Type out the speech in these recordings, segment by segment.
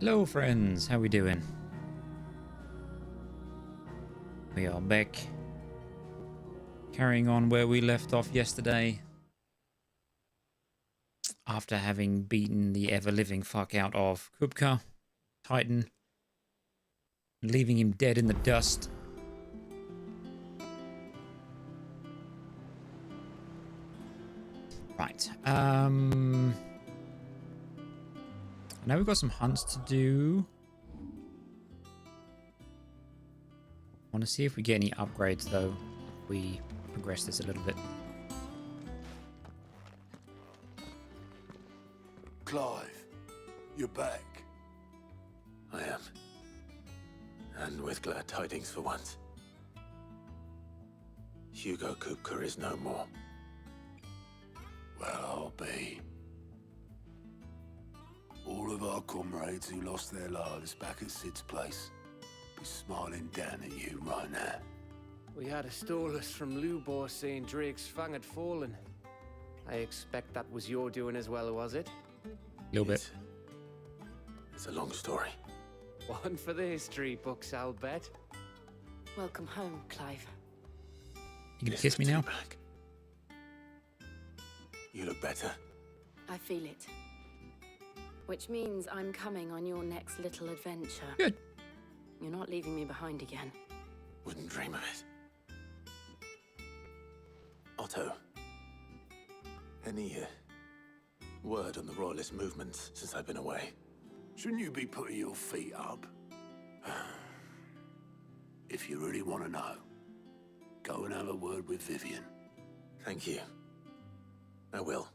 Hello friends, how we doing? We are back, carrying on where we left off yesterday, after having beaten the ever-living fuck out of Kupka, Titan, leaving him dead in the dust. Right, I know we've got some hunts to do. I want to see if we get any upgrades, though, if we progress this a little bit. Clive, you're back. I am. And with glad tidings for once. Hugo Kupka is no more. Well, I'll be. All of our comrades who lost their lives back at Sid's place be smiling down at you right now. We had a stolus from Lubor saying Drake's fang had fallen. I expect that was your doing as well, was it? A little bit. It's a long story. One for the history books, I'll bet. Welcome home, Clive. You gonna kiss me now? Back. You look better. I feel it. Which means I'm coming on your next little adventure. Good. You're not leaving me behind again. Wouldn't dream of it. Otto. Any word on the Royalist movements since I've been away? Shouldn't you be putting your feet up? If you really want to know, go and have a word with Vivian. Thank you. I will.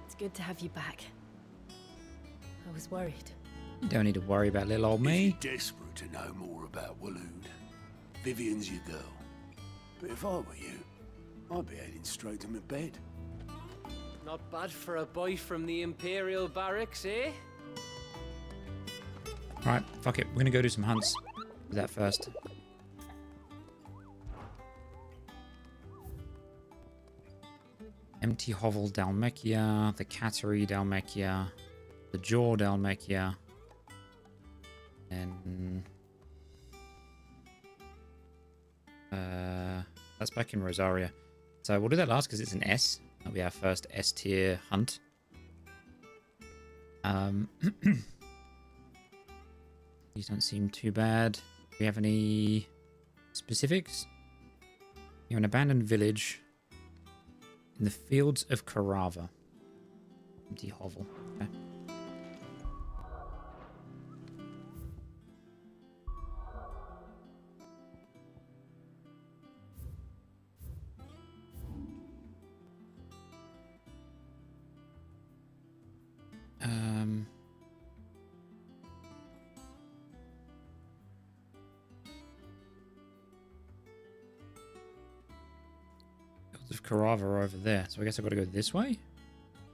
It's good to have you back. I was worried. You don't need to worry about little old If me. you're desperate to know more about Waloed, Vivian's your girl. But if I were you, I'd be heading straight to my bed. Not bad for a boy from the Imperial Barracks, eh? Right, fuck it. We're gonna go do some hunts. Do that first. Empty Hovel Dalmekia, the Cattery Dalmekia, the Jaw Dalmekia, and that's back in Rosaria. So we'll do that last because it's an S. That'll be our first S tier hunt. These don't seem too bad. Do we have any specifics? You're an abandoned village in the fields of Carava. Empty hovel. Okay. Fields of Carava are over there, so I guess I've got to go this way?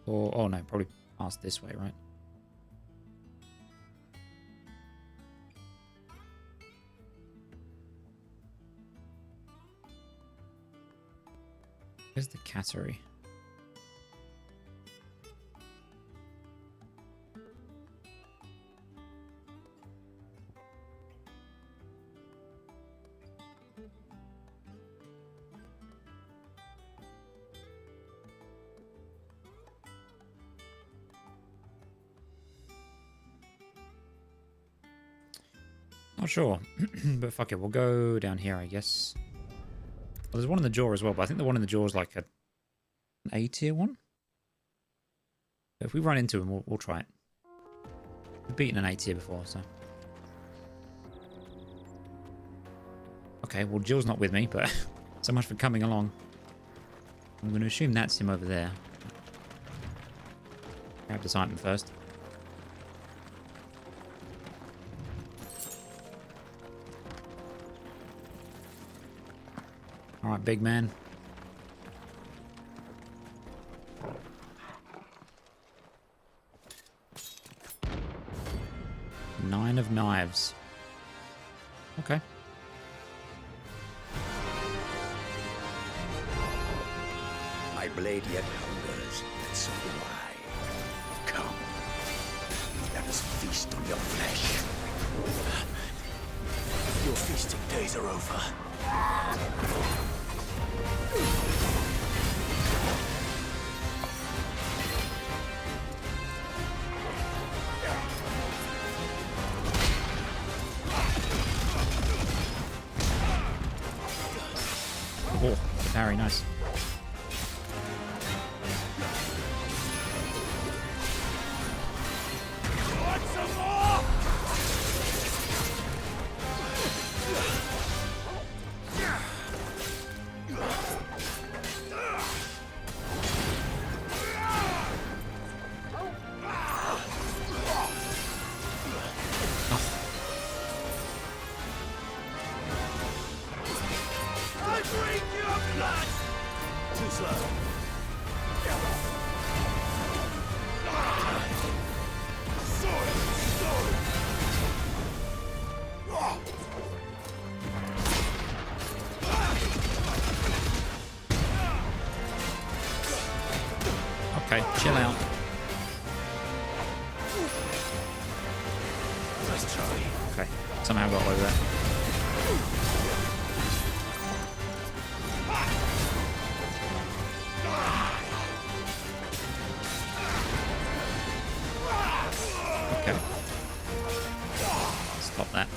Or, oh no, probably past this way, right? Where's the cattery? Not sure, but fuck it, we'll go down here, I guess. Well, there's one in the jaw as well, but I think the one in the jaw is like an A tier one. But if we run into him, we'll try it. We've beaten an A tier before, so. Okay, well, Jill's not with me, but so much for coming along. I'm going to assume that's him over there. Grab this item first. Alright, big man. 9 of knives. Okay. My blade yet hungers, and so do I. Come, let us feast on your flesh. Your feasting days are over. Oh, very nice. Too slow. Okay, chill out. Let's try. Okay, somehow got away with that. Okay. Stop that.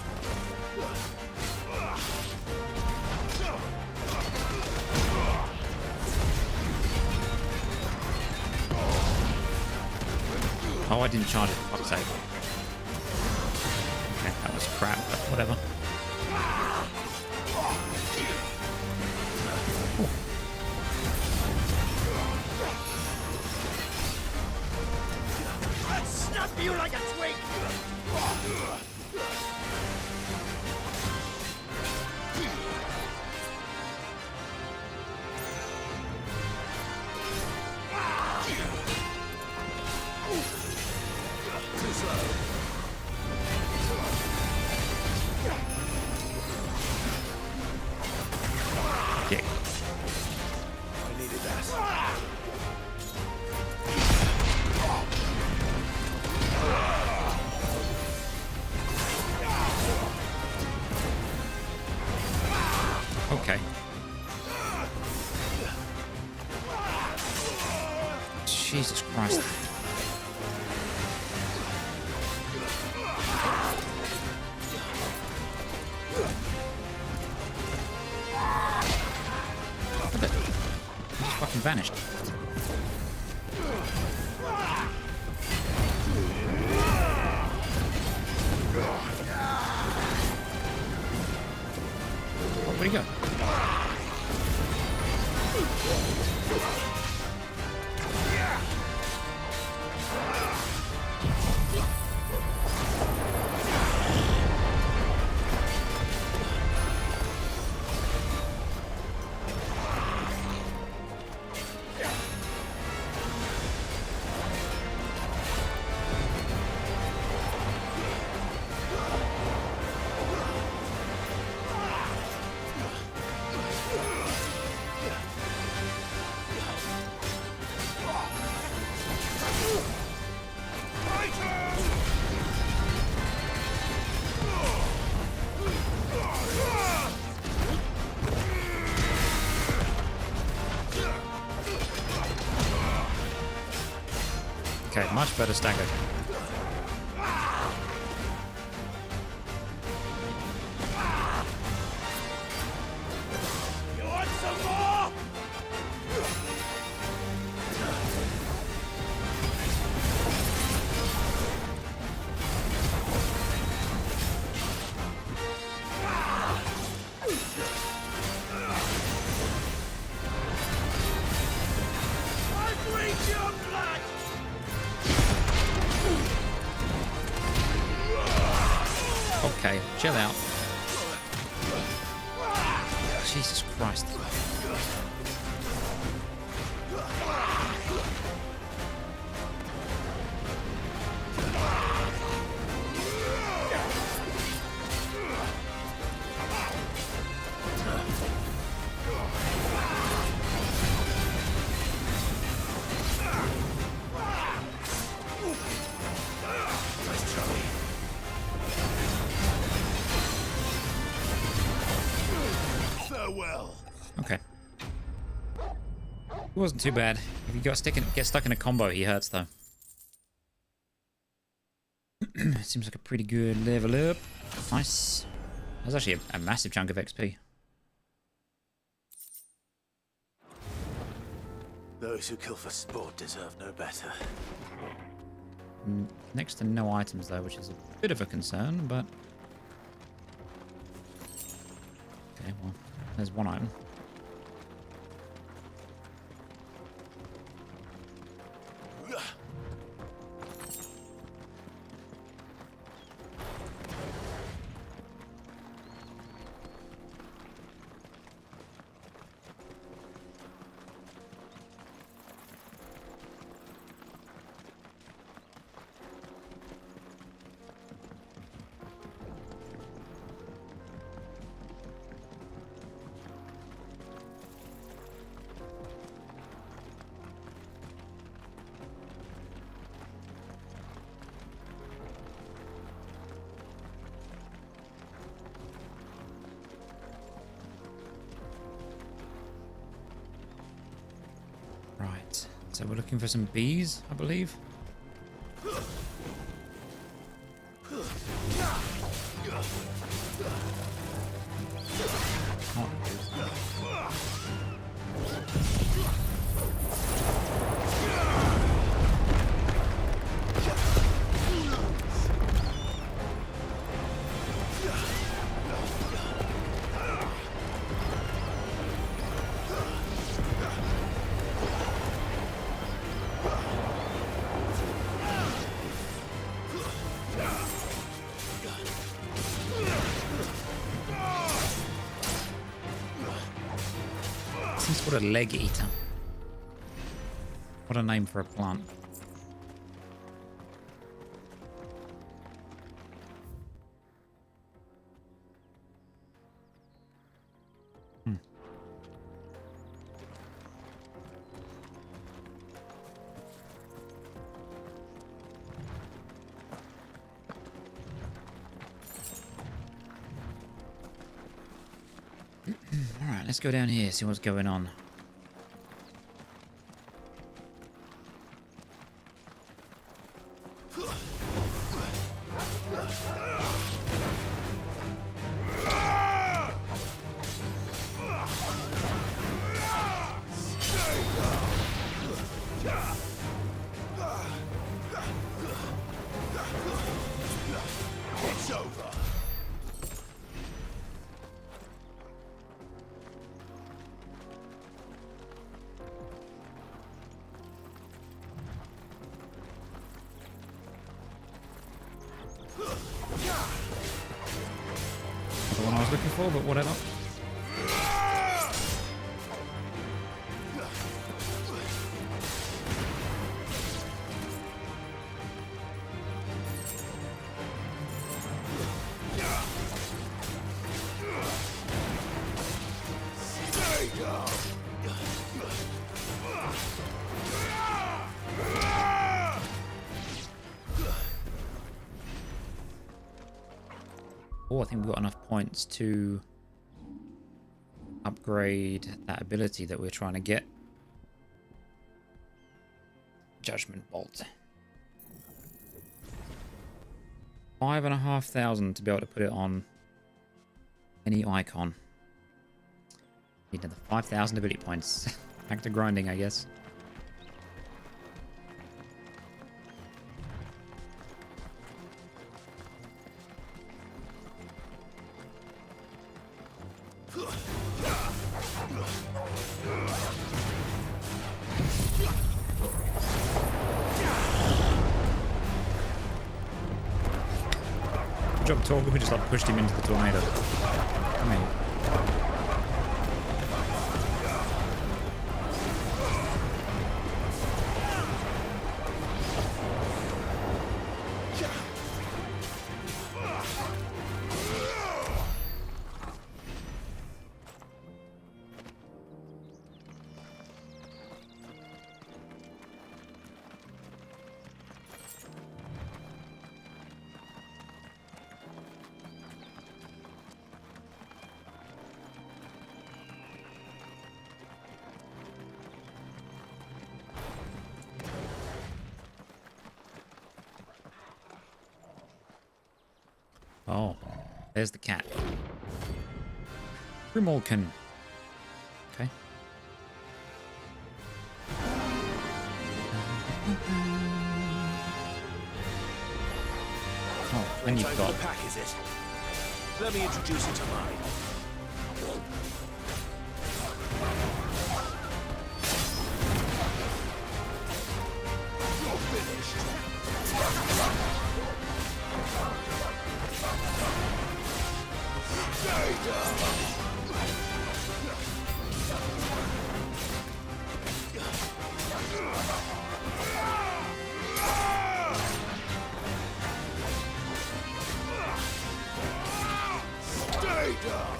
Oh, I didn't charge it, for fuck's sake. Okay, that was crap, but whatever. Snap you like a twig! Too slow. Kick. I needed that. Okay. Jesus Christ. What the? He just fucking vanished. Oh, where'd he go? Okay, much better staggered. You want some more? I breathe your blood! Okay, chill out. Jesus Christ. It wasn't too bad. If you get stuck in a combo, he hurts though. Seems like a pretty good level up. Nice. That was actually a massive chunk of XP. Those who kill for sport deserve no better. Next to no items though, which is a bit of a concern, but... Okay, well, there's one item. Right, so we're looking for some bees, I believe. This is what a leg eater. What a name for a plant. Alright, let's go down here, see what's going on. It's over. Not the one I was looking for, but whatever. Oh, I think we've got enough points to upgrade that ability that we're trying to get. Judgment Bolt. 5,500 to be able to put it on any icon. Need another 5,000 ability points. Back to grinding, I guess. Good job, Torg. We just like pushed him into the tornado. Come in. Oh, there's the cat. Grimmalkin. Okay. Oh, and you've got... the pack, is it? Let me introduce you to mine. You're finished. Stay down. Stay down.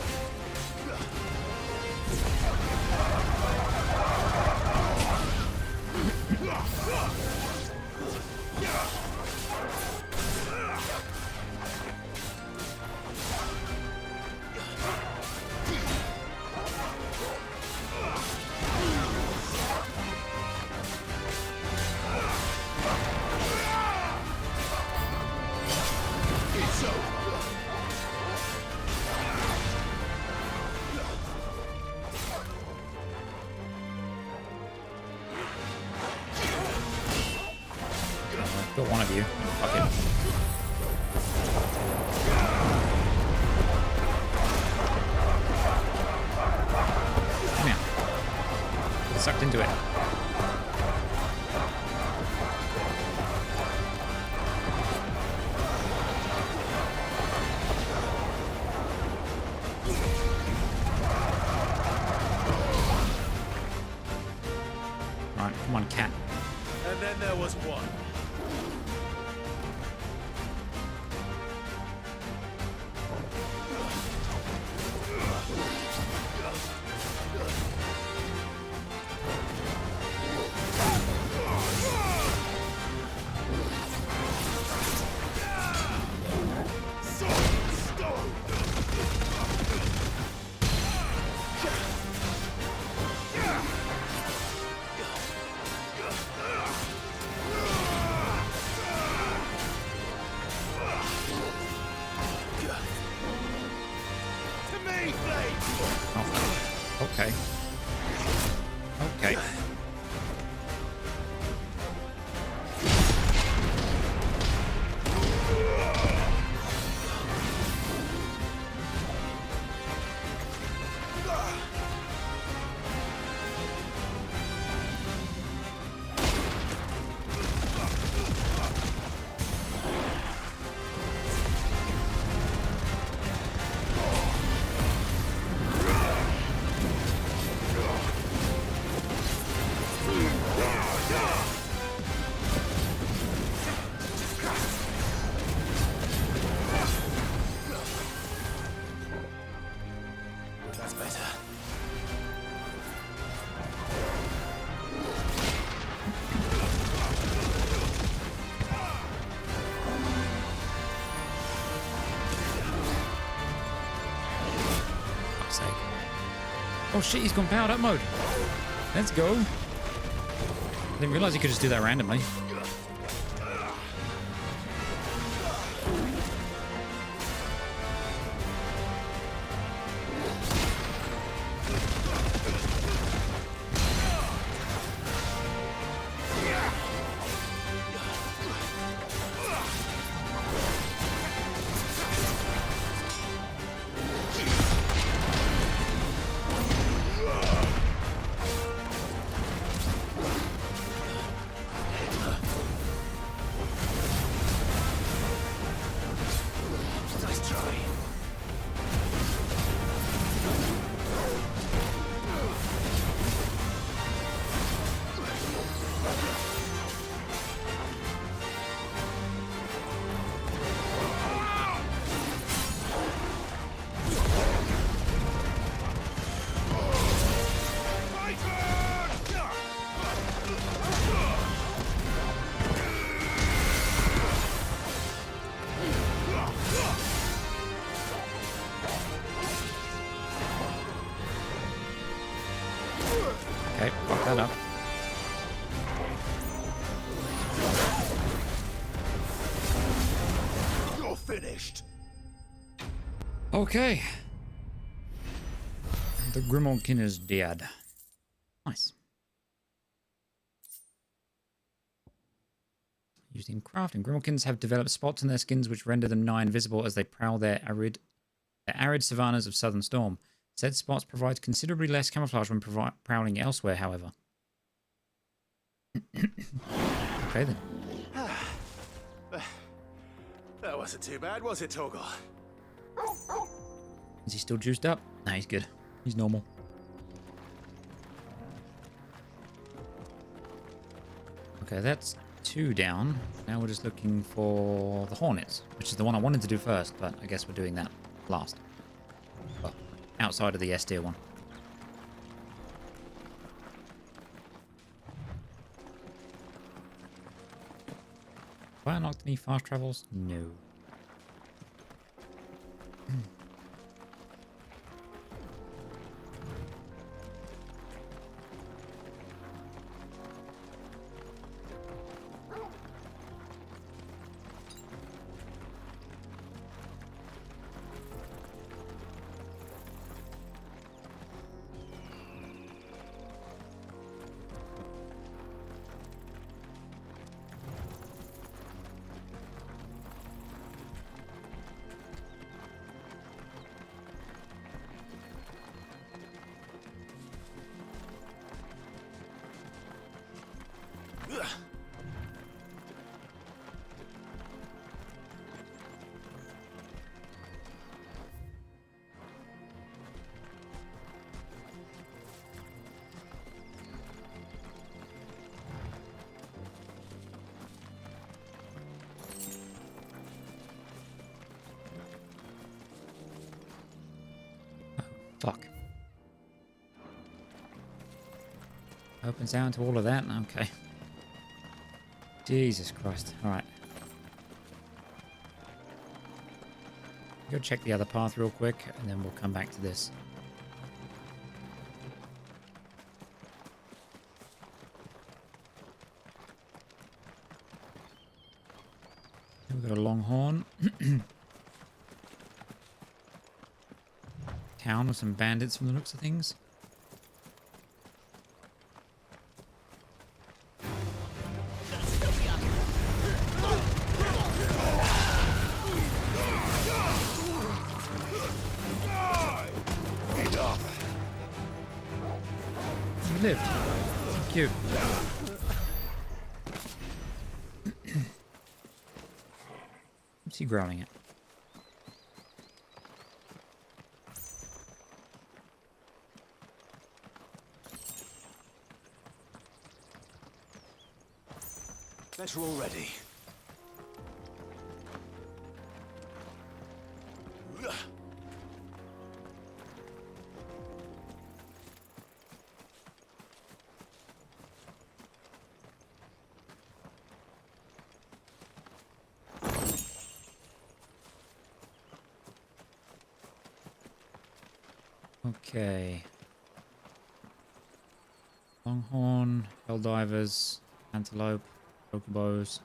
It's over. Got one of you. Fuck it. Come here. Get sucked into it. Right, come on, cat. And then there was one. To me, Blade! Oh, okay. Okay. That's better. Fuck's sake. Oh shit, he's gone powered up mode. Let's go. I didn't realize you could just do that randomly. Nice try. Okay, fuck that up. You're finished. Okay. The Grimalkin is dead. Nice. Used in crafting. Grimalkins have developed spots on their skins which render them nigh invisible as they prowl their arid savannas of Southern Storm. Said spots provide considerably less camouflage when prowling elsewhere, however. Okay then. That wasn't too bad, was it, Torgor? Is he still juiced up? No, he's good. He's normal. Okay, that's 2 down. Now we're just looking for the Hornets, which is the one I wanted to do first, but I guess we're doing that last. Well, outside of the S tier one. Have I unlocked any fast travels? No. Fuck. Opens down to all of that? Okay. Jesus Christ. Alright. Go check the other path real quick, and then we'll come back to this. We've got a longhorn. Town with some bandits from the looks of things. You lived. Cute. What's he growling at? Let's roll ready. Okay. Longhorn, Helldivers, Antelope, Chocobos.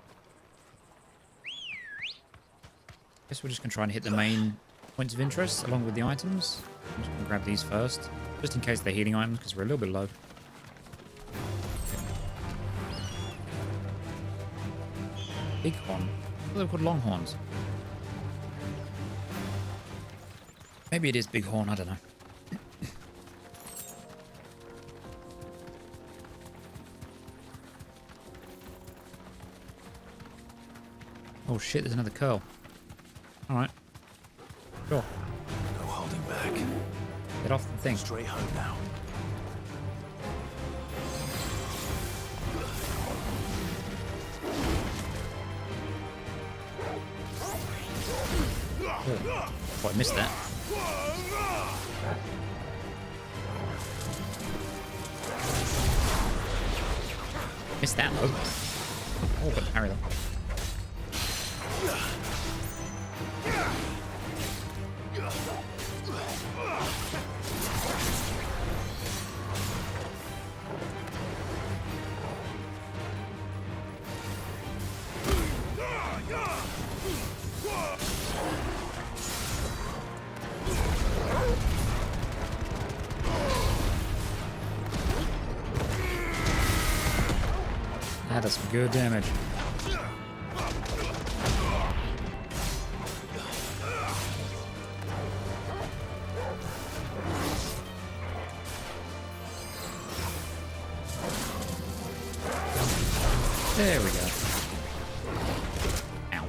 Guess we're just going to try and hit the main points of interest along with the items. I'm just going to grab these first, just in case they're healing items, because we're a little bit low. Bighorn? I thought they were called Longhorns. Maybe it is Bighorn, I don't know. Oh shit, there's another curl. Alright. Sure. No holding back. Get off the thing. Straight home now. Oh, I missed that. Missed that though. Oh, but parry them. That does some good damage. There we go. Ow.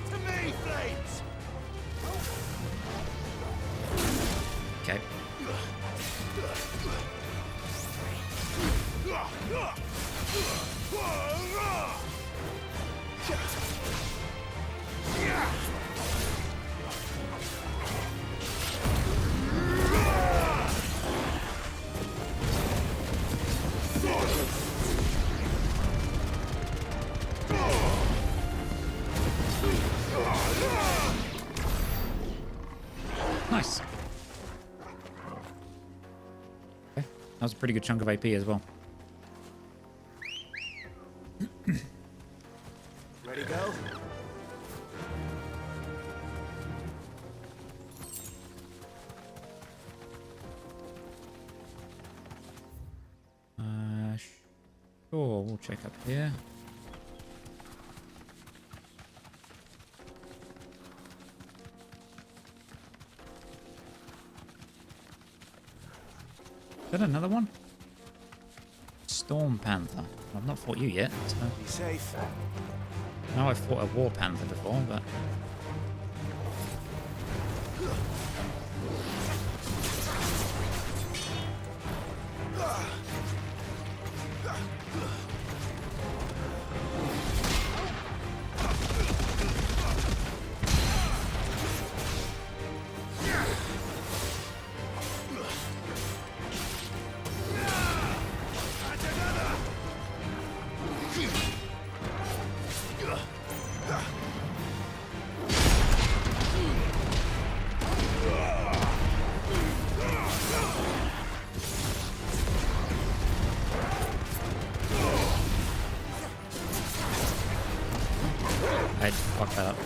To me, flames! Okay. Nice. Okay. That was a pretty good chunk of AP as well. Ready, go? Sure, we'll check up here. Is that another one? Storm Panther. I've not fought you yet, so... Be safe. I know I've fought a War Panther before, but... I'd fuck that up.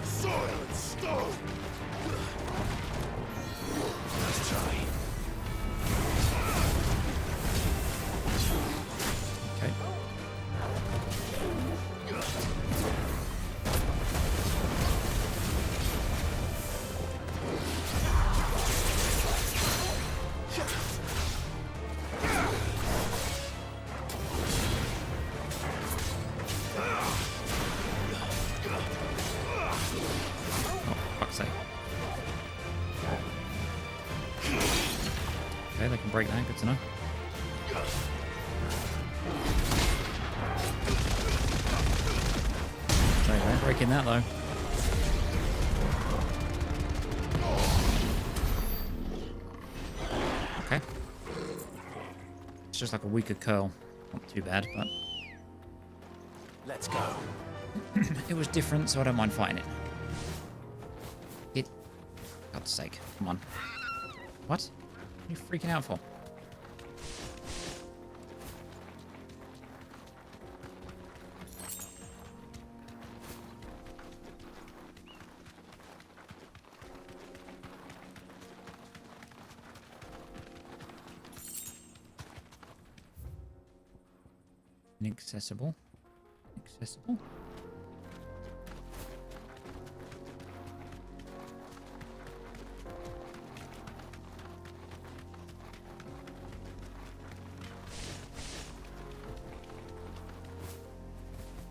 Soil and stone! Let's try. Okay. Fuck's sake. Okay, they can break that, good to know. Sorry, they're breaking that though. Okay. It's just like a weaker curl. Not too bad, but Let's go. it was different, so I don't mind fighting it. God's sake, come on. What? What are you freaking out for? Inaccessible. Accessible?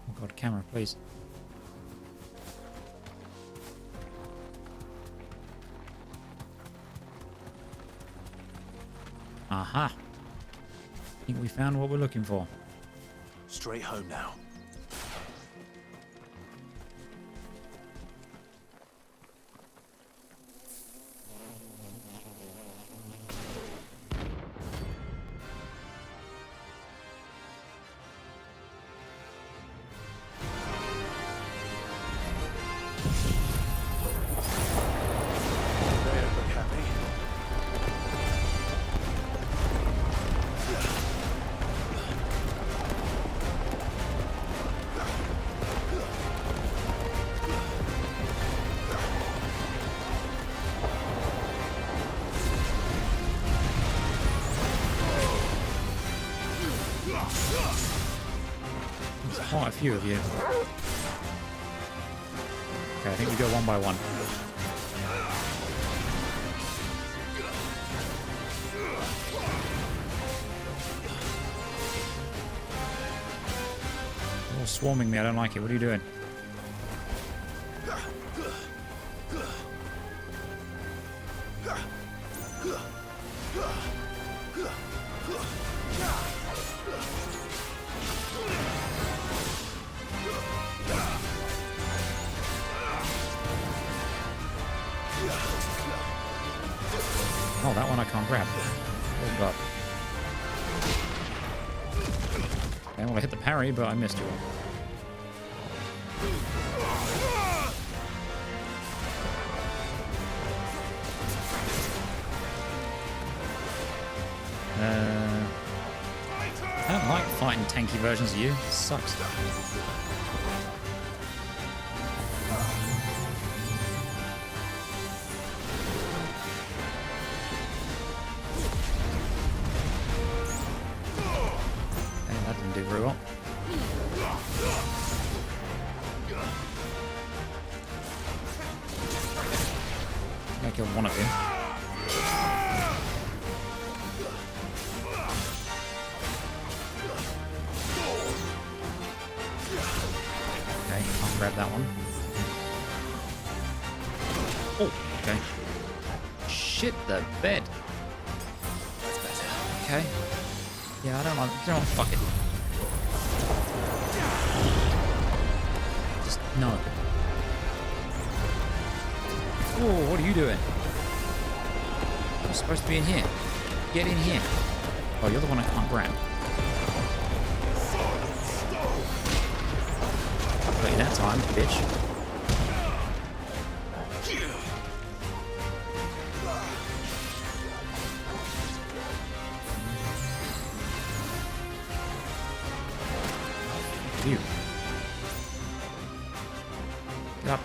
Oh god, camera, please. Aha! I think we found what we're looking for. Straight home now. They don't look happy. There's quite a few of you. Okay, I think we go one by one. You're all swarming me, I don't like it. What are you doing? Oh, that one I can't grab. Oh, God. Okay, well, I hit the parry, but I missed it. I don't like fighting tanky versions of you. It sucks. That didn't do very well. I killed one of you. Okay, I'll grab that one. Oh, okay. Shit the bed. That's better. Okay. Yeah, I don't like. You know what? Fuck it. Just no. Oh, what are you doing? You're supposed to be in here. Get in here. Oh, you're the one I can't grab. Got you that time, bitch. You. Get up.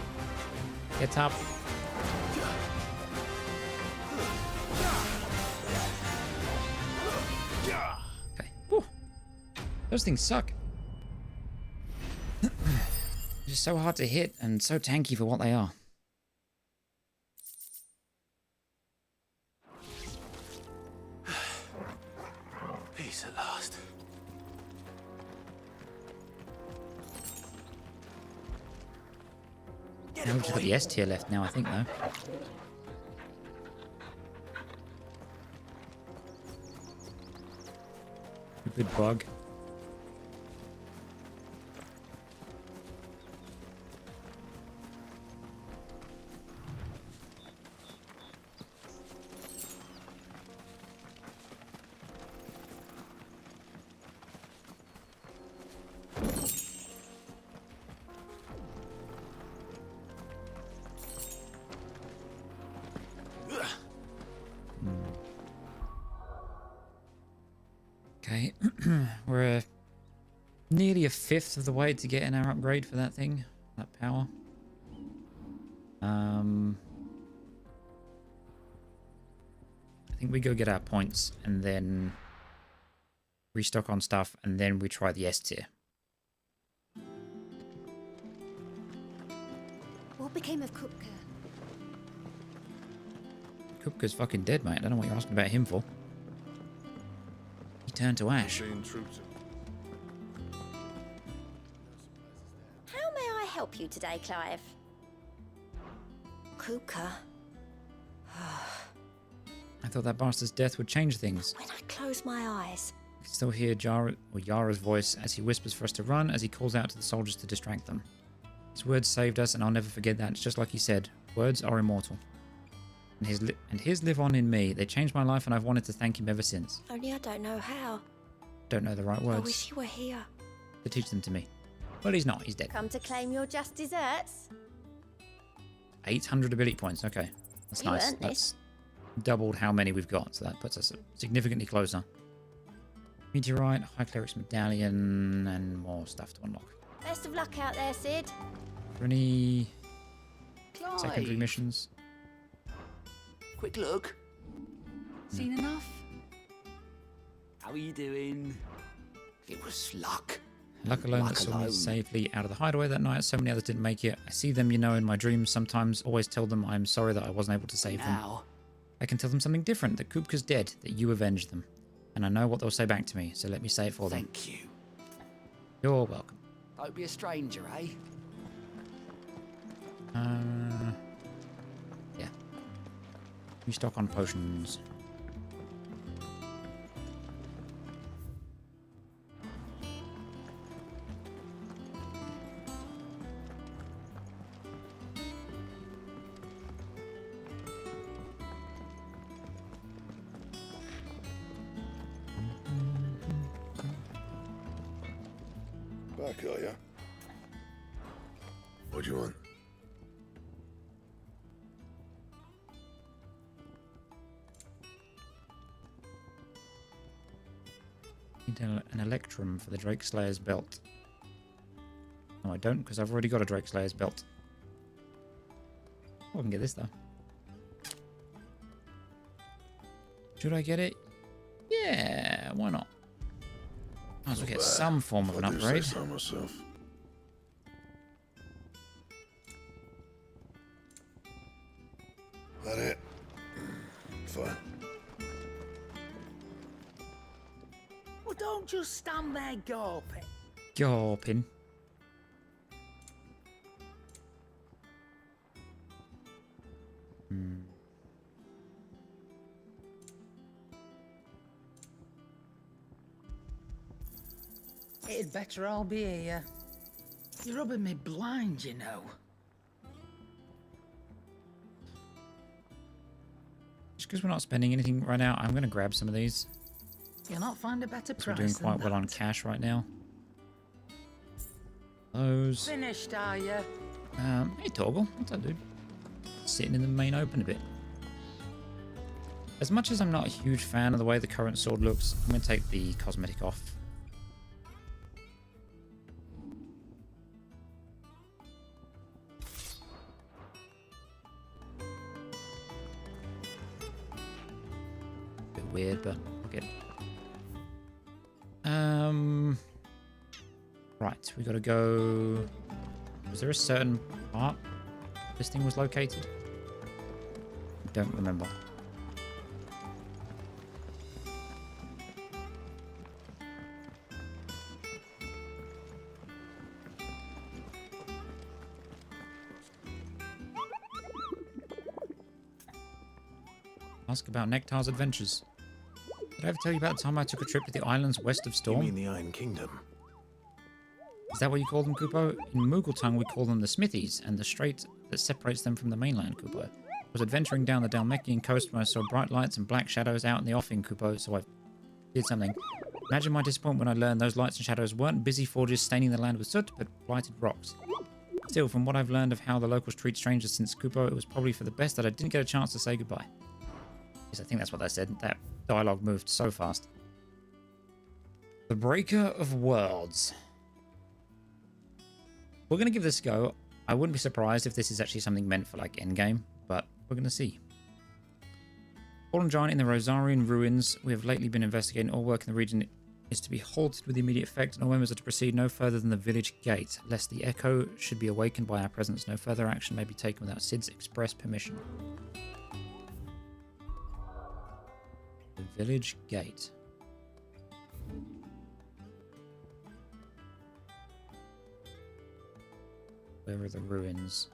Get up. Okay. Whew. Those things suck. They're just so hard to hit and so tanky for what they are. Peace at last. Now we've just got the S tier left now, I think, though. Good bug. Okay, we're nearly a fifth of the way to getting our upgrade for that thing, that power. I think we go get our points and then restock on stuff, and then we try the S tier. What became of Kupka? Kupka's fucking dead, mate. I don't know what you're asking about him for. He turned to ash. How may I help you today, Clive? Kupka. I thought that bastard's death would change things. When I close my eyes. I can still hear Yara's voice as he whispers for us to run, as he calls out to the soldiers to distract them. His words saved us, and I'll never forget that. It's just like he said, words are immortal. And his live on in me. They changed my life, and I've wanted to thank him ever since. Only I don't know how. Don't know the right I words wish you were here. to teach them to me. Well, he's not. He's dead. Come to claim your just desserts? 800 ability points. Okay. That's You nice. earned That's doubled how many we've got, so that puts us significantly closer. Meteorite, High Cleric's Medallion, and more stuff to unlock. Best of luck out there, Sid. For any Clive, secondary missions? Quick look. Seen enough? How are you doing? It was luck. Luck alone Luck that saw me alone. safely out of the hideaway that night. So many others didn't make it. I see them, you know, in my dreams sometimes. Always tell them I'm sorry that I wasn't able to save them. Now, I can tell them something different, that Kupka's dead, that you avenged them. And I know what they'll say back to me, so let me say it for them. thank you. You're welcome. Don't be a stranger, eh? Yeah. We stock on potions. Back, are ya? What do you want? Need an electrum for the Drake Slayer's belt. No, I don't, because I've already got a Drake Slayer's belt. Oh, I can get this, though. Should I get it? Yeah, why not? Might as well get some form of an I do say upgrade. so myself. That it? Fine. Well, don't just stand there gawping. Gawping. It'd better all be here. You're rubbing me blind, you know. Just because we're not spending anything right now, I'm going to grab some of these. You'll not find a better We're price doing than quite well on that. cash right now. Those. Finished, are you? Hey, Toggle. What's up, dude? Sitting in the main open a bit. As much as I'm not a huge fan of the way the current sword looks, I'm going to take the cosmetic off. Bit weird, but okay. Right, we got to go. Was there a certain part this thing was located? I don't remember. Ask about Nectar's adventures. Did I ever tell you about the time I took a trip to the islands west of You Storm? mean the Iron Kingdom? Is that what you call them, Kupo? In Moogle tongue, we call them the smithies, and the strait that separates them from the mainland, Kupo. I was adventuring down the Dalmekian coast when I saw bright lights and black shadows out in the offing, Kupo, so I did something. Imagine my disappointment when I learned those lights and shadows weren't busy forges staining the land with soot, but blighted rocks. Still, from what I've learned of how the locals treat strangers since Kupo, it was probably for the best that I didn't get a chance to say goodbye. Yes, I think that's what they said. That dialogue moved so fast. The Breaker of Worlds. We're going to give this a go. I wouldn't be surprised if this is actually something meant for, like, endgame, but we're going to see. Fallen Giant in the Rosarian Ruins. We have lately been investigating. All work in the region is to be halted with immediate effect, and all members are to proceed no further than the village gate, lest the echo should be awakened by our presence. No further action may be taken without Sid's express permission. The village gate. Where are the ruins?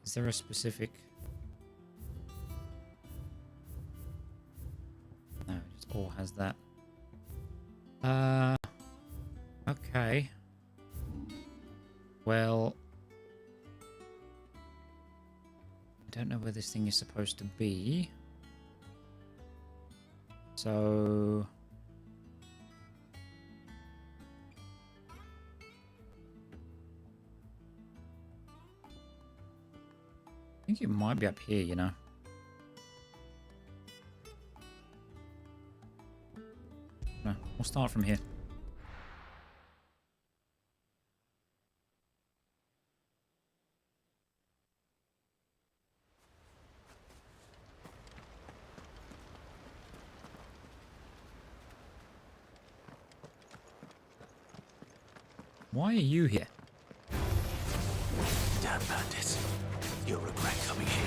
Is there a specific... No, it just all has that. Okay. Well... I don't know where this thing is supposed to be. So... I think it might be up here, you know. No, we'll start from here. Why are you here? Damn bandits. You'll regret coming here.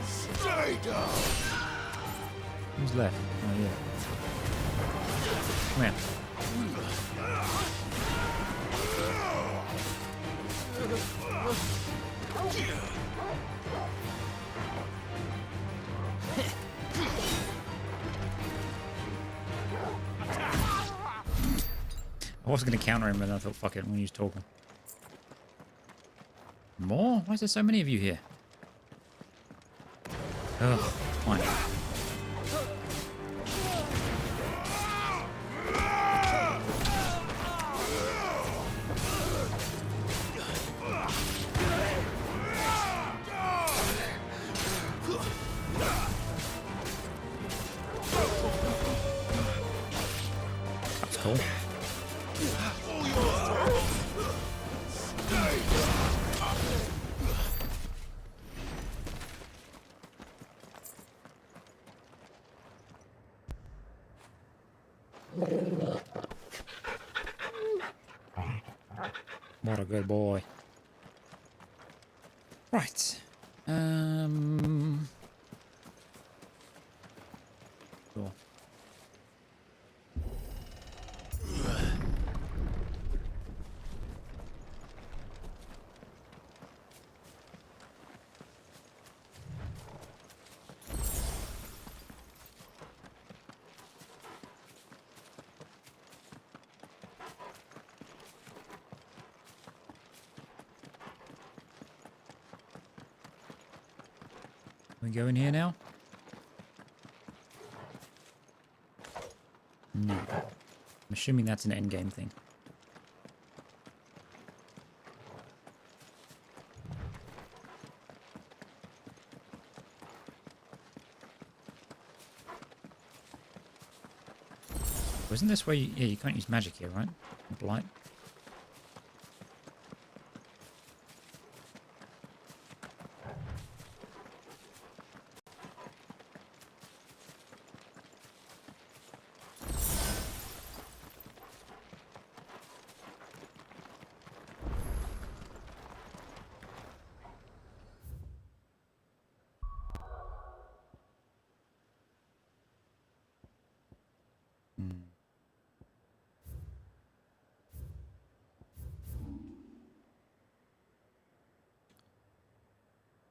Stay down! Who's left? Oh, yeah. Come here. I was going to counter him, but I thought, fuck it, when he was talking. More? Why is there so many of you here? Ugh, fine. That's cool. What a good boy. Right. Cool. We go in here now? No. I'm assuming that's an endgame thing. Wasn't this where you... Yeah, you can't use magic here, right? Blight.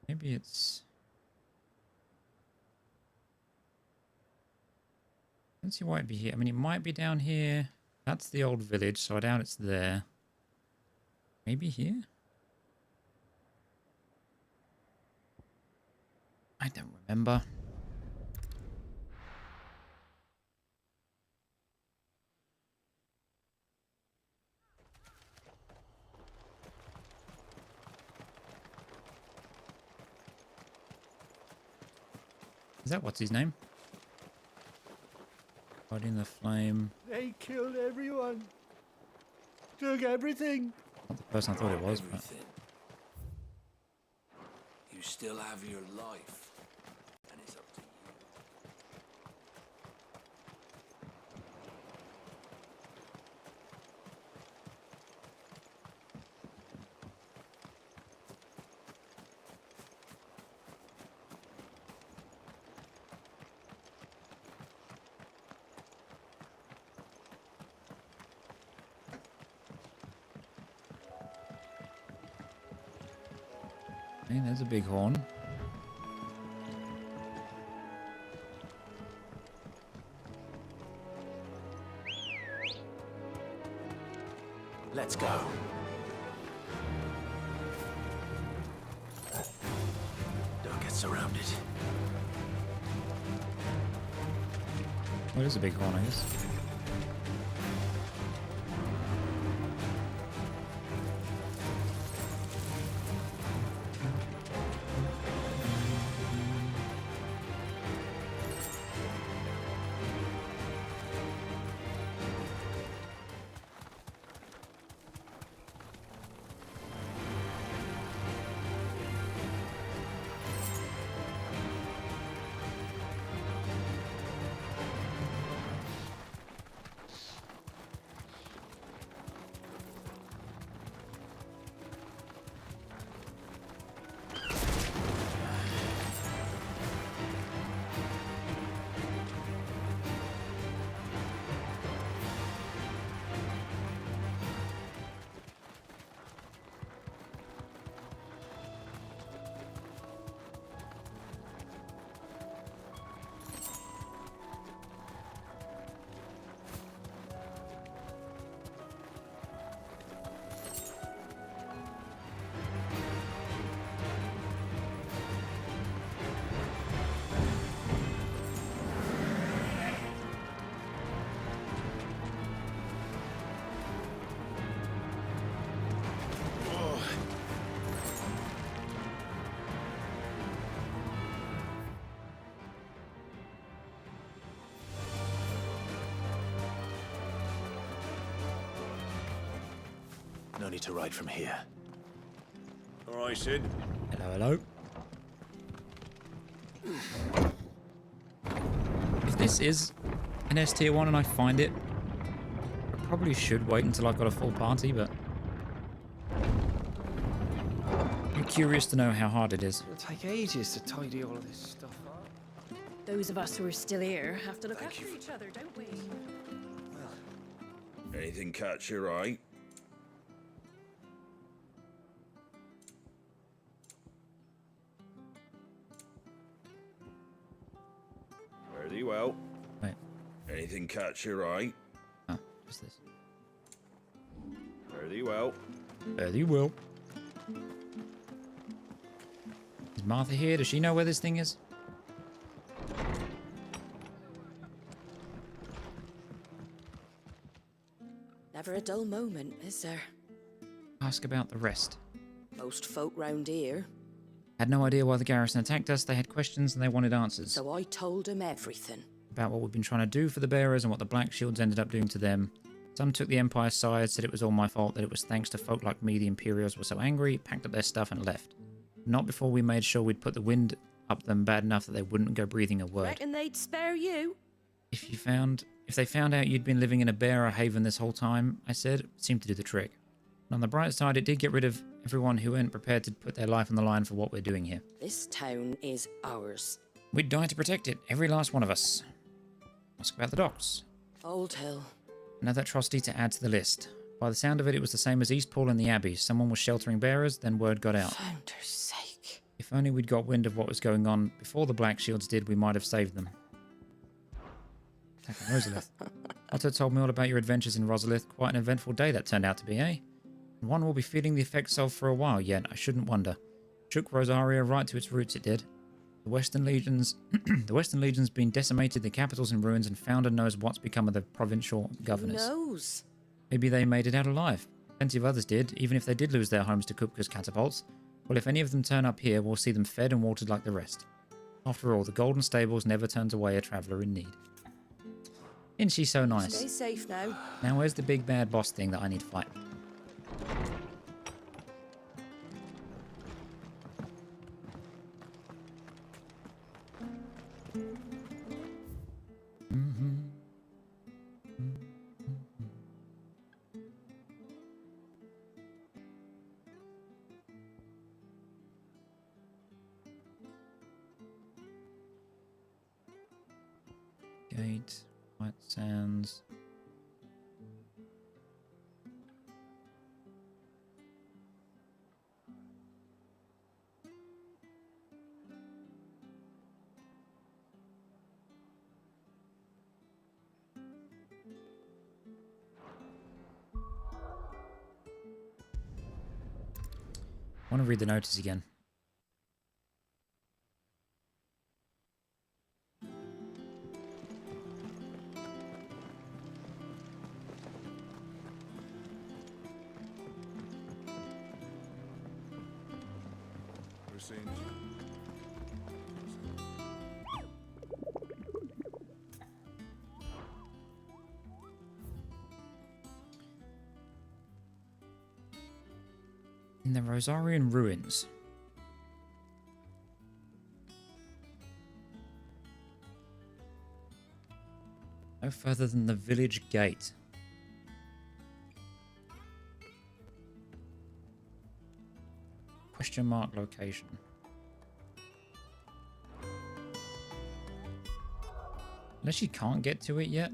Maybe it's... I don't see why it'd be here. I mean, it might be down here. That's the old village, so I doubt it's there. Maybe here? I don't remember. Is that what's his name? God in the flame. They killed everyone. Took everything. Not the person I thought it was, but... Everything. You still have your life, and it's up to you. Okay, there's a big horn. Let's go. Don't get surrounded. Oh, it is a big horn, I guess. No need to ride from here. All right, Sid. Hello, hello. If this is an S tier 1 and I find it, I probably should wait until I've got a full party, but I'm curious to know how hard it is. It'll take ages to tidy all of this stuff up. Those of us who are still here have to look Thank after you. each other, don't we? Anything catch your eye? Very well. Wait, Anything catch your eye? oh, what's this? Very well. Fairly well. Is Martha here? Does she know where this thing is? Never a dull moment, is there? Ask about the rest. Most folk round here. Had no idea why the garrison attacked us. They had questions and they wanted answers. So I told them everything. About what we've been trying to do for the bearers and what the Black Shields ended up doing to them. Some took the Empire's side, said it was all my fault, that it was thanks to folk like me the Imperials were so angry, packed up their stuff and left. Not before we made sure we'd put the wind up them bad enough that they wouldn't go breathing a word. Reckon they'd spare you? If they found out you'd been living in a bearer haven this whole time, I said, it seemed to do the trick. And on the bright side, it did get rid of everyone who weren't prepared to put their life on the line for what we're doing here. This town is ours. We'd die to protect it, every last one of us. Ask about the docks. Old Hill. Another atrocity to add to the list. By the sound of it, it was the same as Eastpool and the Abbey. Someone was sheltering bearers, then word got out. Founder's sake. If only we'd got wind of what was going on before the Black Shields did, we might have saved them. Attack on Rosalith. Otto told me all about your adventures in Rosalith. Quite an eventful day that turned out to be, eh? And one we'll be feeling the effects of for a while yet, I shouldn't wonder. Shook Rosaria right to its roots, it did. The Western Legion's been decimated, the capital's in ruins, and Founder knows what's become of the provincial governors. Who knows? Maybe they made it out alive. Plenty of others did, even if they did lose their homes to Kupka's catapults. Well, if any of them turn up here, we'll see them fed and watered like the rest. After all, the Golden Stables never turns away a traveller in need. Isn't she so nice? Stay safe now. Now where's the big bad boss thing that I need to fight? Gate, White Sands. I want to read the notice again. In the Rosarian ruins. No further than the village gate. Question mark location. Unless you can't get to it yet.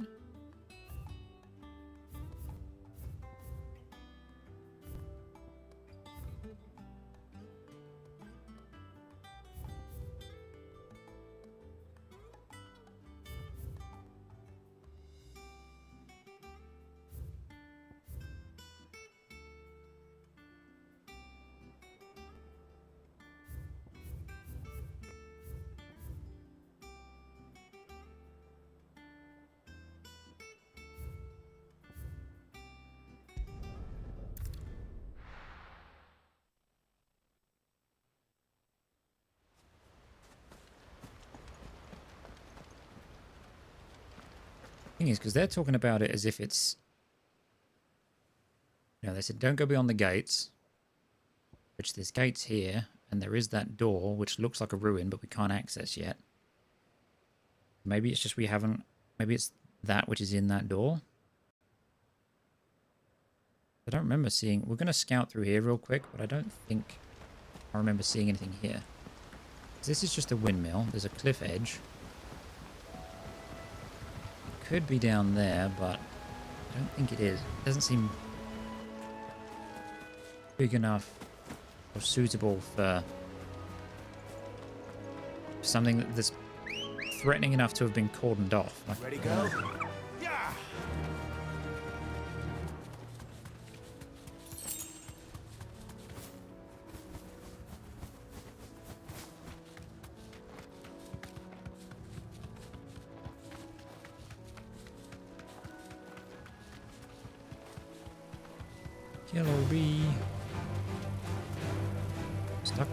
Thing is, because they're talking about it as if it's, you know, they said don't go beyond the gates, which there's gates here, and there is that door which looks like a ruin but we can't access yet. Maybe it's just we haven't, maybe it's that which is in that door. I don't remember seeing, we're going to scout through here real quick, but I don't think I remember seeing anything here. This is just a windmill, there's a cliff edge. Could be down there, but I don't think it is. It doesn't seem big enough or suitable for something that's threatening enough to have been cordoned off. Like, Ready, go? Yeah. Yellow bee. Stuck.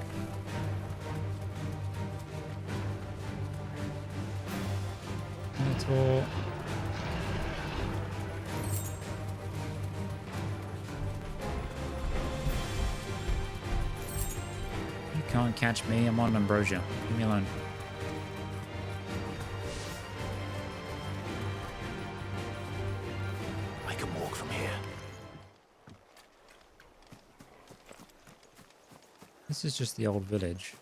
Minotaur. You can't catch me, I'm on ambrosia. Leave me alone. I can walk from here. This is just the old village.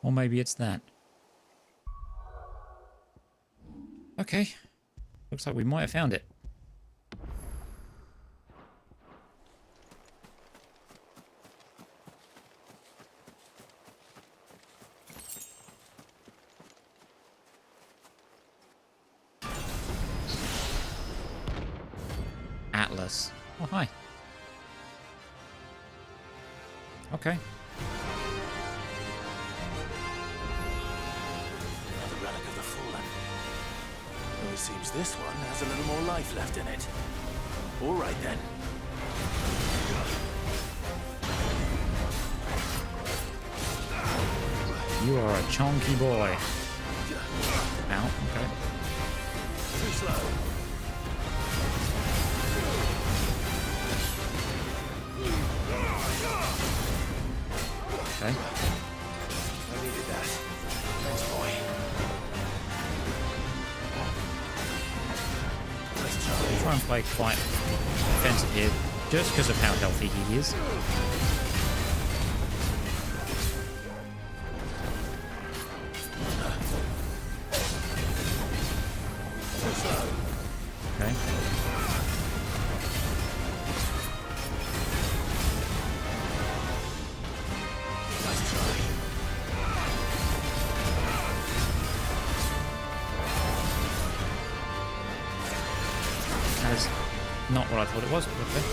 Or maybe it's that. Okay. Looks like we might have found it. Atlas. Oh, hi. Okay. Another relic of the Fallen. Well, it seems this one has a little more life left in it. All right, then. You are a chonky boy. Ow, okay. Too slow. Okay. I needed that. Thanks, boy. Nice try. I'll try and play quite defensive here, just because of how healthy he is. Too slow. Okay. Nice try. That is not what I thought it was, but okay.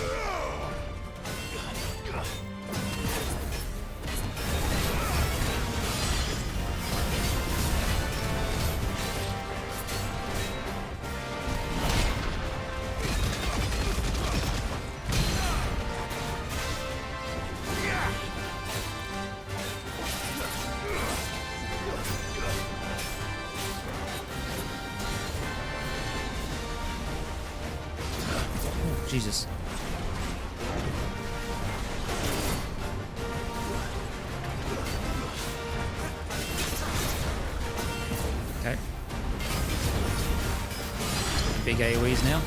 Jesus. Okay. Big AoEs now.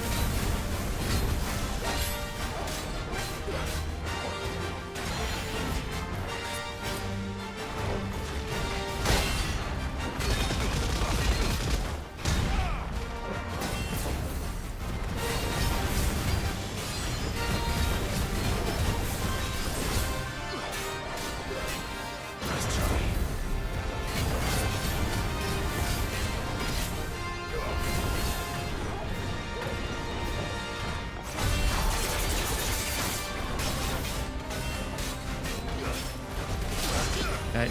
Nice try. Okay.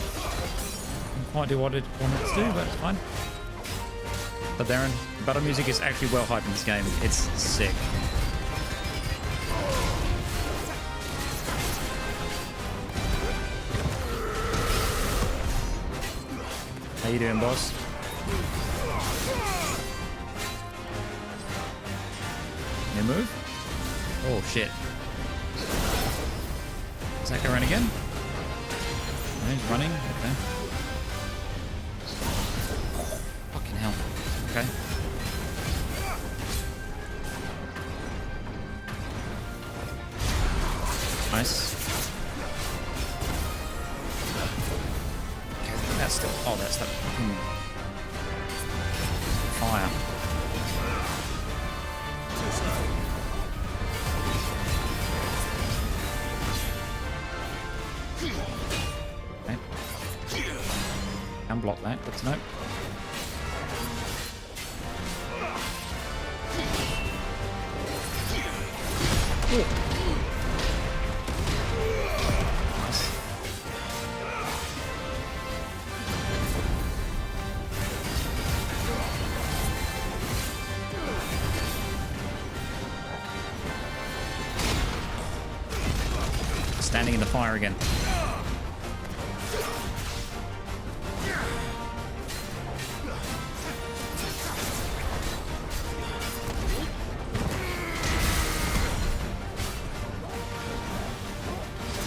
Didn't quite do what it wanted to do, but it's fine. But Darren, battle music is actually well hyped in this game. It's sick. How you doing, boss? New move? Oh shit. Is that going again? No, he's running. Okay. Fucking hell. Okay. Nice. Okay, that's still. Oh, that's that. Fire. Too slow. Okay. Can block that. Good to know. Nice. Standing in the fire again. Too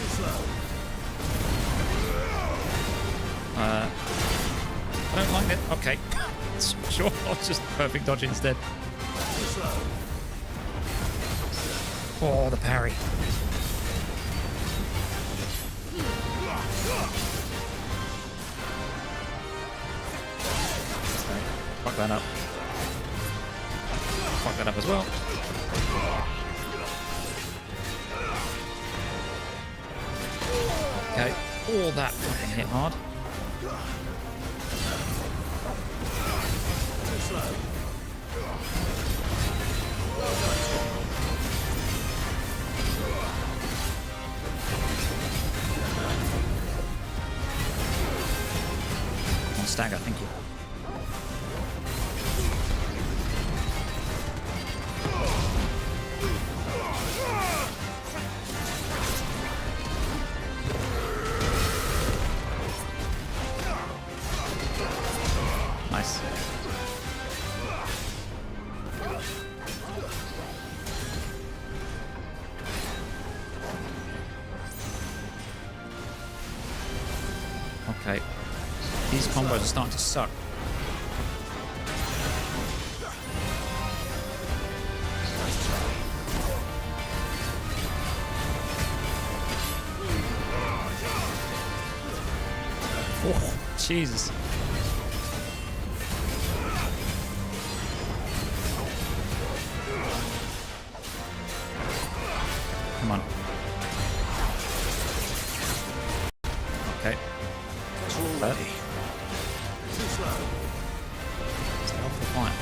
slow. I don't like it. Okay. Sure, I'll just perfect dodge instead. Too slow. Oh, the parry. Fuck that up. Fuck that up as well. Okay. All that fucking hit hard. Too slow. On stagger, thank you. Okay. These combos are starting to suck. Oh, Jesus. Come on. Okay. Ready. Stay off the fight.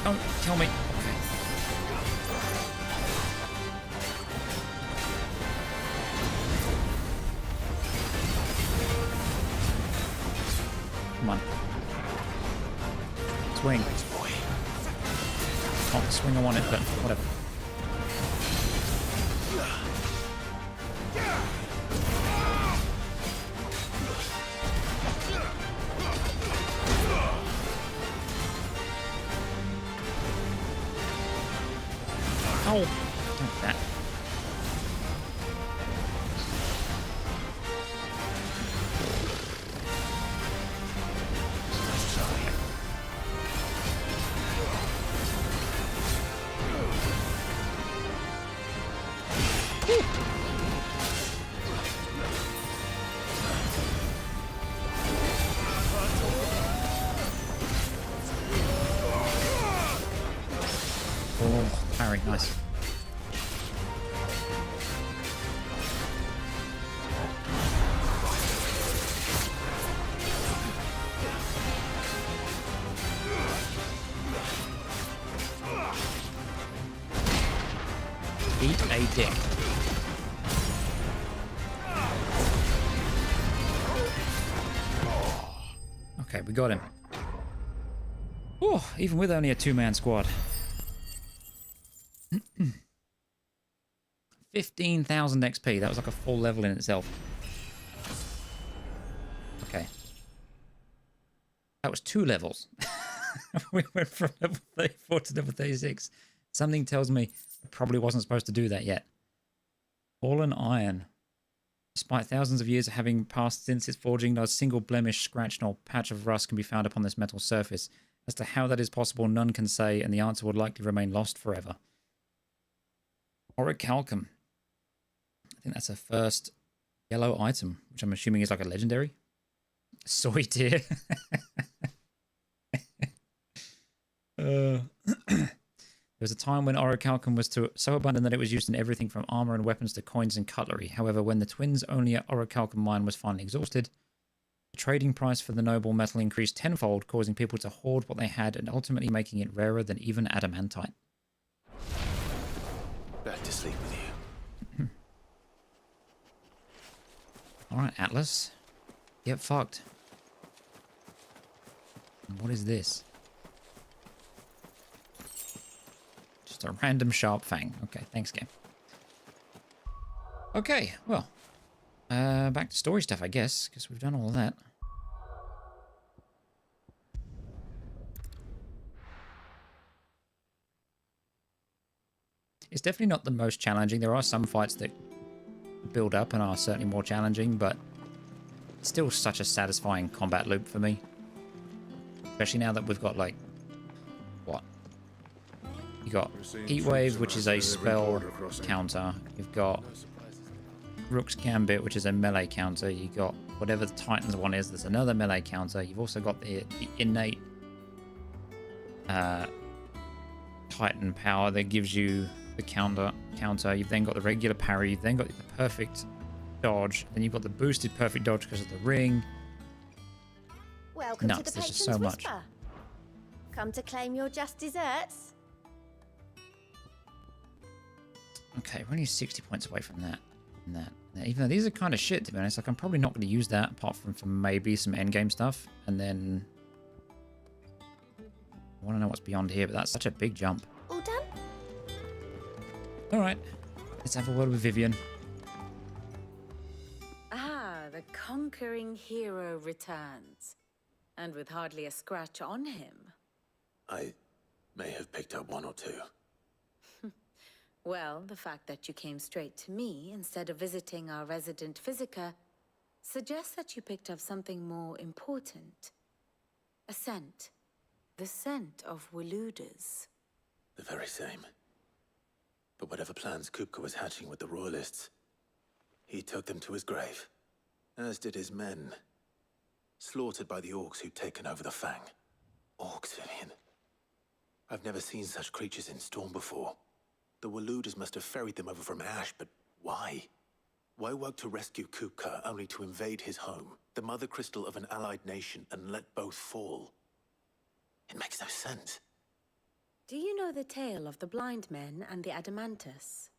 Don't kill me. Okay. Come on. Swing. Not the swing I wanted, but whatever. Oh, like that. Oh, parry, nice. Eat a dick. Okay, we got him. Oh, even with only a two-man squad. 15,000 XP. That was like a full level in itself. Okay. That was 2 levels. We went from level 34 to level 36. Something tells me I probably wasn't supposed to do that yet. Fallen iron. Despite thousands of years of having passed since its forging, not a single blemish, scratch, nor patch of rust can be found upon this metal surface. As to how that is possible, none can say, and the answer would likely remain lost forever. Orichalcum. I think that's a first yellow item, which I'm assuming is like a legendary. Soy tier. There was a time when orichalcum was so abundant that it was used in everything from armor and weapons to coins and cutlery. However, when the twins' only orichalcum mine was finally exhausted, the trading price for the noble metal increased tenfold, causing people to hoard what they had and ultimately making it rarer than even adamantite. Back to sleep with you. Alright, Atlas. Get fucked. What is this? Just a random sharp fang. Okay, thanks, game. Okay, well. Back to story stuff, I guess, because we've done all of that. It's definitely not the most challenging. There are some fights that build up and are certainly more challenging, but it's still such a satisfying combat loop for me. Especially now that we've got, like, what? You got Heat Wave, which is a spell counter. You've got Rook's Gambit, which is a melee counter. You got whatever the Titan's one is, there's another melee counter. You've also got the innate Titan power that gives you the counter. You've then got the regular parry. You've then got the perfect dodge. Then you've got the boosted perfect dodge because of the ring. Welcome Nuts, to the there's just Patron's so much. Whisper. Come to claim your just desserts? Okay, we're only 60 points away from that. And that. Even though these are kind of shit, to be honest. Like, I'm probably not going to use that apart from for maybe some endgame stuff. And then I want to know what's beyond here, but that's such a big jump. All done? All right, let's have a word with Vivian. Ah, the conquering hero returns. And with hardly a scratch on him. I may have picked up one or two. Well, the fact that you came straight to me instead of visiting our resident physiker suggests that you picked up something more important. A scent. The scent of Waludas. The very same. But whatever plans Kupka was hatching with the Royalists, he took them to his grave. As did his men. Slaughtered by the orcs who'd taken over the Fang. Orcs, Vivian. I've never seen such creatures in Storm before. The Waludas must have ferried them over from Ash, but why? Why work to rescue Kupka only to invade his home, the mother crystal of an allied nation, and let both fall? It makes no sense. Do you know the tale of the blind men and the Adamantus?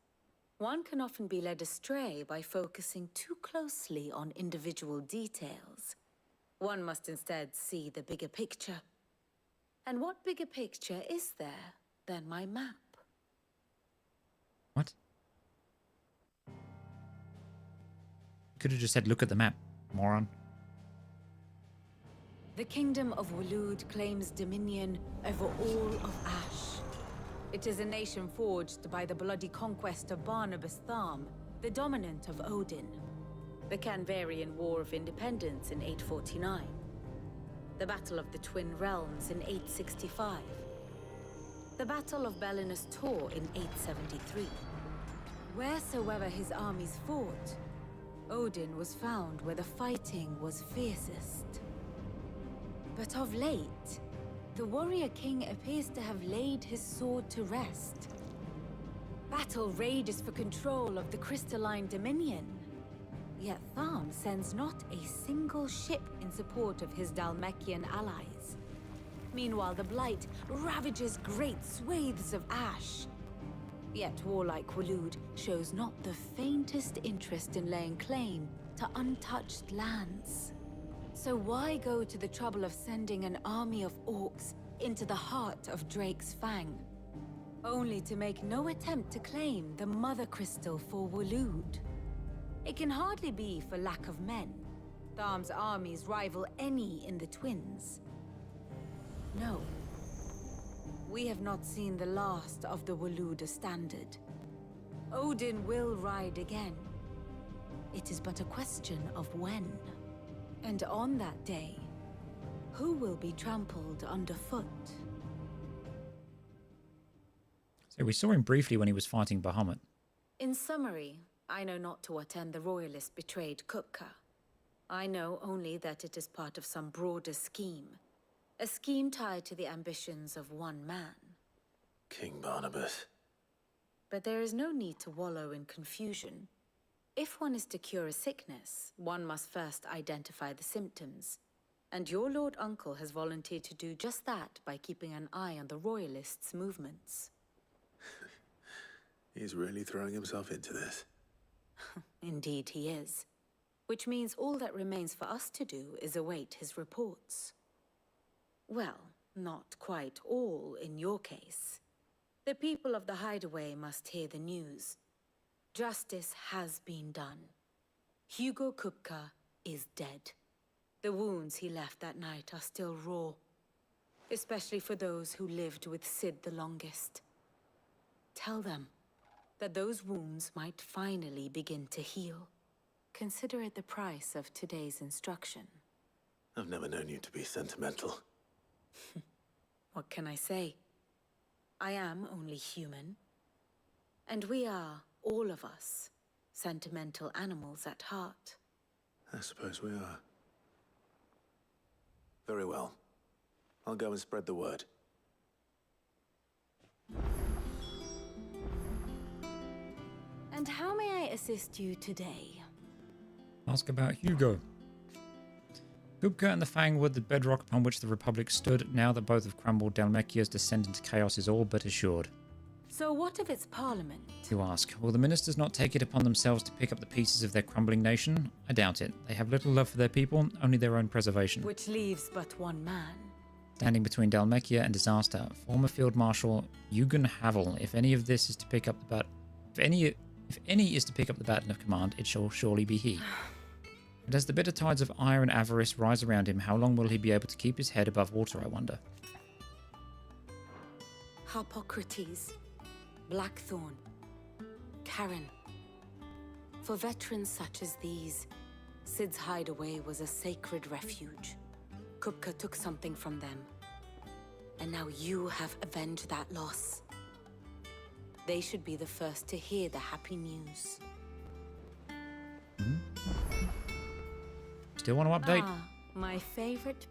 One can often be led astray by focusing too closely on individual details. One must instead see the bigger picture. And what bigger picture is there than my map? What? Could have just said, look at the map, moron. The kingdom of Waloed claims dominion over all of Ash. It is a nation forged by the bloody conquest of Barnabas Tharm, the dominant of Odin. The Canvarian War of Independence in 849. The Battle of the Twin Realms in 865. The Battle of Belinus Tor in 873. Wheresoever his armies fought, Odin was found where the fighting was fiercest. But of late, the warrior king appears to have laid his sword to rest. Battle rages for control of the crystalline dominion. Yet Tharm sends not a single ship in support of his Dhalmekian allies. Meanwhile, the Blight ravages great swathes of Ash. Yet warlike Waloed shows not the faintest interest in laying claim to untouched lands. So why go to the trouble of sending an army of orcs into the heart of Drake's Fang, only to make no attempt to claim the Mother Crystal for Waloed? It can hardly be for lack of men. Tharm's armies rival any in the Twins. No. We have not seen the last of the Waluda standard. Odin will ride again. It is but a question of when. And on that day, who will be trampled underfoot? So we saw him briefly when he was fighting Bahamut. In summary, I know not to what end the Royalists betrayed Kupka. I know only that it is part of some broader scheme. A scheme tied to the ambitions of one man. King Barnabas. But there is no need to wallow in confusion. If one is to cure a sickness, one must first identify the symptoms. And your Lord Uncle has volunteered to do just that by keeping an eye on the Royalists' movements. He's really throwing himself into this. Indeed he is. Which means all that remains for us to do is await his reports. Well, not quite all in your case. The people of the Hideaway must hear the news. Justice has been done. Hugo Kupka is dead. The wounds he left that night are still raw, especially for those who lived with Sid the longest. Tell them that those wounds might finally begin to heal. Consider it the price of today's instruction. I've never known you to be sentimental. What can I say? I am only human. And we are, all of us, sentimental animals at heart. I suppose we are. Very well. I'll go and spread the word. And how may I assist you today? Ask about Hugo. Kupka and the Fang were the bedrock upon which the Republic stood. Now that both have crumbled, Dhalmekia's descent into chaos is all but assured. So what of its parliament? You ask, will the ministers not take it upon themselves to pick up the pieces of their crumbling nation? I doubt it. They have little love for their people, only their own preservation. Which leaves but one man. Standing between Dhalmekia and disaster, former Field Marshal Eugen Havel. If any of this is to pick up the if any is to pick up the baton of command, it shall surely be he. But as the bitter tides of ire and avarice rise around him, how long will he be able to keep his head above water, I wonder? Harpocrates, Blackthorn, Karen. For veterans such as these, Sid's hideaway was a sacred refuge. Kupka took something from them. And now you have avenged that loss. They should be the first to hear the happy news. Still want to update? Ah, my favorite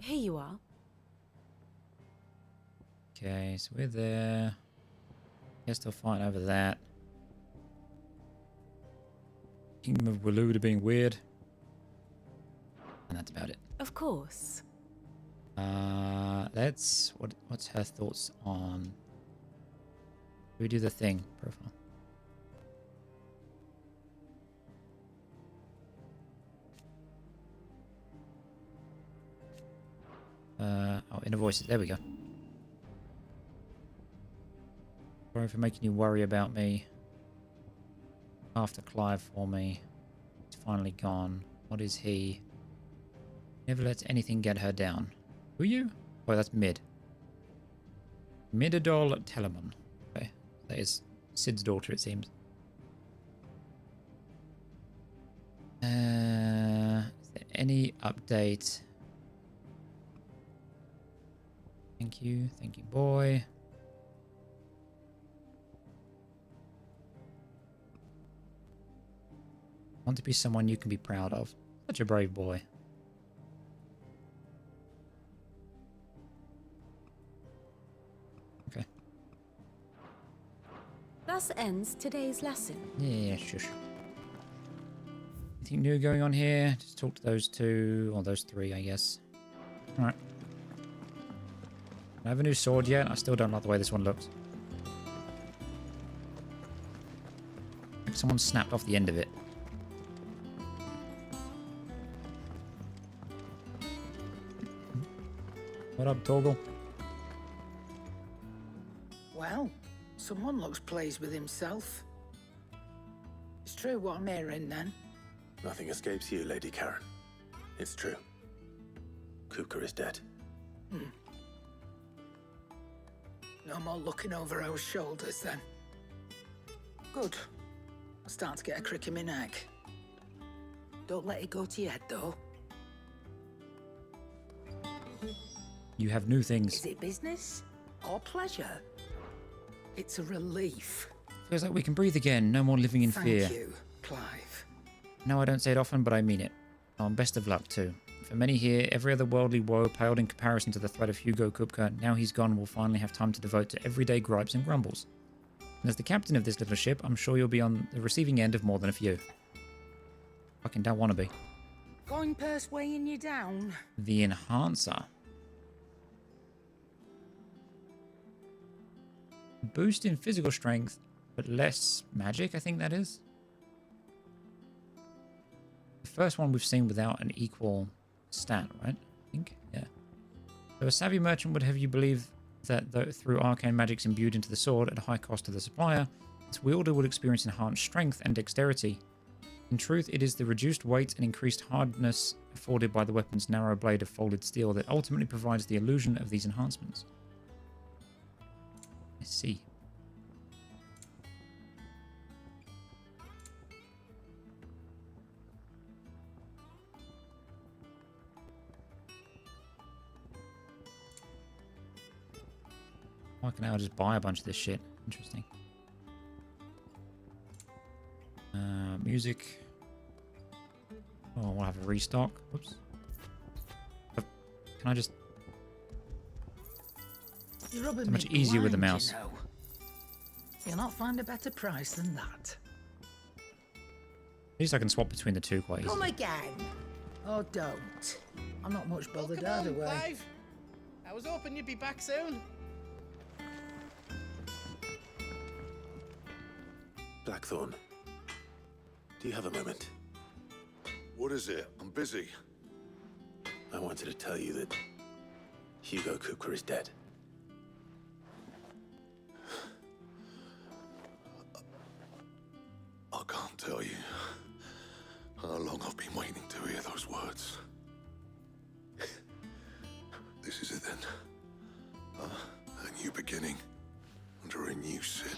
Here you are. Okay, so we're there. Guess they'll fight over that. Kingdom of Waloed being weird. And that's about it. Of course. What's her thoughts on... Do we do the thing profile? Inner voices. There we go. Sorry for making you worry about me. After Clive for me. He's finally gone. What is he? Never lets anything get her down. Who are you? Oh, that's Mid. Midadol Telemon. Okay. That is Sid's daughter, it seems. Is there any update? Thank you, boy. Want to be someone you can be proud of. Such a brave boy. Okay. Thus ends today's lesson. Yeah, shush. Anything new going on here? Just talk to those two, or those three, I guess. Alright. I have a new sword yet. I still don't like the way this one looks. Like someone snapped off the end of it. What up, Torgal? Well, someone looks pleased with himself. It's true what I'm hearing, then. Nothing escapes you, Lady Karen. It's true. Kupka is dead. No more looking over our shoulders, then. Good. I'm starting to get a crick in my neck. Don't let it go to your head, though. You have new things. Is it business or pleasure? It's a relief. Feels like we can breathe again. No more living in fear. Thank you, Clive. No, I don't say it often, but I mean it. Oh, and best of luck, too. For many here, every other worldly woe paled in comparison to the threat of Hugo Kupka. Now he's gone, we'll finally have time to devote to everyday gripes and grumbles. And as the captain of this little ship, I'm sure you'll be on the receiving end of more than a few. Fucking don't want to be. Going purse weighing you down? The Enhancer. Boost in physical strength, but less magic, I think that is. The first one we've seen without an equal stat, right? I think, yeah. So a savvy merchant would have you believe that through arcane magics imbued into the sword at a high cost to the supplier, its wielder would experience enhanced strength and dexterity. In truth, it is the reduced weight and increased hardness afforded by the weapon's narrow blade of folded steel that ultimately provides the illusion of these enhancements. I see. Why can I just buy a bunch of this shit? Interesting. Music. Oh, I want to have a restock. Whoops. Can I just... You're rubbing So much me easier with the blind, mouse. You know. You'll not find a better price than that. At least I can swap between the two quite easily. Come again. Oh, don't. I'm not much bothered Come on, either way. Clive. I was hoping you'd be back soon. Blackthorn, do you have a moment? What is it? I'm busy. I wanted to tell you that Hugo Kupka is dead. I can't tell you how long I've been waiting to hear those words. This is it then. A new beginning under a new Sid.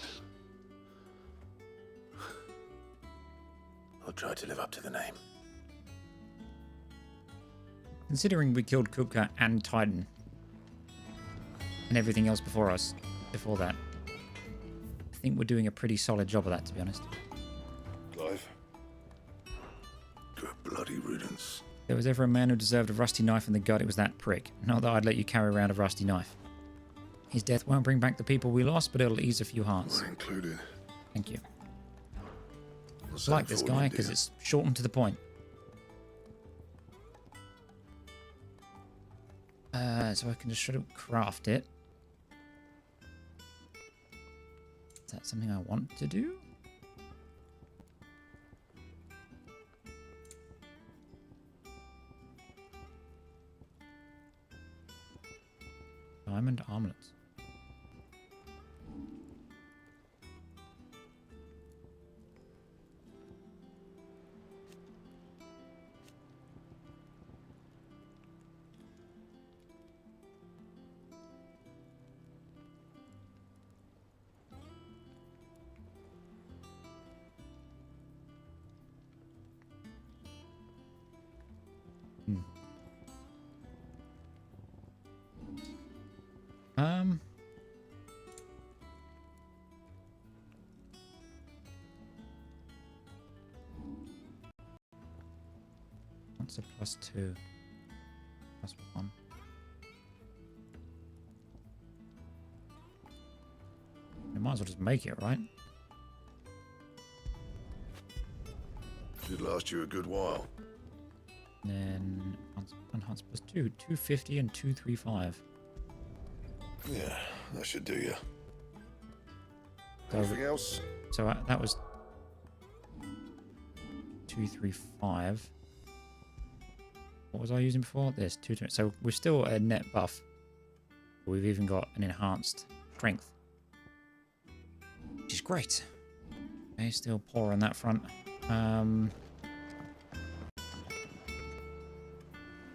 I'll try to live up to the name. Considering we killed Kupka and Titan and everything else before that, I think we're doing a pretty solid job of that, to be honest. Clive. Good bloody riddance. If there was ever a man who deserved a rusty knife in the gut, it was that prick. Not that I'd let you carry around a rusty knife. His death won't bring back the people we lost, but it'll ease a few hearts. Mine included. Thank you. What's I like that this for, guy dear? because it's short and to the point. So I can just sort of craft it. Is that something I want to do? Diamond armlets. Um. What's a +2? +1. We might as well just make it, right? Should last you a good while. And then enhance +2, 250 and 235. Yeah, that should do you. So, Anything else? so that was 235. What was I using before? This 220. So we're still a net buff. We've even got an enhanced strength, which is great. Okay, still poor on that front.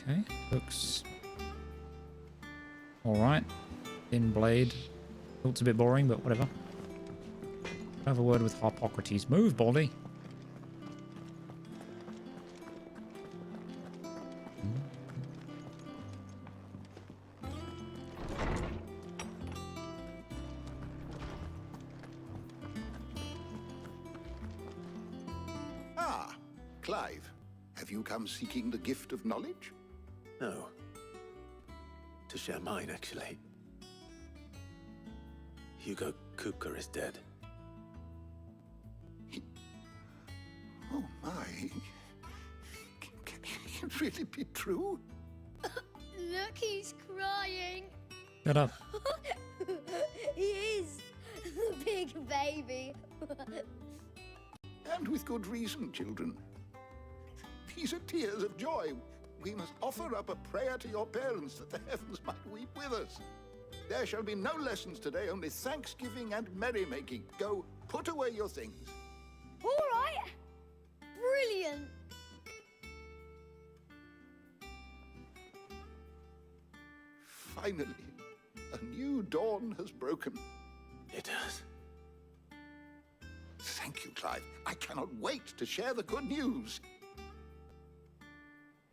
Okay, looks all right. Thin blade. Looks a bit boring, but whatever. Have a word with Harpocrates. Move, Baldy. Ah, Clive. Have you come seeking the gift of knowledge? No. To share mine, actually. Hugo Kupka is dead. Oh my. Can it really be true? Look, he's crying. Shut up. He is. Big baby. And with good reason, children. These are tears of joy. We must offer up a prayer to your parents that the heavens might weep with us. There shall be no lessons today, only thanksgiving and merrymaking. Go, put away your things. All right. Brilliant. Finally, a new dawn has broken. It does. Thank you, Clive. I cannot wait to share the good news.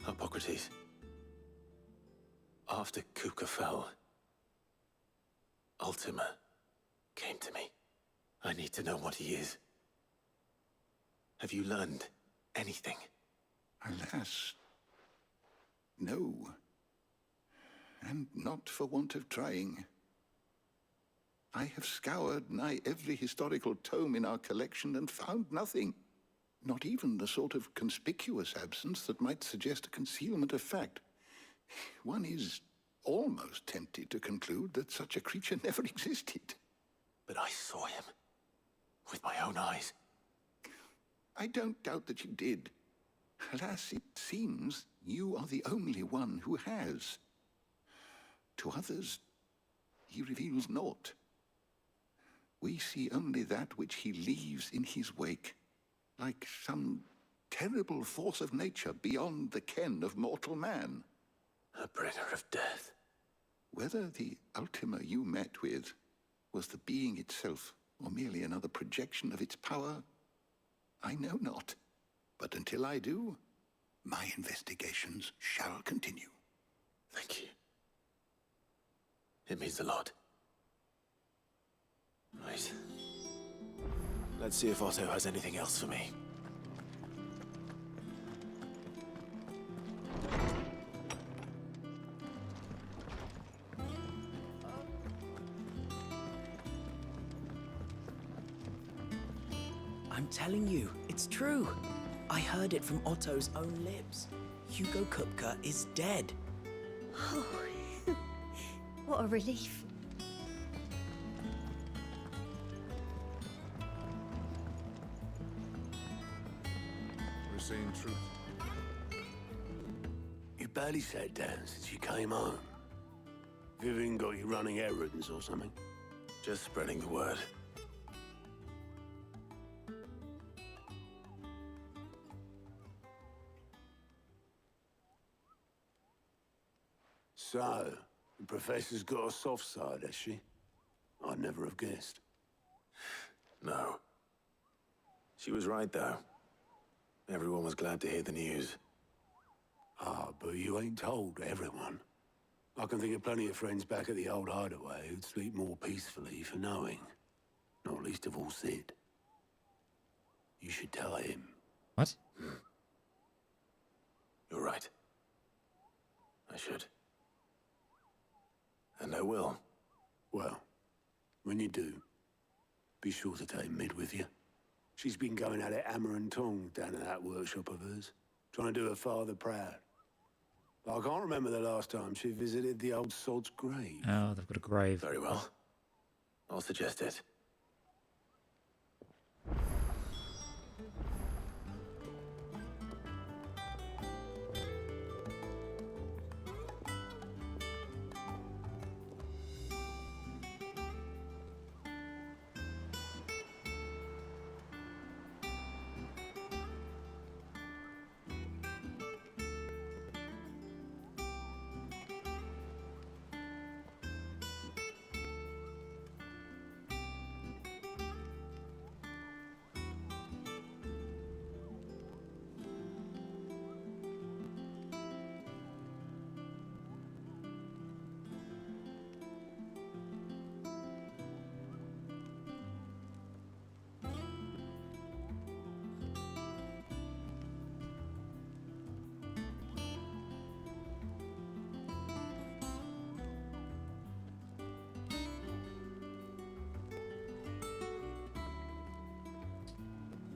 Hippocrates. After Kupka fell, Ultima came to me. I need to know what he is. Have you learned anything? Alas, no. And not for want of trying. I have scoured nigh every historical tome in our collection and found nothing. Not even the sort of conspicuous absence that might suggest a concealment of fact. One is almost tempted to conclude that such a creature never existed. But I saw him. With my own eyes. I don't doubt that you did. Alas, it seems you are the only one who has. To others, he reveals naught. We see only that which he leaves in his wake, like some terrible force of nature beyond the ken of mortal man. A bringer of death. Whether the Ultima you met with was the being itself, or merely another projection of its power, I know not. But until I do, my investigations shall continue. Thank you. It means a lot. Right. Let's see if Otto has anything else for me. I'm telling you, it's true. I heard it from Otto's own lips. Hugo Kupka is dead. Oh, what a relief. We're seeing truth. You barely sat down since you came home. Vivian got you running errands or something? Just spreading the word. So, the Professor's got a soft side, has she? I'd never have guessed. No. She was right, though. Everyone was glad to hear the news. Ah, but you ain't told everyone. I can think of plenty of friends back at the old hideaway who'd sleep more peacefully for knowing. Not least of all Sid. You should tell him. What? You're right. I should. And I will. Well, when you do, be sure to take Mid with you. She's been going at it hammer and tongs down in that workshop of hers, trying to do her father proud. But I can't remember the last time she visited the old sod's grave. Oh, they've got a grave. Very well. I'll suggest it.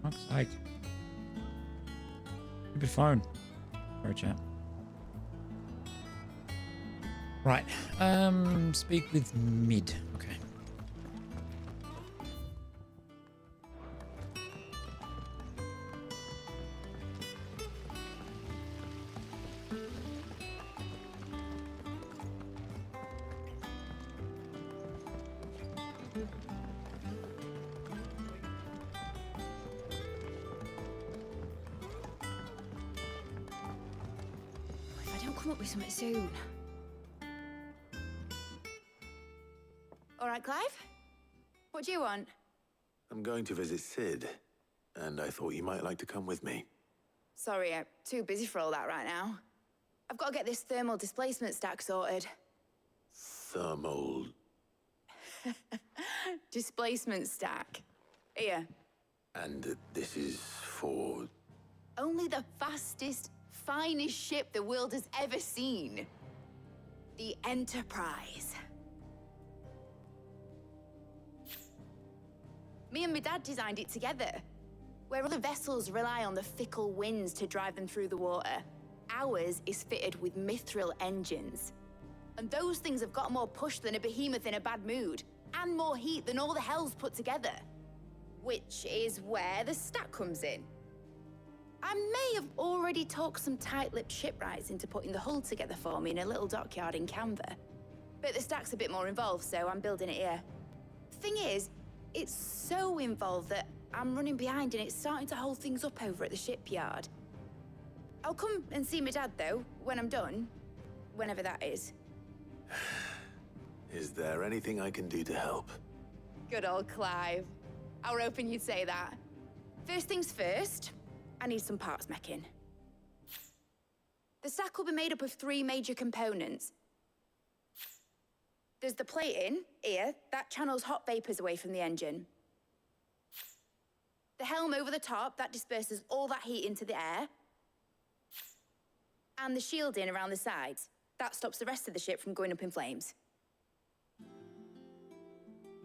Fuck's sake. Stupid phone. Sorry, chat. Right. Speak with Mid. Okay. If I don't come up with something soon. All right, Clive? What do you want? I'm going to visit Sid, and I thought you might like to come with me. Sorry, I'm too busy for all that right now. I've got to get this thermal displacement stack sorted. Thermal... Displacement stack. Here. And this is for... Only the fastest, finest ship the world has ever seen. The Enterprise. Me and my dad designed it together. Where other vessels rely on the fickle winds to drive them through the water, ours is fitted with mithril engines. And those things have got more push than a behemoth in a bad mood, and more heat than all the hells put together. Which is where the stack comes in. I may have already talked some tight-lipped shipwrights into putting the hull together for me in a little dockyard in Canva. But the stack's a bit more involved, so I'm building it here. Thing is, it's so involved that I'm running behind and it's starting to hold things up over at the shipyard. I'll come and see my dad, though, when I'm done. Whenever that is. Is there anything I can do to help? Good old Clive. I were hoping you'd say that. First things first, I need some parts meching. The sack will be made up of 3 major components. There's the plating, here, that channels hot vapors away from the engine. The helm over the top, that disperses all that heat into the air. And the shielding around the sides, that stops the rest of the ship from going up in flames.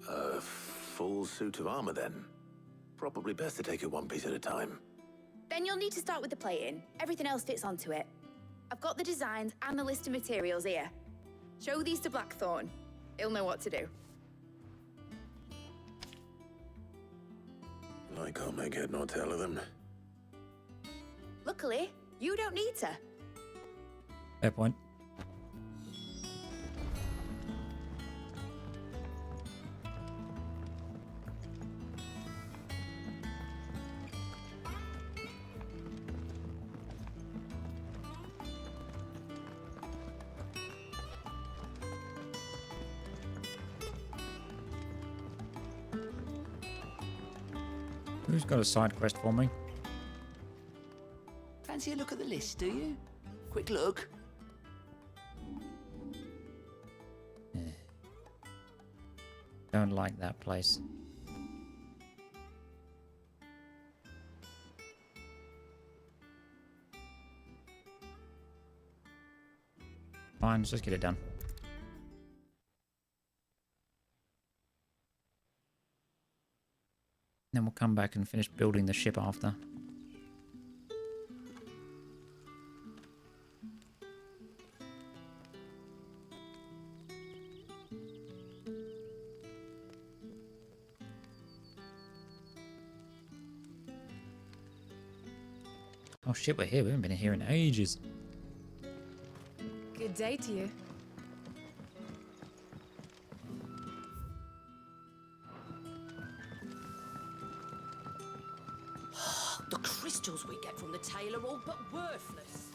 A full suit of armor, then. Probably best to take it one piece at a time. Then you'll need to start with the plating. Everything else fits onto it. I've got the designs and the list of materials here. Show these to Blackthorn. He'll know what to do. I can't make head nor tail of them. Luckily, you don't need to. Fair point. Who's got a side quest for me? Fancy a look at the list, do you? Quick look. Don't like that place. Fine, let's just get it done. Then we'll come back and finish building the ship after. Oh shit, we're here. We haven't been here in ages. Good day to you. The crystals we get from the tail are all but worthless.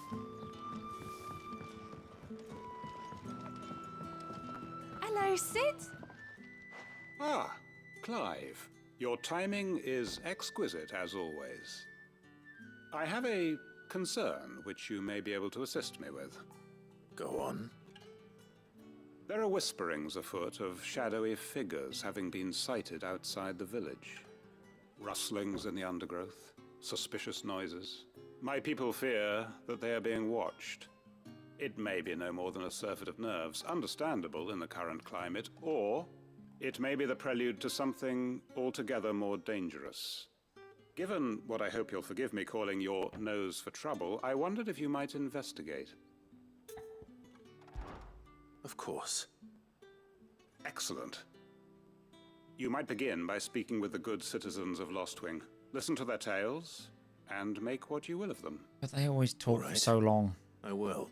Hello, Sid. Ah, Clive. Your timing is exquisite, as always. I have a concern which you may be able to assist me with. Go on. There are whisperings afoot of shadowy figures having been sighted outside the village. Rustlings in the undergrowth, suspicious noises. My people fear that they are being watched. It may be no more than a surfeit of nerves, understandable in the current climate, or it may be the prelude to something altogether more dangerous. Given what I hope you'll forgive me calling your nose for trouble, I wondered if you might investigate. Of course. Excellent. You might begin by speaking with the good citizens of Lostwing. Listen to their tales, and make what you will of them. But they always talk for so long. I will.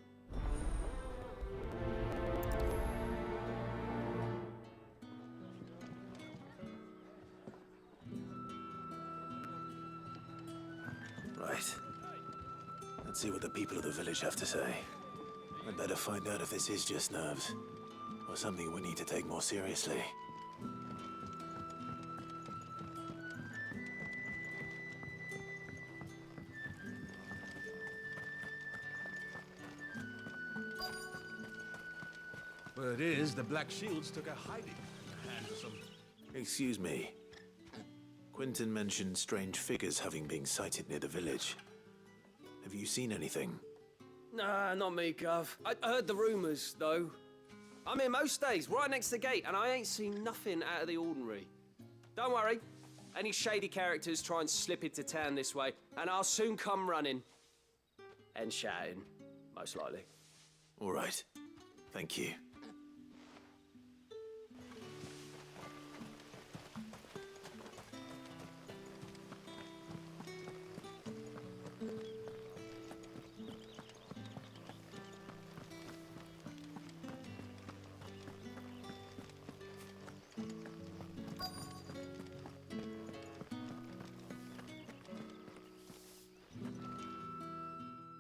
Right. Let's see what the people of the village have to say. I'd better find out if this is just nerves, or something we need to take more seriously. Word is, the Black Shields took a hiding in the hands of some... Excuse me. Quentin mentioned strange figures having been sighted near the village. Have you seen anything? Nah, not me, Gov. I heard the rumours, though. I'm here most days, right next to the gate, and I ain't seen nothing out of the ordinary. Don't worry. Any shady characters try and slip into town this way, and I'll soon come running. And shouting, most likely. All right. Thank you.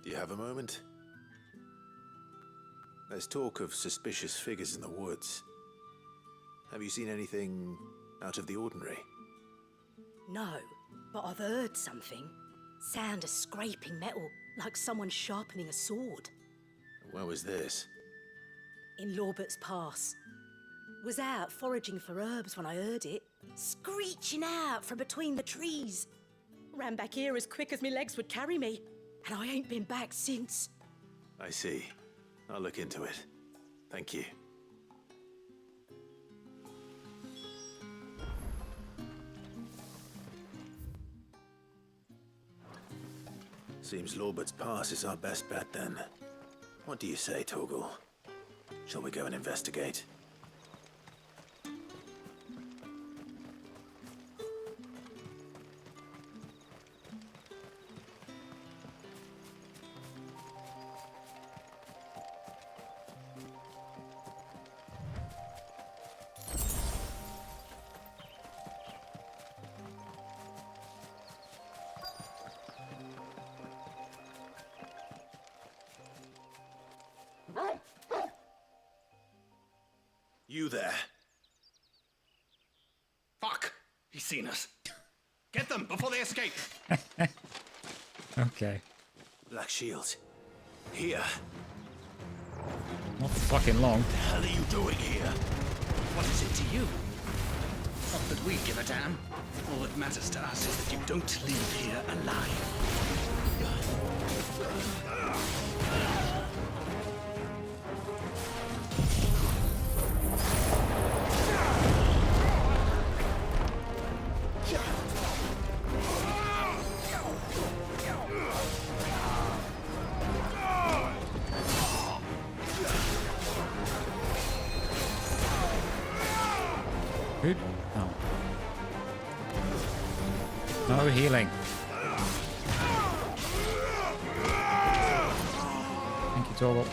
Do you have a moment? There's talk of suspicious figures in the woods. Have you seen anything out of the ordinary? No, but I've heard something. Sound of scraping metal, like someone sharpening a sword. Where was this? In Lorbert's Pass. Was out foraging for herbs when I heard it, screeching out from between the trees. Ran back here as quick as my legs would carry me, and I ain't been back since. I see. I'll look into it. Thank you. Seems Lorbert's Pass is our best bet then. What do you say, Torgal? Shall we go and investigate? You there. Fuck! He's seen us. Get them before they escape. Okay. Black Shields. Here. Not fucking long. What the hell are you doing here? What is it to you? Not that we give a damn. All that matters to us is that you don't leave here alive. Good. Oh. No healing. Thank you, Torgal.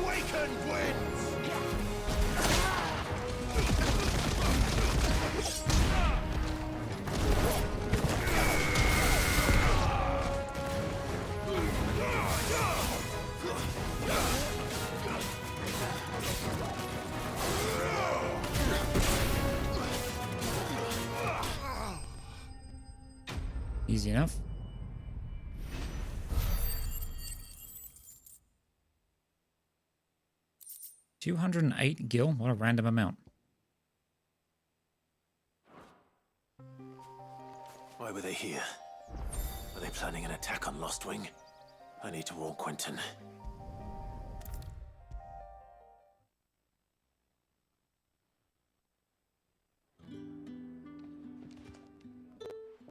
Awakened winds! Easy enough. $208 gil. What a random amount. Why were they here? Are they planning an attack on Lostwing? I need to warn Quentin.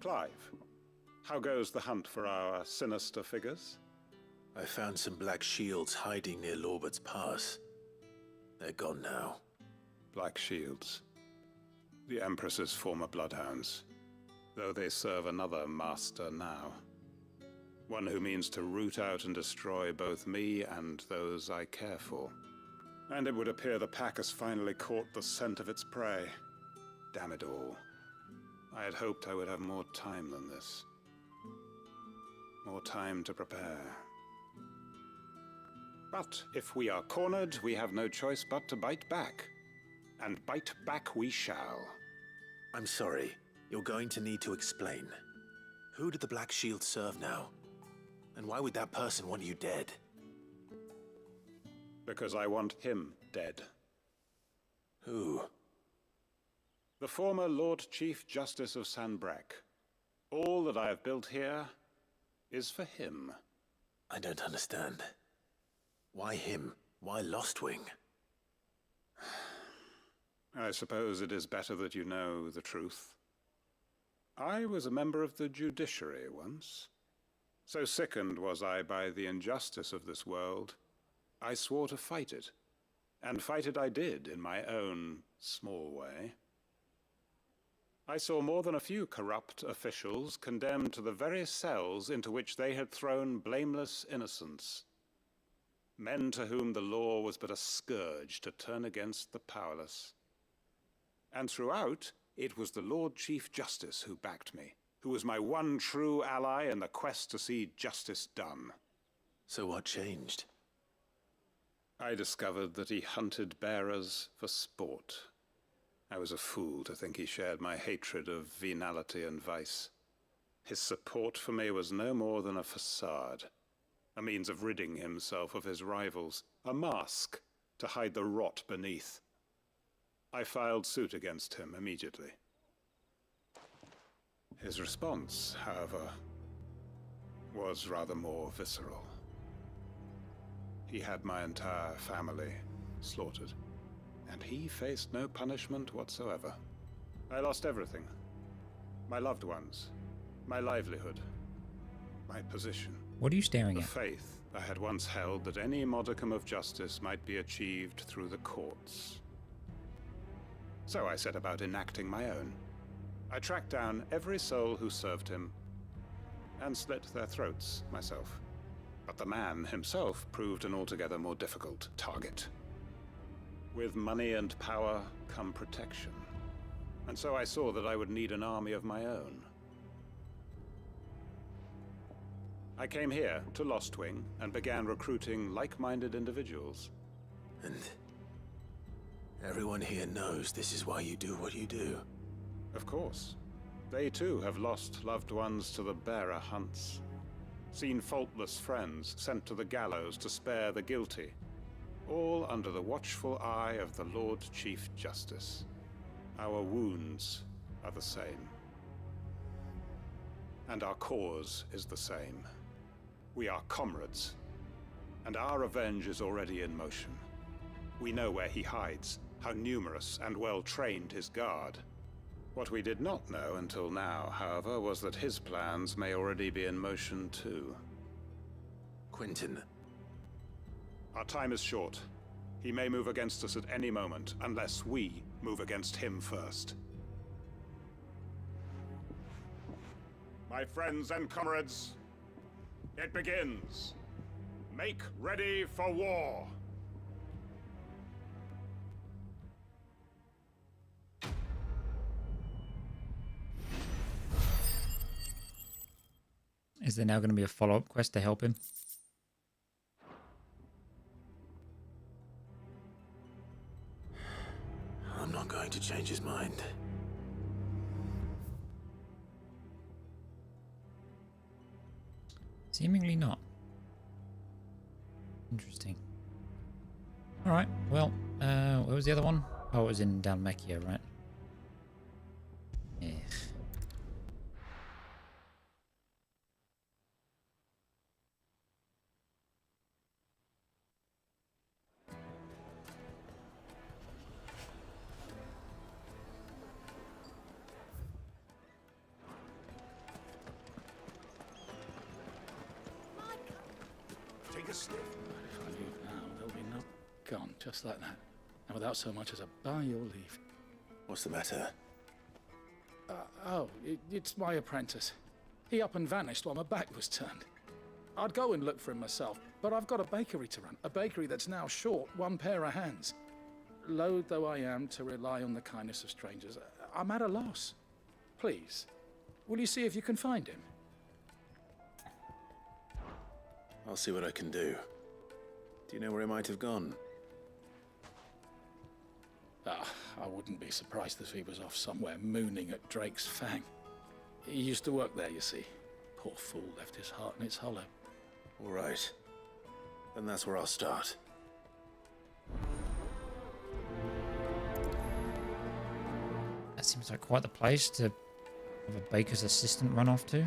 Clive, how goes the hunt for our sinister figures? I found some black shields hiding near Lorbert's Pass. They're gone now. Black Shields. The Empress's former bloodhounds, though they serve another master now. One who means to root out and destroy both me and those I care for. And it would appear the pack has finally caught the scent of its prey. Damn it all. I had hoped I would have more time than this. More time to prepare. But if we are cornered, we have no choice but to bite back. And bite back we shall. I'm sorry. You're going to need to explain. Who did the Black Shield serve now? And why would that person want you dead? Because I want him dead. Who? The former Lord Chief Justice of Sanbreque. All that I have built here is for him. I don't understand. Why him? Why Lostwing? I suppose it is better that you know the truth. I was a member of the judiciary once. So sickened was I by the injustice of this world, I swore to fight it. And fight it I did in my own small way. I saw more than a few corrupt officials condemned to the very cells into which they had thrown blameless innocents. Men to whom the law was but a scourge to turn against the powerless. And throughout, it was the Lord Chief Justice who backed me, who was my one true ally in the quest to see justice done. So what changed? I discovered that he hunted bearers for sport. I was a fool to think he shared my hatred of venality and vice. His support for me was no more than a facade, a means of ridding himself of his rivals, a mask to hide the rot beneath. I filed suit against him immediately. His response, however, was rather more visceral. He had my entire family slaughtered, and he faced no punishment whatsoever. I lost everything. My loved ones, my livelihood, my position. What are you staring The at? faith I had once held that any modicum of justice might be achieved through the courts. So I set about enacting my own. I tracked down every soul who served him and slit their throats myself. But the man himself proved an altogether more difficult target. With money and power come protection. And so I saw that I would need an army of my own. I came here to Lostwing and began recruiting like-minded individuals. And everyone here knows this is why you do what you do. Of course. They too have lost loved ones to the bearer hunts. Seen faultless friends sent to the gallows to spare the guilty. All under the watchful eye of the Lord Chief Justice. Our wounds are the same. And our cause is the same. We are comrades, and our revenge is already in motion. We know where he hides, how numerous and well-trained his guard. What we did not know until now, however, was that his plans may already be in motion too. Quentin. Our time is short. He may move against us at any moment, unless we move against him first. My friends and comrades, it begins. Make ready for war. Is there now going to be a follow-up quest to help him? I'm not going to change his mind. Seemingly not. Interesting. Alright, well, where was the other one? Oh, it was in Dalmacia, right? Yeah. Take a step. If I leave now, there'll be no... Gone, just like that. And without so much as a by your leave. What's the matter? It's my apprentice. He up and vanished while my back was turned. I'd go and look for him myself, but I've got a bakery to run. A bakery that's now short one pair of hands. Loath though I am to rely on the kindness of strangers, I'm at a loss. Please, will you see if you can find him? I'll see what I can do. Do you know where he might have gone? I wouldn't be surprised if he was off somewhere mooning at Drake's Fang. He used to work there, you see. Poor fool left his heart in its hollow. All right. Then that's where I'll start. That seems like quite the place to have a baker's assistant run off to.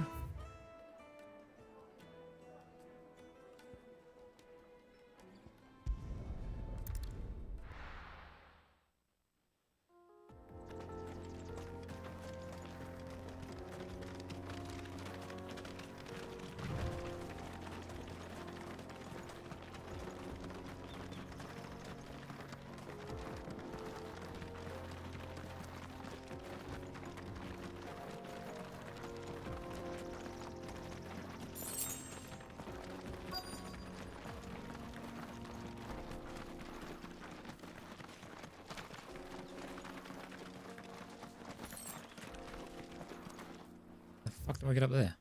How do I get up there?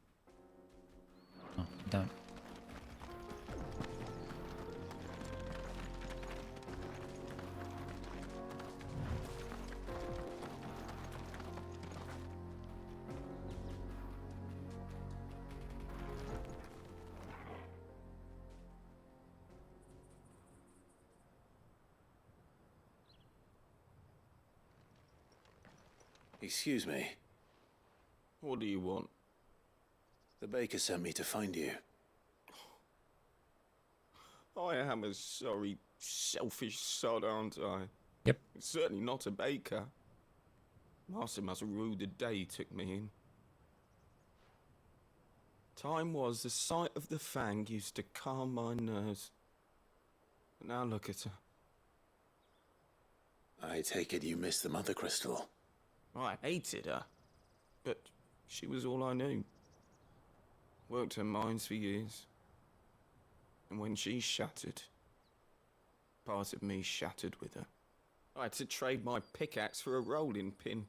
Oh, I don't. Excuse me. What do you want? The baker sent me to find you. I am a sorry, selfish sod, aren't I? Yep. Certainly not a baker. Master must have ruled the day he took me in. Time was the sight of the fang used to calm my nerves. But now look at her. I take it you missed the Mother Crystal. I hated her, but she was all I knew. Worked her mines for years. And when she shattered, part of me shattered with her. I had to trade my pickaxe for a rolling pin,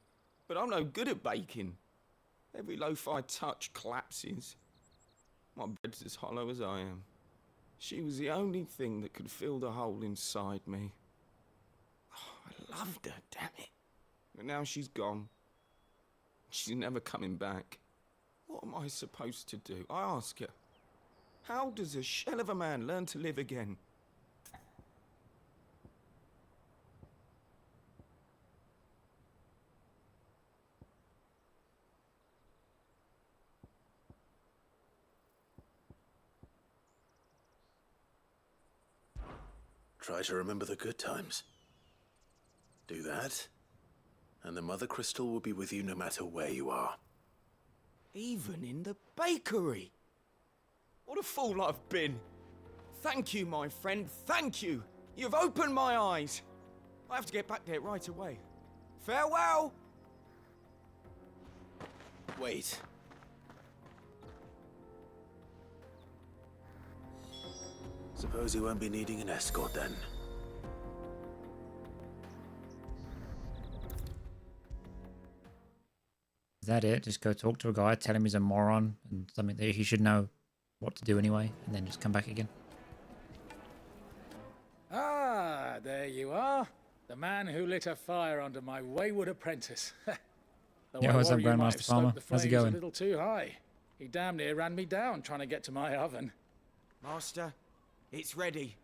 but I'm no good at baking. Every loaf I touch collapses. My bread's as hollow as I am. She was the only thing that could fill the hole inside me. Oh, I loved her, damn it. But now she's gone. She's never coming back. What am I supposed to do? I ask her. How does a shell of a man learn to live again? Try to remember the good times. Do that, and the Mother Crystal will be with you no matter where you are. Even in the bakery. What a fool I've been. Thank you, my friend, thank you. You've opened my eyes. I have to get back there right away. Farewell! Wait. Suppose you won't be needing an escort then. Is that it? Just go talk to a guy, tell him he's a moron and something that he should know what to do anyway, and then just come back again. Ah, there you are. The man who lit a fire under my wayward apprentice. Though Yeah, I what's up, worry you might Grandmaster have Farmer? stoked the How's it flames going? a little too high. He damn near ran me down trying to get to my oven. Master, it's ready.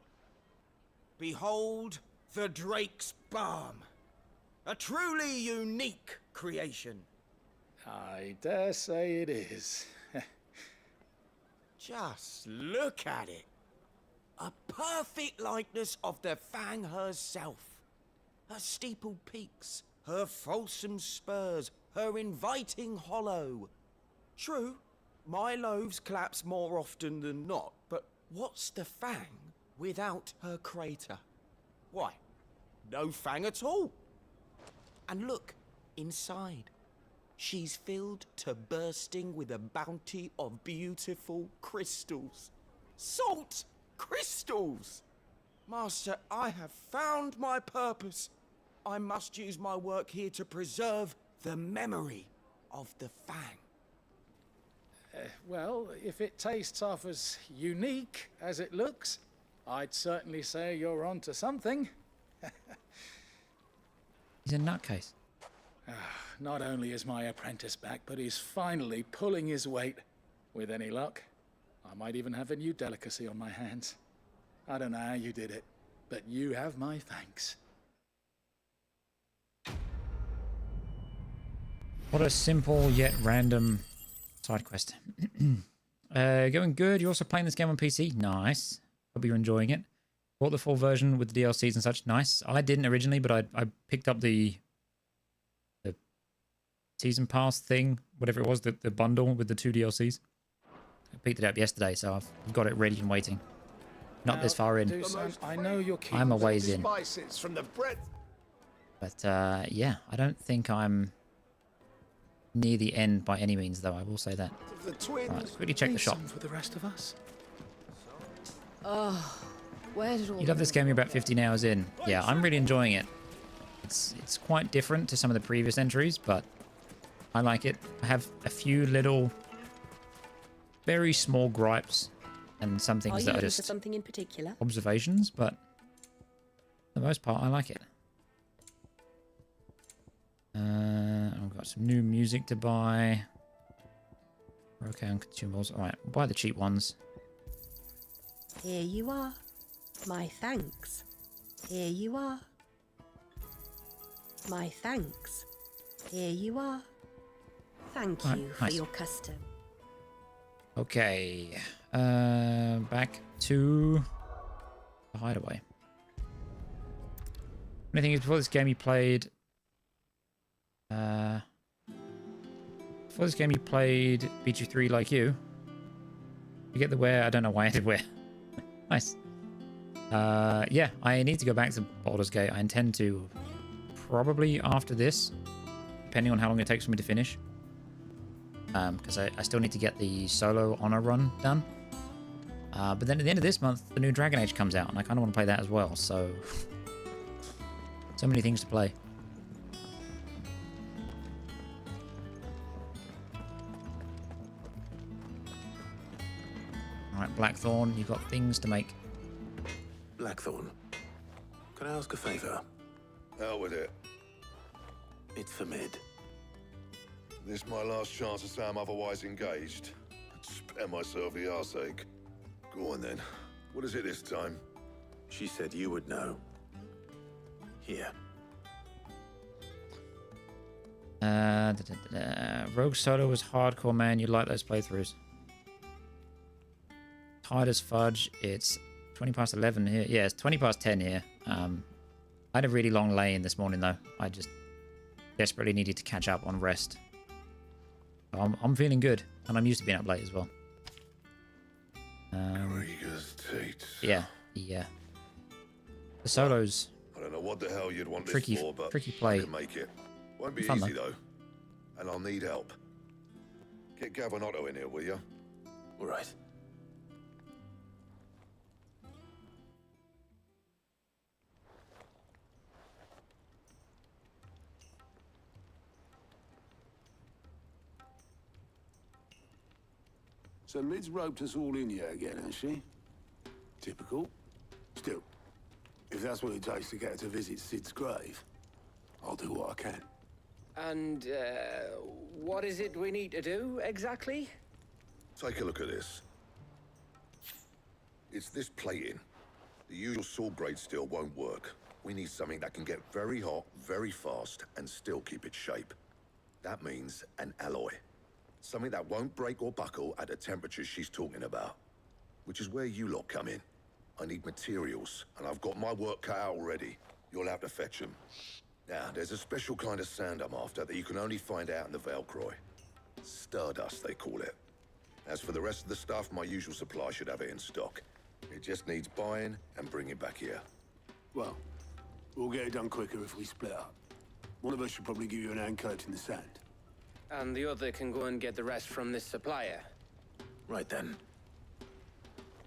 Behold the Drake's Balm. A truly unique creation. I dare say it is. Just look at it. A perfect likeness of the Fang herself. Her steepled peaks, her fulsome spurs, her inviting hollow. True, my loaves collapse more often than not, but what's the Fang without her crater? Why, no Fang at all. And look, inside. She's filled to bursting with a bounty of beautiful crystals. Salt crystals! Master, I have found my purpose. I must use my work here to preserve the memory of the Fang. Well, if it tastes half as unique as it looks, I'd certainly say you're onto something. He's a nutcase. Not only is my apprentice back, but he's finally pulling his weight. With any luck, I might even have a new delicacy on my hands. I don't know how you did it, but you have my thanks. What a simple yet random side quest. Going good. You're also playing this game on PC? Nice. Hope you're enjoying it. Bought the full version with the DLCs and such. Nice. I didn't originally, but I picked up the season pass thing, whatever it was, the bundle with the 2 DLCs. I picked it up yesterday, so I've got it ready and waiting. Not this far in. I know you're keen. I'm a ways in. Spices from the bread. But yeah, I don't think I'm near the end by any means, though. I will say that. The twins. Right, let's quickly check the shop. For the rest of us. Oh, where did all You love this game, you're about 15 hours in. Yeah, I'm really enjoying it. It's quite different to some of the previous entries, but I like it. I have a few little, very small gripes and some things that are just something in particular? observations, but for the most part, I like it. I've got some new music to buy. We're okay on consumables. All right, we'll buy the cheap ones. Here you are. My thanks. Here you are. My thanks. Here you are. Thank Right, you for nice. your custom. Okay. Back to the hideaway. Only thing is, before this game you played... before this game you played BG3 like you. You get the wear. I don't know why I did wear. Nice. Yeah, I need to go back to Baldur's Gate. I intend to probably after this, depending on how long it takes for me to finish. Because I still need to get the solo honor run done. But then at the end of this month, the new Dragon Age comes out, and I kind of want to play that as well. So many things to play. Alright, Blackthorn, you've got things to make. Blackthorn, can I ask a favor? Out with it. It's for Mid. This my last chance to say I'm otherwise engaged. I'd spare myself the arseache. Go on then. What is it this time? She said you would know. Here. Rogue Solo was hardcore, man. You like those playthroughs. Tired as fudge. It's 20 past 11 here. Yeah, it's 20 past 10 here. I had a really long lay-in this morning, though. I just desperately needed to catch up on rest. I'm feeling good, and I'm used to being up late as well. Yeah. The solos. I don't know what the hell you'd want Tricky- this for, but tricky play. I can make it. Won't be Fun, easy though. though. And I'll need help. Get Gav and Otto in here, will you? All right. So Mid's roped us all in here again, has she? Typical. Still, if that's what it takes to get her to visit Sid's grave, I'll do what I can. And, what is it we need to do, exactly? Take a look at this. It's this plating. The usual sword grade steel won't work. We need something that can get very hot, very fast, and still keep its shape. That means an alloy. Something that won't break or buckle at the temperatures she's talking about. Which is where you lot come in. I need materials, and I've got my work cut out already. You'll have to fetch them. Now, there's a special kind of sand I'm after that you can only find out in the Velcroy. Stardust, they call it. As for the rest of the stuff, my usual supply should have it in stock. It just needs buying and bringing back here. Well, we'll get it done quicker if we split up. One of us should probably give you an hand coat in the sand. And the other can go and get the rest from this supplier. Right then.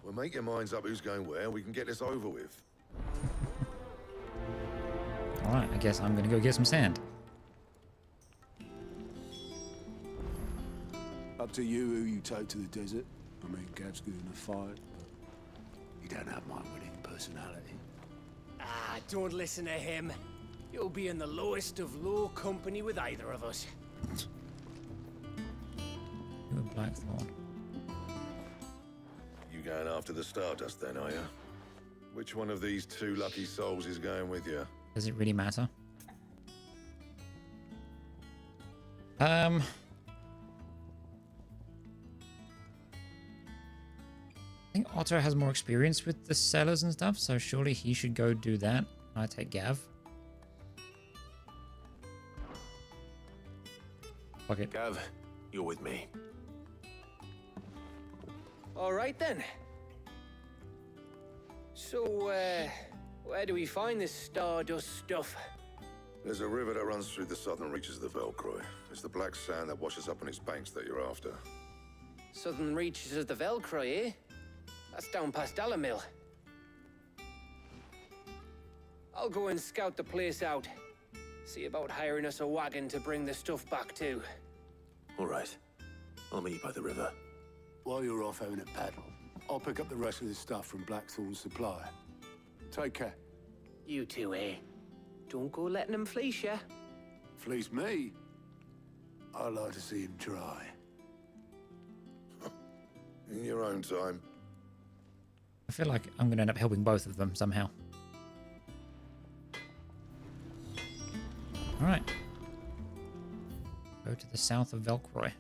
Well, make your minds up who's going where, and we can get this over with. Alright, I guess I'm gonna go get some sand. Up to you who you take to the desert. I mean, Gav's good in a fight, but he don't have my winning personality. Ah, don't listen to him. You'll be in the lowest of low company with either of us. You and Blackthorn. You going after the Stardust then, are you? Which one of these two lucky souls is going with you? Does it really matter? I think Otto has more experience with the sellers and stuff, so surely he should go do that. I take Gav. Fuck it. Gav, you're with me. All right then. So, where do we find this Stardust stuff? There's a river that runs through the southern reaches of the Velcroy. It's the black sand that washes up on its banks that you're after. Southern reaches of the Velcroy, eh? That's down past Alamil. I'll go and scout the place out. See about hiring us a wagon to bring the stuff back to. All right. I'll meet you by the river. While you're off having a paddle, I'll pick up the rest of the stuff from Blackthorn's supply. Take care. You two, eh? Don't go letting him fleece ya. Fleece me? I'd like to see him try. In your own time. I feel like I'm going to end up helping both of them somehow. Alright. Go to the south of Velcroy.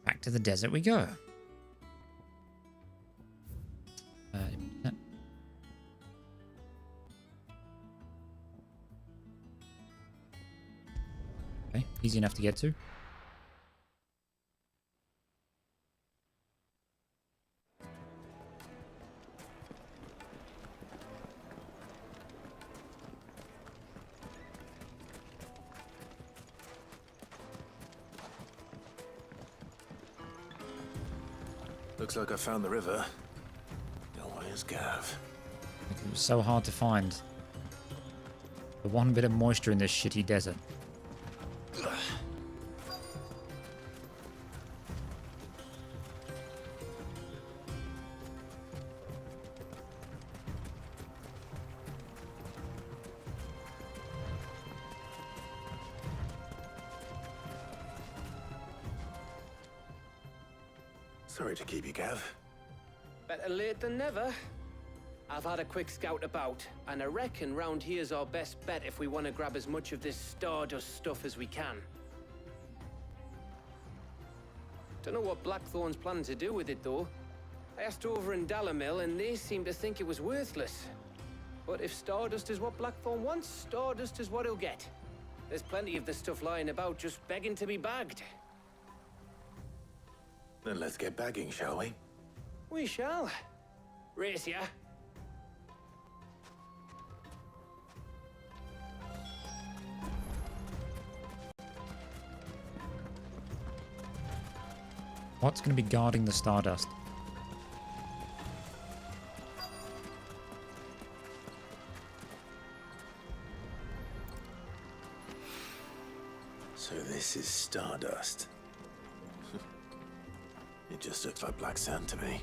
Back to the desert we go. Okay, easy enough to get to. Looks like I found the river. Now where's Gav? It was so hard to find. The one bit of moisture in this shitty desert. Sorry to keep you, Gav. Better late than never. I've had a quick scout about, and I reckon round here's our best bet if we want to grab as much of this Stardust stuff as we can. Don't know what Blackthorn's planning to do with it, though. I asked over in Dalamil, and they seem to think it was worthless. But if Stardust is what Blackthorn wants, Stardust is what he'll get. There's plenty of the stuff lying about, just begging to be bagged. Then let's get bagging, shall we? We shall. Race ya. What's going to be guarding the Stardust? So this is Stardust. It just looks like black sand to me.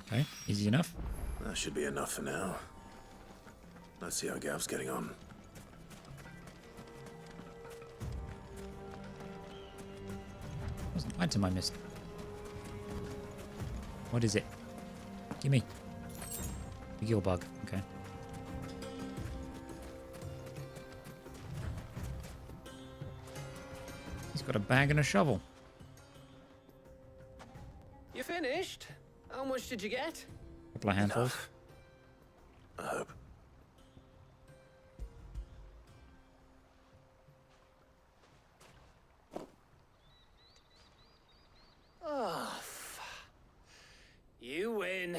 Okay, easy enough. That should be enough for now. Let's see how Gav's getting on. What's an item I missed? What is it? Gimme. The gill bug. Okay. He's got a bag and a shovel. You finished? How much did you get? Couple of handfuls. Enough. I hope. Oh, you win.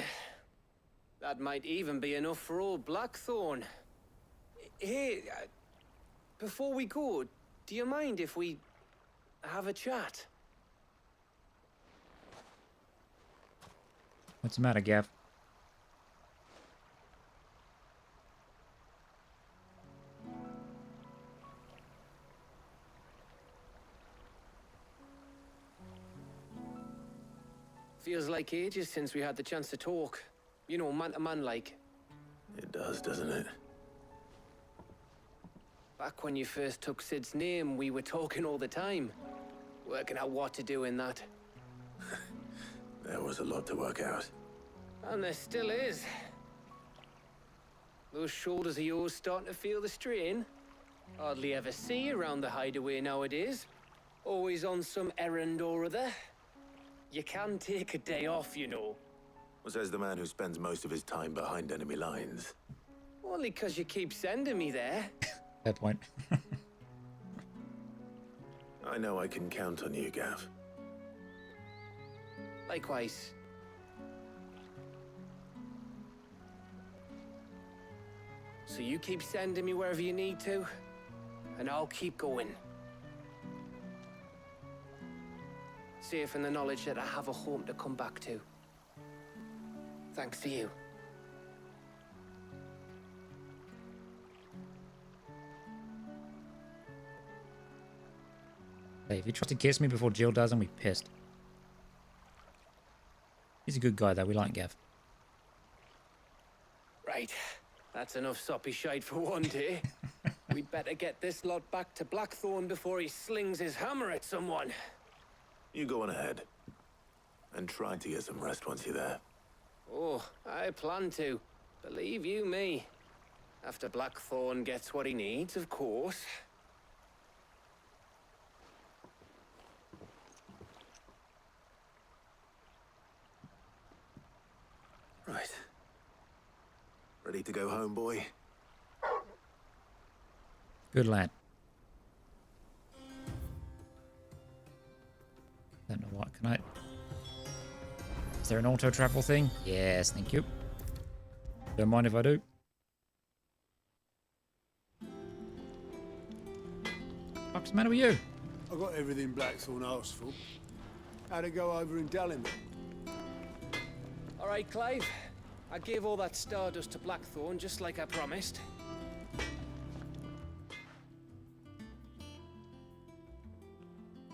That might even be enough for old Blackthorn. Hey, before we go, do you mind if we have a chat? What's the matter, Gav? Feels like ages since we had the chance to talk. You know, man to man like. It does, doesn't it? Back when you first took Sid's name, we were talking all the time. Working out what to do in that. There was a lot to work out. And there still is. Those shoulders of yours starting to feel the strain. Hardly ever see you around the hideaway nowadays. Always on some errand or other. You can take a day off, you know. Well, says the man who spends most of his time behind enemy lines. Only 'cause you keep sending me there. Fair point. I know I can count on you, Gav. Likewise. So you keep sending me wherever you need to, and I'll keep going. Safe in the knowledge that I have a home to come back to. Thanks to you. If he tries to kiss me before Jill does, I'm gonna be pissed. He's a good guy, though. We like Gav. Right. That's enough soppy shite for one day. We'd better get this lot back to Blackthorn before he slings his hammer at someone. You go on ahead. And try to get some rest once you're there. Oh, I plan to. Believe you me. After Blackthorn gets what he needs, of course. Right. Ready to go home, boy? Good lad. Don't know what. Can I... Is there an auto travel thing? Yes, thank you. Don't mind if I do. What's the matter with you? I got everything Blackthorn asked for. How'd it go over in Dallimore? All right, Clive. I gave all that stardust to Blackthorn, just like I promised.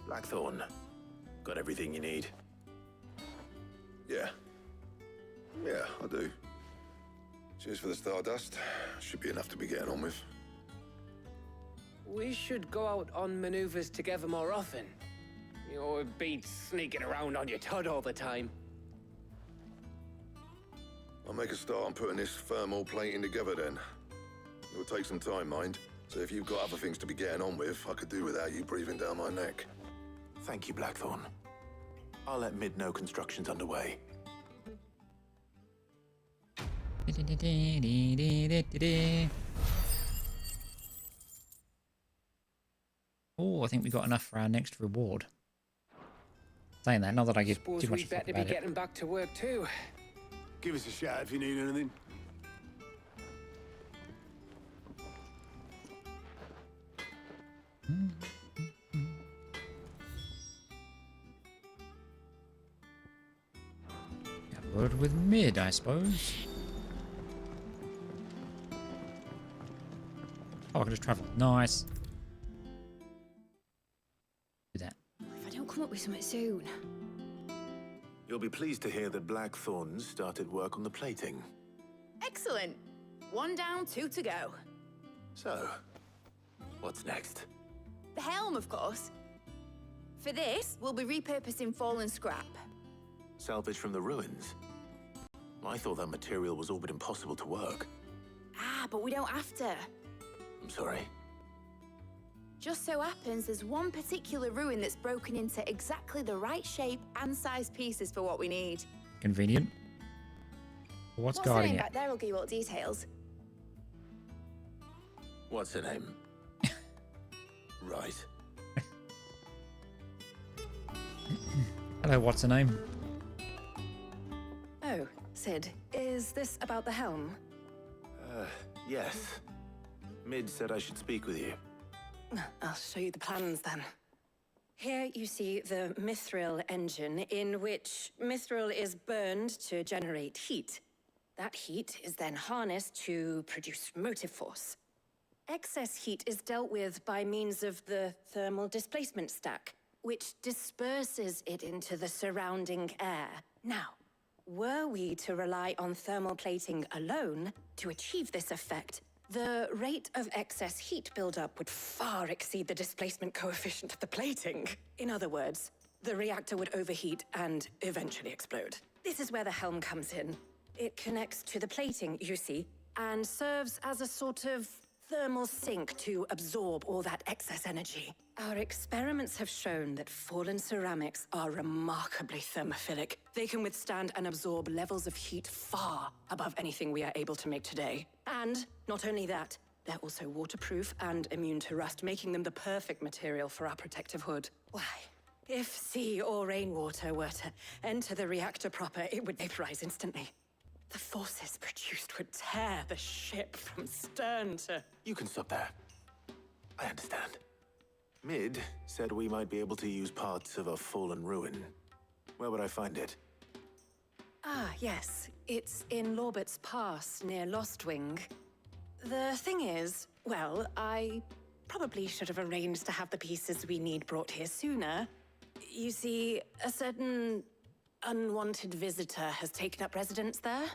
Blackthorn. Got everything you need? Yeah. Yeah, I do. Cheers for the stardust. Should be enough to be getting on with. We should go out on maneuvers together more often. You know, it beats sneaking around on your Todd all the time. I'll make a start on putting this thermal plating together then. It'll take some time, mind. So if you've got other things to be getting on with, I could do without you breathing down my neck. Thank you, Blackthorn. I'll let Mid know construction's underway. Oh, I think we got enough for our next reward. Saying that, not that I give Suppose too much we'd fuck better be about it. getting back to work too. Give us a shout if you need anything. A word with Mid, I suppose. Oh, I can just travel. Nice. Do that. If I don't come up with something soon. You'll be pleased to hear that Blackthorn's started work on the plating. Excellent. 1 down, 2 to go. So, what's next? The helm, of course. For this, we'll be repurposing fallen scrap. Salvage from the ruins? I thought that material was all but impossible to work. Ah, but we don't have to. I'm sorry. Just so happens there's one particular ruin that's broken into exactly the right shape and size pieces for what we need. Convenient. What's the guarding name it? back there will give you all details. What's her name? Right. Hello, what's her name? Oh, Sid, is this about the helm? Yes. Mid said I should speak with you. I'll show you the plans then. Here you see the mithril engine, in which mithril is burned to generate heat. That heat is then harnessed to produce motive force. Excess heat is dealt with by means of the thermal displacement stack, which disperses it into the surrounding air. Now, were we to rely on thermal plating alone to achieve this effect, the rate of excess heat buildup would far exceed the displacement coefficient of the plating. In other words, the reactor would overheat and eventually explode. This is where the helm comes in. It connects to the plating, you see, and serves as a sort of thermal sink to absorb all that excess energy. Our experiments have shown that fallen ceramics are remarkably thermophilic. They can withstand and absorb levels of heat far above anything we are able to make today. And not only that, they're also waterproof and immune to rust, making them the perfect material for our protective hood. Why, if sea or rainwater were to enter the reactor proper, it would vaporize instantly. The forces produced would tear the ship from stern to... You can stop there. I understand. Mid said we might be able to use parts of a fallen ruin. Where would I find it? Ah, yes. It's in Lorbert's Pass, near Lostwing. The thing is, well, I probably should have arranged to have the pieces we need brought here sooner. You see, a certain unwanted visitor has taken up residence there.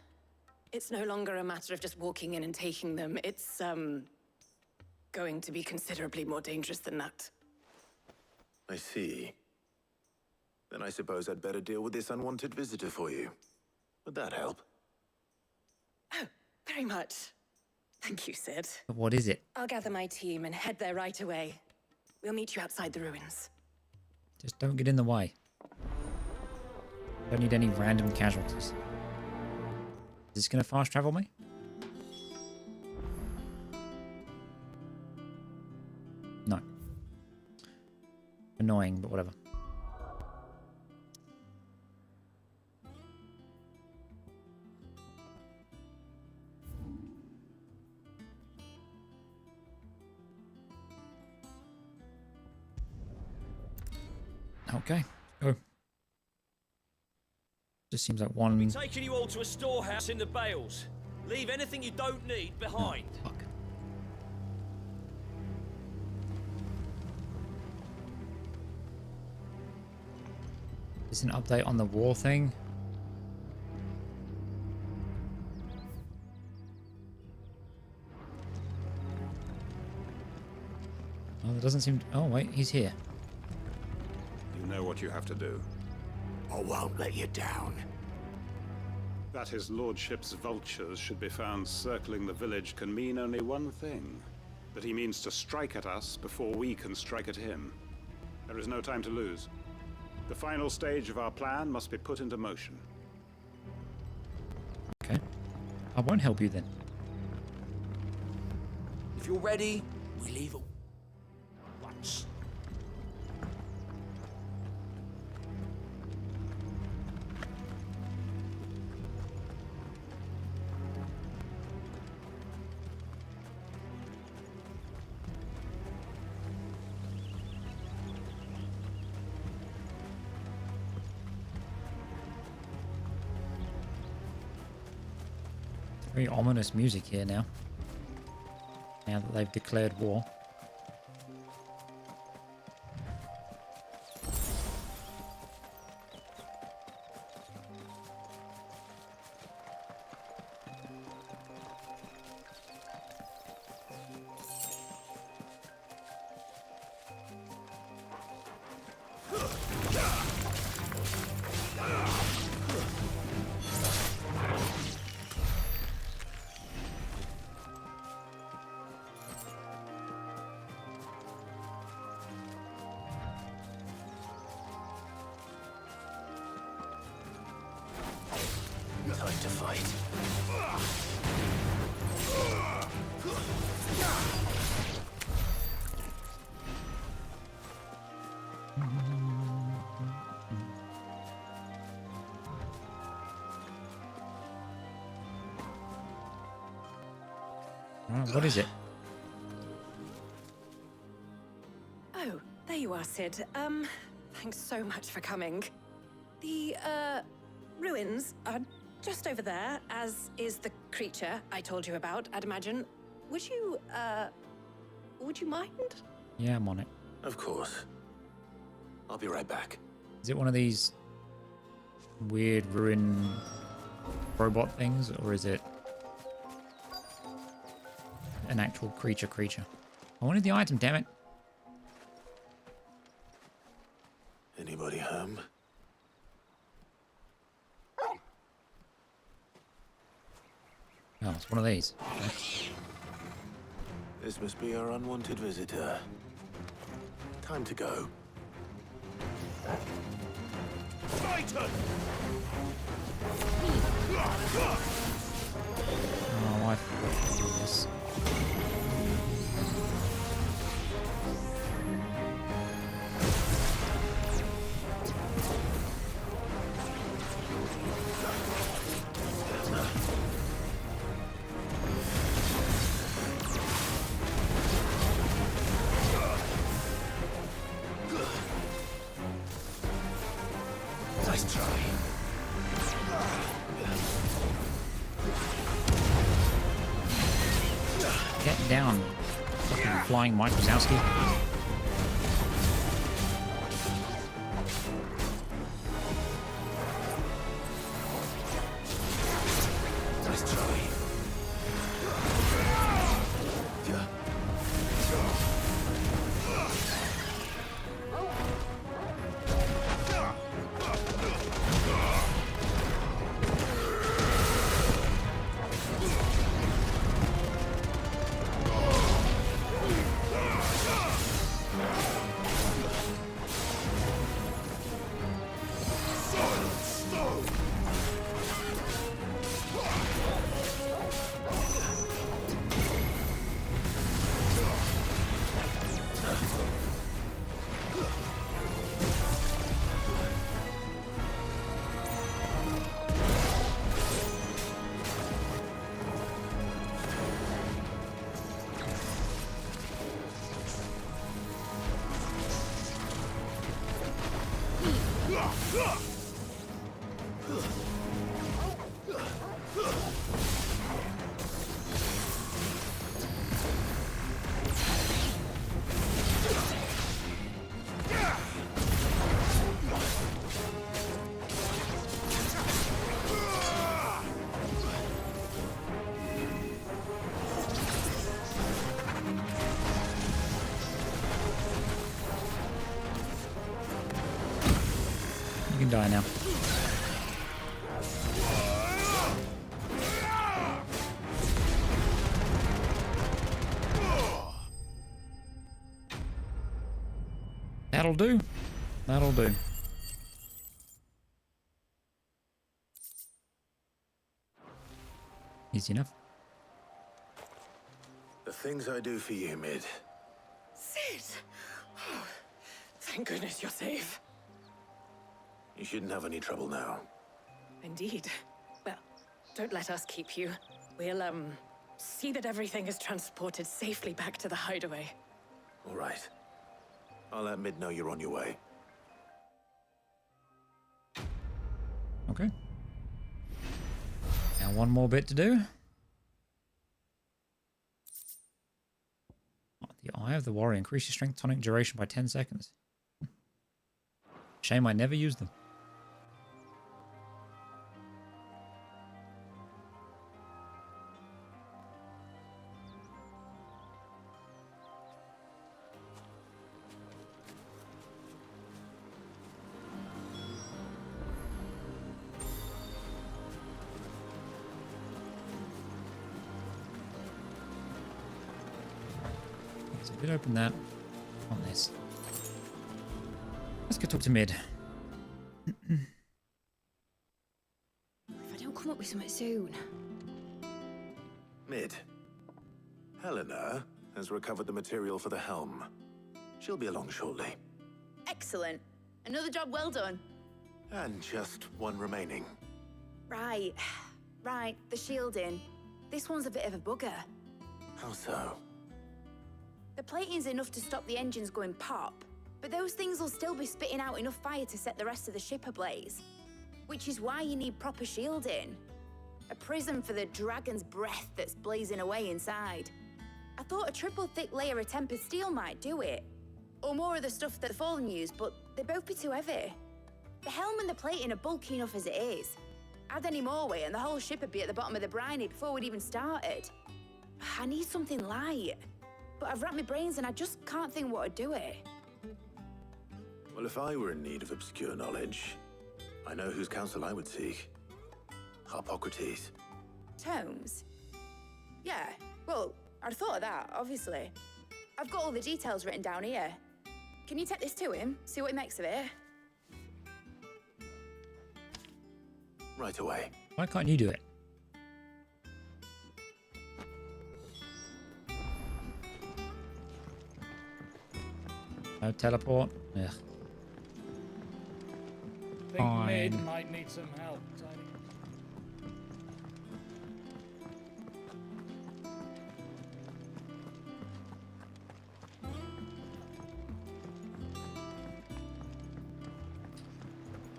It's no longer a matter of just walking in and taking them. It's, going to be considerably more dangerous than that. I see. Then I suppose I'd better deal with this unwanted visitor for you. Would that help? Oh, very much. Thank you, Sid. What is it? I'll gather my team and head there right away. We'll meet you outside the ruins. Just don't get in the way. Don't need any random casualties. Is this going to fast travel me? No. Annoying, but whatever. Okay, go. Just seems like one. We're taking you all to a storehouse in the Bales. Leave anything you don't need behind. Oh, fuck. Is an update on the war thing? Oh, it doesn't seem. Oh wait, he's here. You know what you have to do. I won't let you down. That his lordship's vultures should be found circling the village can mean only one thing. That he means to strike at us before we can strike at him. There is no time to lose. The final stage of our plan must be put into motion. Okay. I won't help you then. If you're ready, we leave at once. Very ominous music here now. Now that they've declared war. Time to fight. What is it? Oh, there you are, Sid. Thanks so much for coming. The, ruins are just over there, as is the creature I told you about, I'd imagine. Would you mind? Yeah, I'm on it. Of course. I'll be right back. Is it one of these weird ruin robot things, or is it an actual creature? I wanted the item, damn it. Anybody home? Oh, it's one of these. This must be our unwanted visitor. Time to go. Titan! Oh, I forgot to do this. Nice try. Get down. Fucking flying Mike Wazowski. Nice try. You can die now. That'll do. That'll do. Easy enough. The things I do for you, Mid. Sid! Oh, thank goodness you're safe. You shouldn't have any trouble now. Indeed. Well, don't let us keep you. We'll, see that everything is transported safely back to the hideaway. All right. I'll let Mid know you're on your way. Okay. Now one more bit to do. The Eye of the Warrior. Increase your strength tonic duration by 10 seconds. Shame I never used them. So I did open that on this. Let's go talk to Mid. If I don't come up with something soon. Mid. Helena has recovered the material for the helm. She'll be along shortly. Excellent. Another job well done. And just one remaining. Right. Right, the shielding. This one's a bit of a bugger. How so? The plating's enough to stop the engines going pop, but those things will still be spitting out enough fire to set the rest of the ship ablaze. Which is why you need proper shielding. A prism for the dragon's breath that's blazing away inside. I thought a triple thick layer of tempered steel might do it. Or more of the stuff that the Fallen use, but they'd both be too heavy. The helm and the plating are bulky enough as it is. Add any more weight and the whole ship would be at the bottom of the briny before we'd even started. I need something light. But I've racked my brains and I just can't think what would do it. Well, if I were in need of obscure knowledge, I know whose counsel I would seek. Harpocrates. Tomes? Yeah, well, I'd thought of that, obviously. I've got all the details written down here. Can you take this to him, see what he makes of it? Right away. Why can't you do it? No teleport. Ugh. Think Mid Fine. might need some help, Tony.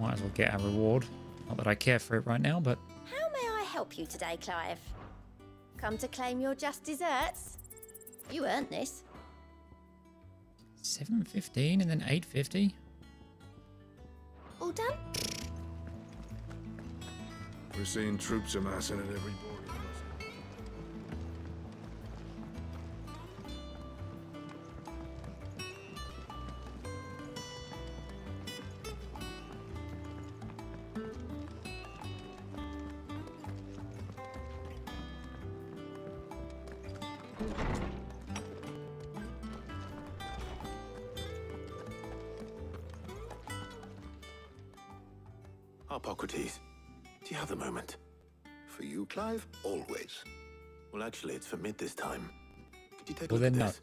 Might as well get our reward. Not that I care for it right now, but How may I help you today, Clive? Come to claim your just desserts? You earned this. 7:15 and then 8:50. All done? We're seeing troops amassing at every border crossing. Hippocrates, do you have a moment? For you, Clive, always. Well, actually, it's for mid this time. Could you take a Well, look then at no. this?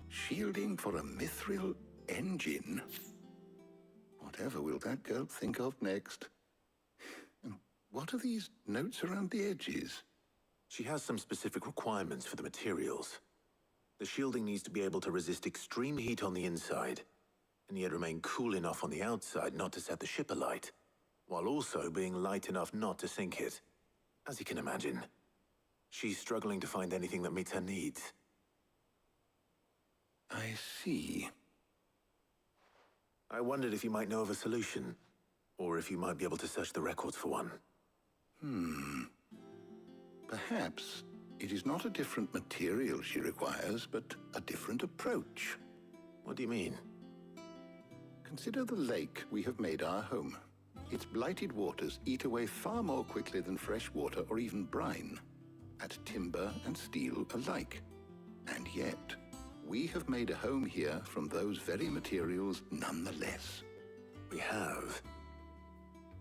Shielding for a mithril engine? Whatever will that girl think of next? And what are these notes around the edges? She has some specific requirements for the materials. The shielding needs to be able to resist extreme heat on the inside, and yet remain cool enough on the outside not to set the ship alight, while also being light enough not to sink it. As you can imagine, she's struggling to find anything that meets her needs. I see. I wondered if you might know of a solution, or if you might be able to search the records for one. Perhaps it is not a different material she requires, but a different approach. What do you mean? Consider the lake we have made our home. Its blighted waters eat away far more quickly than fresh water or even brine, at timber and steel alike. And yet, we have made a home here from those very materials nonetheless. We have.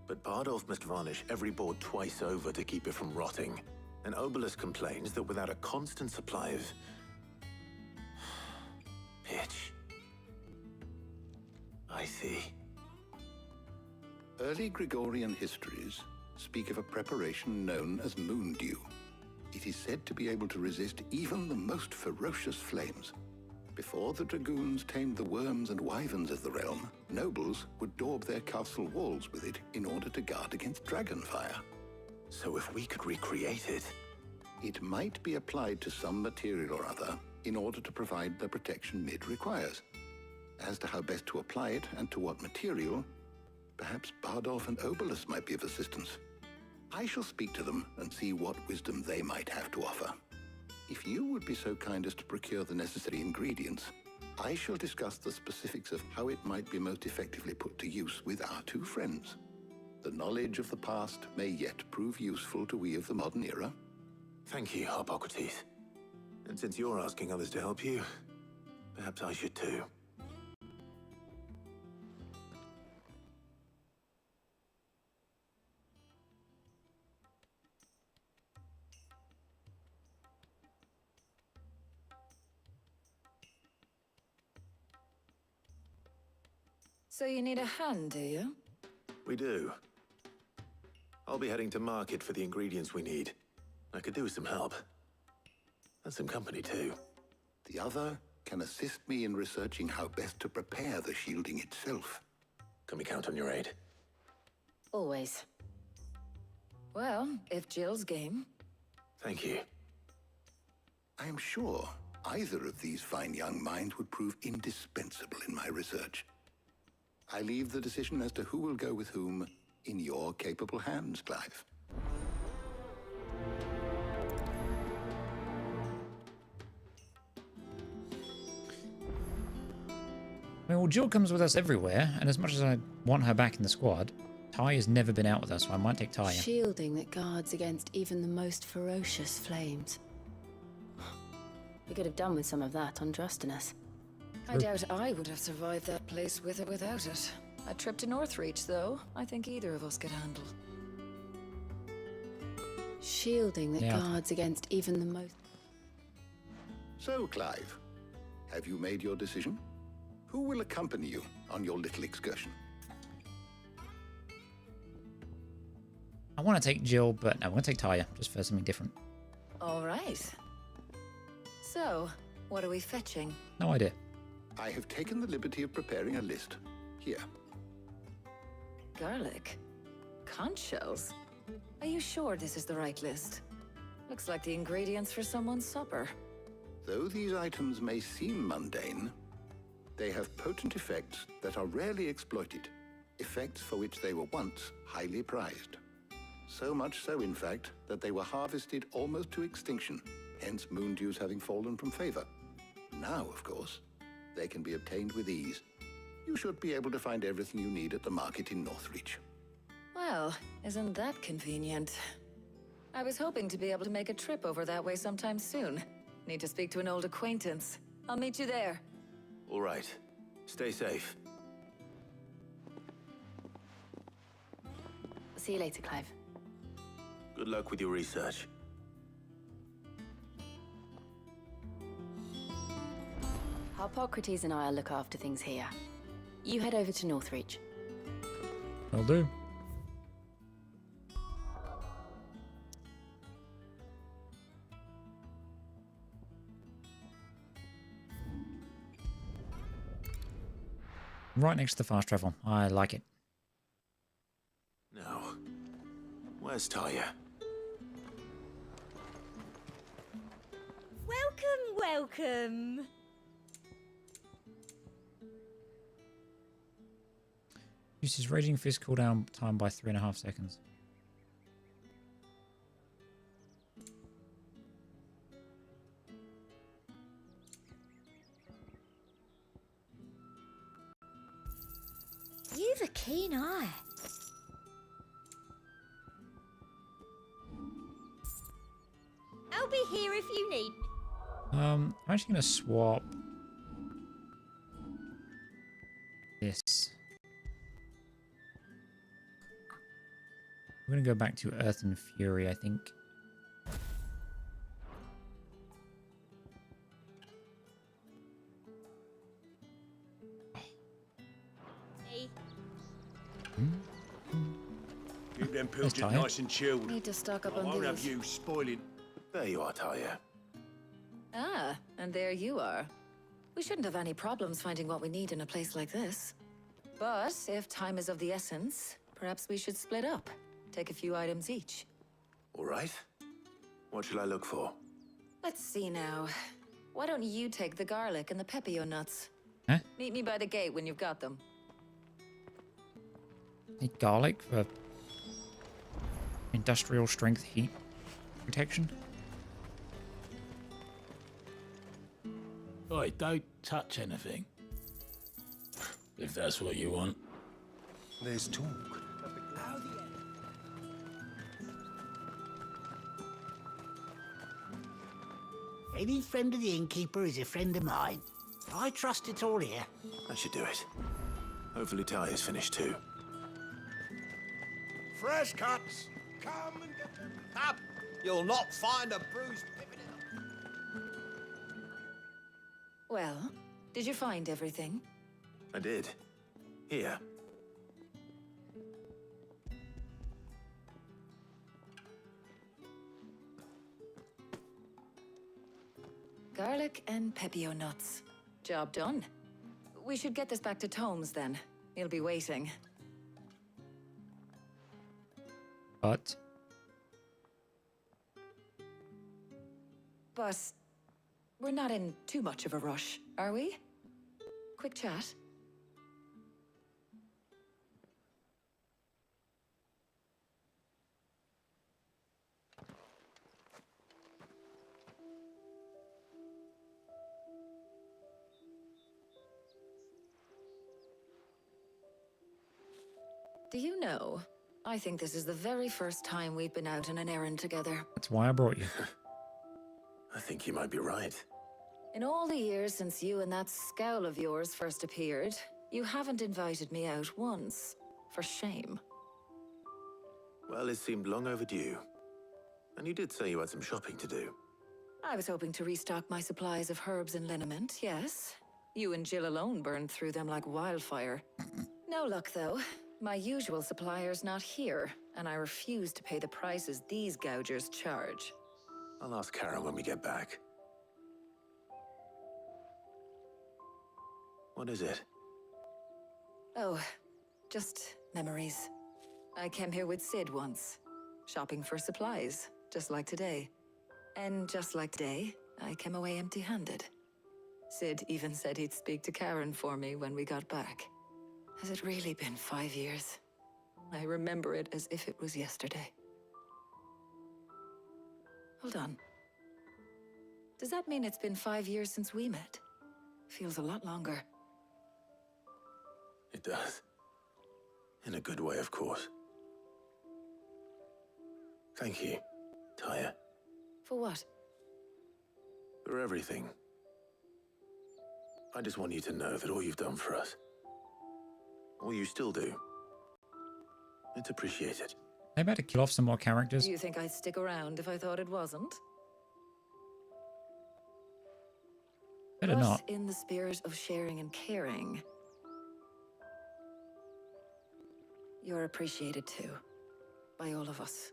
But Bardolph must varnish every board twice over to keep it from rotting. And Obelus complains that without a constant supply of pitch. I see. Early Gregorian histories speak of a preparation known as moon dew. It is said to be able to resist even the most ferocious flames. Before the dragoons tamed the worms and wyverns of the realm, nobles would daub their castle walls with it in order to guard against dragonfire. So if we could recreate it... It might be applied to some material or other in order to provide the protection Mid requires. As to how best to apply it and to what material, perhaps Bardolph and Obelus might be of assistance. I shall speak to them and see what wisdom they might have to offer. If you would be so kind as to procure the necessary ingredients, I shall discuss the specifics of how it might be most effectively put to use with our two friends. The knowledge of the past may yet prove useful to we of the modern era. Thank you, Hippocrates. And since you're asking others to help you, perhaps I should too. So you need a hand, do you? We do. I'll be heading to market for the ingredients we need. I could do with some help. And some company too. The other can assist me in researching how best to prepare the shielding itself. Can we count on your aid? Always. Well, if Jill's game. Thank you. I am sure either of these fine young minds would prove indispensable in my research. I leave the decision as to who will go with whom in your capable hands, Clive. I mean, well, Jill comes with us everywhere, and as much as I want her back in the squad, Ty has never been out with us, so I might take Ty. Shielding that guards against even the most ferocious flames. We could have done with some of that on Drustinus. I doubt I would have survived that place with or without it. A trip to Northreach, though, I think either of us could handle. Shielding that guards against even the most... So, Clive, have you made your decision? Who will accompany you on your little excursion? I want to take Jill, but no, I'm going to take Taya, just for something different. All right. So, what are we fetching? No idea. I have taken the liberty of preparing a list. Here. Garlic. Conch shells. Are you sure this is the right list? Looks like the ingredients for someone's supper. Though these items may seem mundane, they have potent effects that are rarely exploited, effects for which they were once highly prized. So much so, in fact, that they were harvested almost to extinction, hence moon dews having fallen from favor. Now, of course, they can be obtained with ease. You should be able to find everything you need at the market in Northreach. Well, isn't that convenient? I was hoping to be able to make a trip over that way sometime soon. Need to speak to an old acquaintance. I'll meet you there. All right. Stay safe. See you later, Clive. Good luck with your research. Harpocrates and I'll look after things here. You head over to Northreach. Will do. Right next to the fast travel. I like it. Now, where's Talia? Welcome, welcome. Uses Raging Fist cooldown time by 3.5 seconds. You've a keen eye. I'll be here if you need. I'm actually going to swap this. We're going to go back to Earth and Fury, I think. Hey. Keep them There's pilchard Talia. nice and chilled. Need to stock up I on won't have these. you spoiling. There you are, Talia. Ah, and there you are. We shouldn't have any problems finding what we need in a place like this. But if time is of the essence, perhaps we should split up. Take a few items each. All right. What shall I look for? Let's see now. Why don't you take the garlic and the pepio nuts? Huh? Meet me by the gate when you've got them. Need garlic for industrial strength heat protection. Oi, don't touch anything. If that's what you want. There's talk. Any friend of the innkeeper is a friend of mine. I trust it's all here. That should do it. Hopefully Talia's finished too. Fresh cuts. Come and get them. Up. You'll not find a bruised pippin in them. Well, did you find everything? I did. Here. Garlic and pepio nuts. Job done. We should get this back to Tomes then. He'll be waiting. But we're not in too much of a rush, are we? Quick chat. Do you know, I think this is the very first time we've been out on an errand together. that's why I brought you. I think you might be right. In all the years since you and that scowl of yours first appeared, you haven't invited me out once. For shame. Well, it seemed long overdue. And you did say you had some shopping to do. I was hoping to restock my supplies of herbs and liniment, yes. You and Jill alone burned through them like wildfire. No luck, though. My usual supplier's not here, and I refuse to pay the prices these gougers charge. I'll ask Karen when we get back. What is it? Oh, just Memories. I came here with Sid once, shopping for supplies, just like today. And just like today, I came away empty-handed. Sid even said he'd speak to Karen for me when we got back. Has it really been 5 years? I remember it as if it was yesterday. Hold on. Does that mean it's been 5 years since we met? Feels a lot longer. It does. In a good way, of course. Thank you, Tyre. For what? For everything. I just want you to know that all you've done for us, all you still do, it's appreciated. They better kill off some more characters. Do you think I'd stick around if I thought it wasn't? Better But not. in the spirit of sharing and caring, you're appreciated too, by all of us.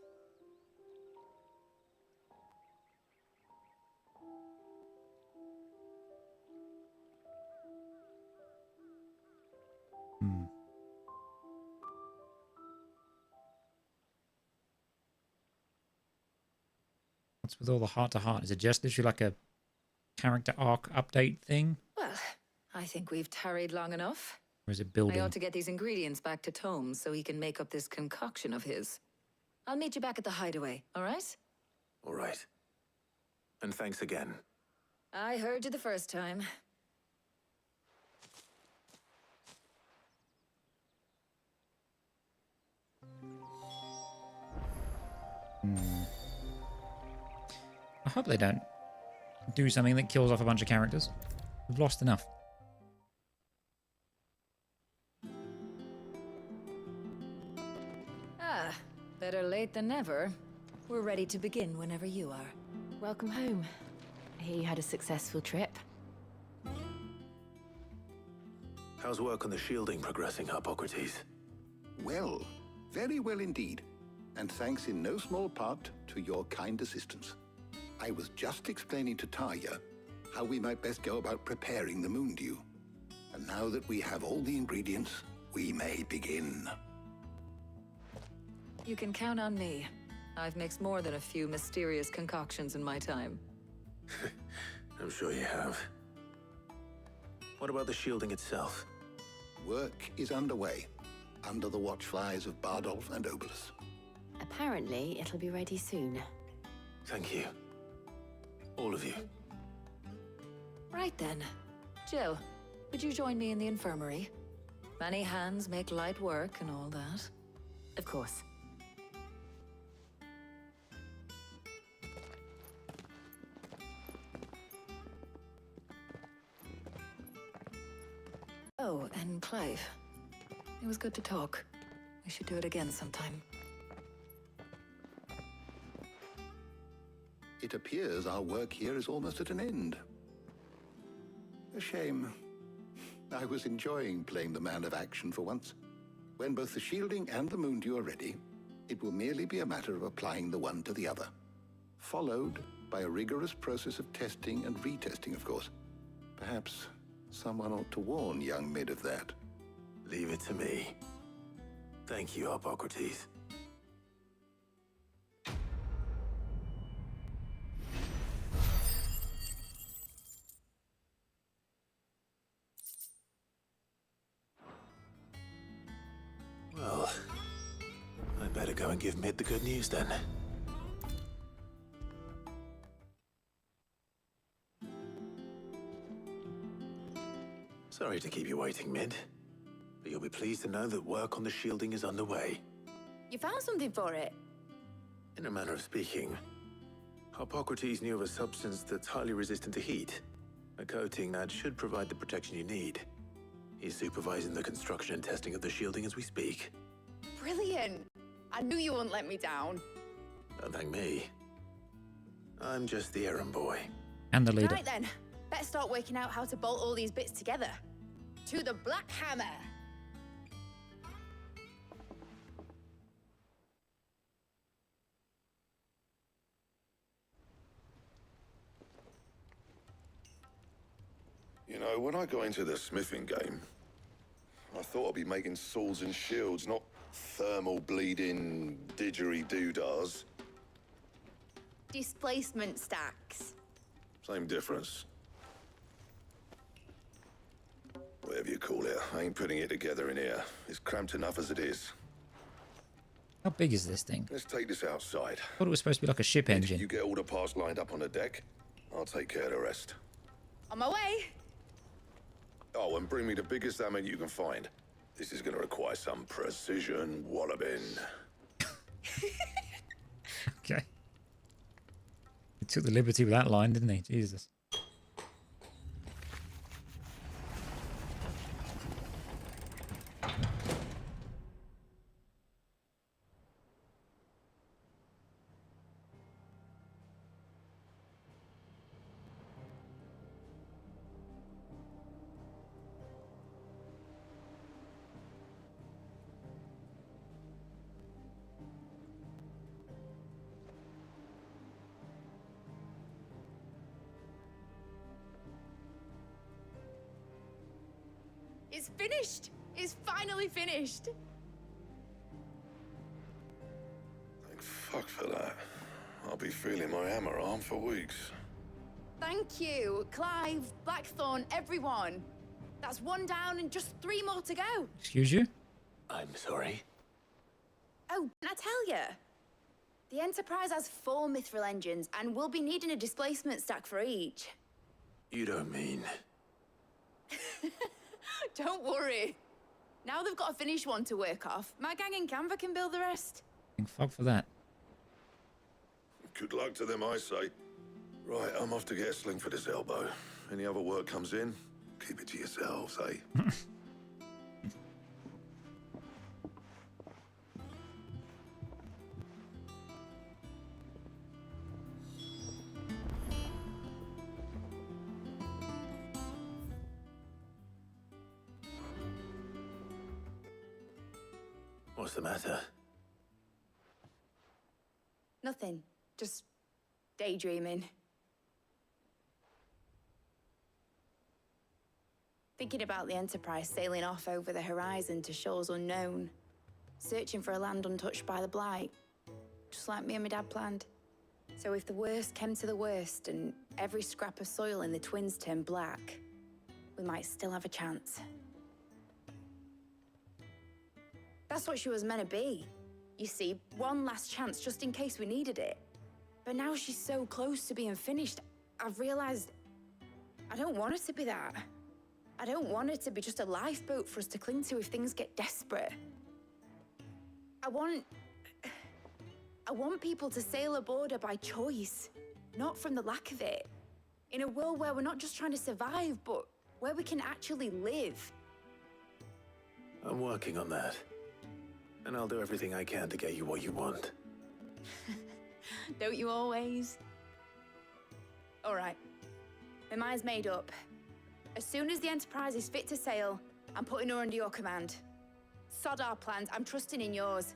What's with all the heart-to-heart? Is it just literally like a character arc update thing? Well, I think we've tarried long enough. Or is it I building? ought to get these ingredients back to Tome so he can make up this concoction of his. I'll meet you back at the hideaway, all right? All right. And thanks again. I heard you the first time. I hope they don't do something that kills off a bunch of characters. We've lost enough. Ah, better late than never. We're ready to begin whenever you are. Welcome home. I hear you had a successful trip. How's work on the shielding progressing, Hippocrates? Well, very well indeed. And thanks in no small part to your kind assistance. I was just explaining to Tarja how we might best go about preparing the moon dew. And now that we have all the ingredients, we may begin. You can count on me. I've mixed more than a few mysterious concoctions in my time. I'm sure you have. What about the shielding itself? Work is underway, under the watchflies of Bardolph and Obolus. Apparently, it'll be ready soon. Thank you. All of you. Right then. Jill, would you join me in the infirmary? Many hands make light work and all that. Of course. Oh, and Clive. It was good to talk. We should do it again sometime. It appears our work here is almost at an end. A shame. I was enjoying playing the man of action for once. When both the shielding and the moon dew are ready, it will merely be a matter of applying the one to the other. Followed by a rigorous process of testing and retesting, of course. Perhaps someone ought to warn young Mid of that. Leave it to me. Thank you, Hippocrates. Well, I better go and give Mid the good news then. Sorry to keep you waiting, Mid, but you'll be pleased to know that work on the shielding is underway. You found something for it? In a manner of speaking, Hippocrates knew of a substance that's highly resistant to heat, a coating that should provide the protection you need. He's supervising the construction and testing of the shielding as we speak. Brilliant! I knew you wouldn't let me down. Don't thank me. I'm just the errand boy. And the leader. Right then, better start working out how to bolt all these bits together. To the Black Hammer! You know, when I got into the smithing game, I thought I'd be making swords and shields, not thermal bleeding didgeridoo-dahs. Displacement stacks. Same difference. Whatever you call it, I ain't putting it together in here. It's cramped enough as it is. How big is this thing? Let's take this outside. I thought it was supposed to be like a ship engine. You get all the parts lined up on the deck. I'll take care of the rest. On my way. Oh, and bring me the biggest hammer you can find. This is going to require some precision walloping. Okay. He took the liberty with that line, didn't he? Jesus. It's finished. It's finally finished. Thank fuck for that. I'll be feeling my hammer arm for weeks. Thank you, Clive, Blackthorn, everyone. That's one down and just 3 more to go. Excuse you? I'm sorry. Oh, didn't I tell you? The Enterprise has 4 mithril engines, and we'll be needing a displacement stack for each. You don't mean... Don't worry. Now they've got a finished one to work off. My gang in Canva can build the rest. Thank fuck for that. Good luck to them, I say. Right, I'm off to get a sling for this elbow. Any other work comes in, keep it to yourselves, eh? What's the matter? Nothing. Just daydreaming. Thinking about the Enterprise sailing off over the horizon to shores unknown, searching for a land untouched by the Blight, just like me and my dad planned. So if the worst came to the worst and every scrap of soil in the Twins turned black, we might still have a chance. That's what she was meant to be. You see, one last chance just in case we needed it. But now she's so close to being finished, I've realized I don't want it to be that. I don't want it to be just a lifeboat for us to cling to if things get desperate. I want people to sail aboard her by choice, not from the lack of it. In a world where we're not just trying to survive, but where we can actually live. I'm working on that. And I'll do everything I can to get you what you want. Don't you always? All right. My mind's made up. As soon as the Enterprise is fit to sail, I'm putting her under your command. Sod our plans, I'm trusting in yours.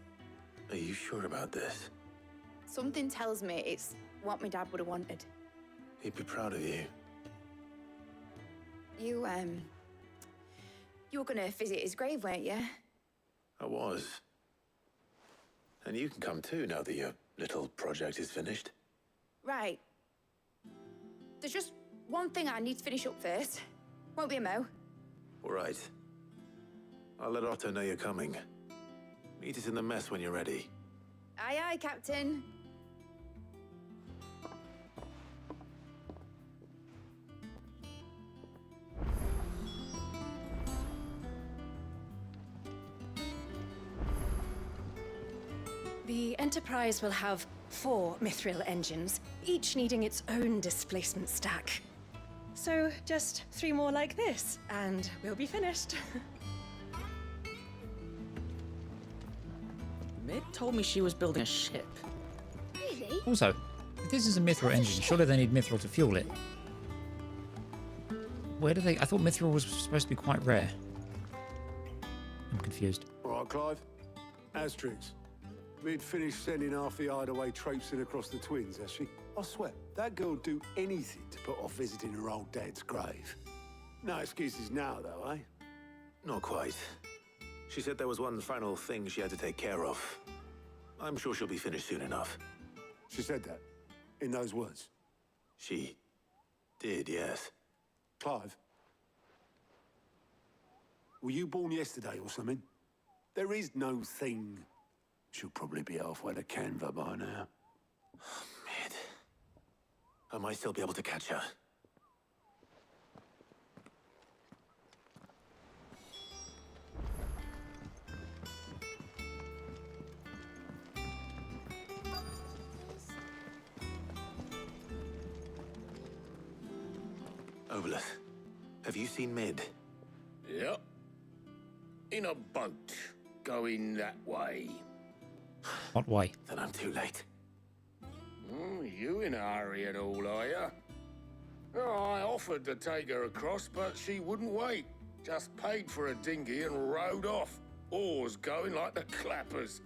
Are you sure about this? Something tells me it's what my dad would have wanted. He'd be proud of you. You were gonna visit his grave, weren't you? I was. And you can come too now that your little project is finished. Right. There's just one thing I need to finish up first. Won't be a mo. All right. I'll let Otto know you're coming. Meet us in the mess when you're ready. Aye, aye, Captain. The Enterprise will have 4 mithril engines, each needing its own displacement stack. So just 3 more like this, and we'll be finished. Mid told me she was building a ship. Really? Also, if this is a mithril engine, surely they need mithril to fuel it. Where do they... I thought mithril was supposed to be quite rare. I'm confused. All right, Clive. Asterix. Mid finished sending half the hideaway traipsing across the Twins, has she? I swear, that girl'd do anything to put off visiting her old dad's grave. No excuses now, though, eh? Not quite. She said there was one final thing she had to take care of. I'm sure she'll be finished soon enough. She said that? In those words? She did, yes. Clive? Were you born yesterday or something? There is no thing. She'll probably be halfway to Canva by now. Mid. I might still be able to catch her. Obolus, have you seen Mid? Yep. In a boat, going that way. What way? Then I'm too late. You in a hurry at all, are you? Oh, I offered to take her across, but she wouldn't wait. Just paid for a dinghy and rowed off. Oars going like the clappers.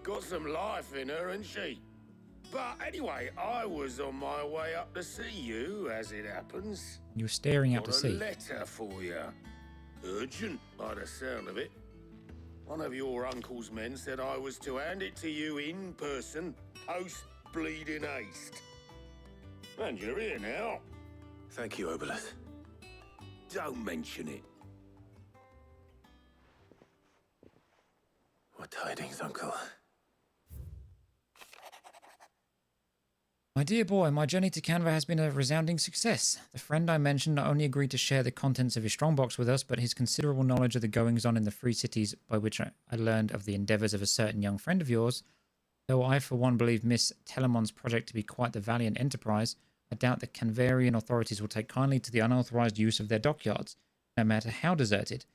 Got some life in her, ain't she? But anyway, I was on my way up to see you, as it happens. You were staring out to Got sea. a letter for you. Urgent, by the sound of it. One of your uncle's men said I was to hand it to you in person, post-bleeding haste. And you're here now. Thank you, Obolus. Don't mention it. What tidings, Uncle? My dear boy, my journey to Canva has been a resounding success. The friend I mentioned not only agreed to share the contents of his strongbox with us, but his considerable knowledge of the goings-on in the free cities by which I learned of the endeavours of a certain young friend of yours. Though I, for one, believe Miss Telemon's project to be quite the valiant enterprise, I doubt the Canvarian authorities will take kindly to the unauthorised use of their dockyards, no matter how deserted.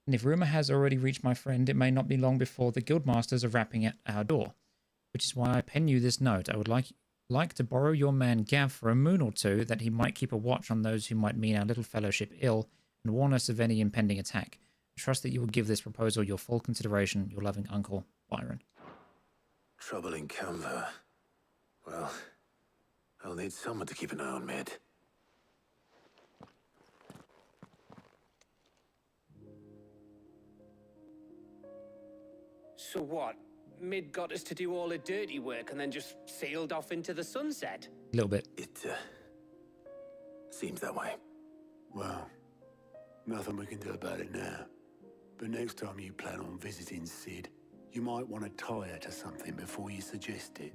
And if rumour has already reached my friend, it may not be long before the guildmasters are rapping at our door. Which is why I pen you this note. I would like to borrow your man Gav for a moon or two, that he might keep a watch on those who might mean our little fellowship ill, and warn us of any impending attack. I trust that you will give this proposal your full consideration. Your loving uncle, Byron. Trouble in Canva. Well, I'll need someone to keep an eye on Mid. So what? Mid got us to do all the dirty work and then just sailed off into the sunset? A little bit. It, seems that way. Well, nothing we can do about it now. But next time you plan on visiting Sid, you might want to tie her to something before you suggest it.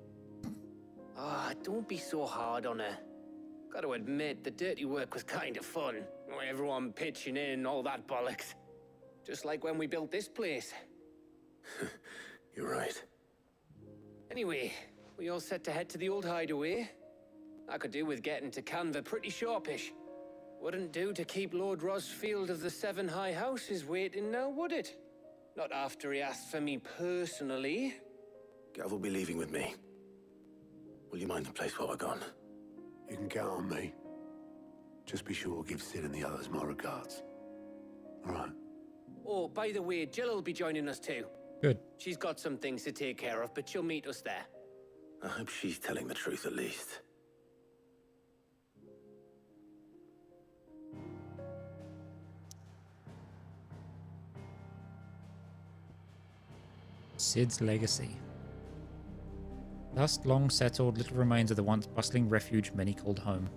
Ah, don't be so hard on her. Got to admit, the dirty work was kind of fun. Everyone pitching in, all that bollocks. Just like when we built this place. You're right. Anyway, we all set to head to the old hideaway. I could do with getting to Canva pretty sharpish. Wouldn't do to keep Lord Rosfield of the Seven High Houses waiting now, would it? Not after he asked for me personally. Gav will be leaving with me. Will you mind the place while we're gone? You can count on me. Just be sure to give Sid and the others my regards. All right. Oh, by the way, Jill will be joining us too. Good. She's got some things to take care of, but she'll meet us there. I hope she's telling the truth at least. Sid's legacy. Dust long settled, little remains of the once bustling refuge many called home.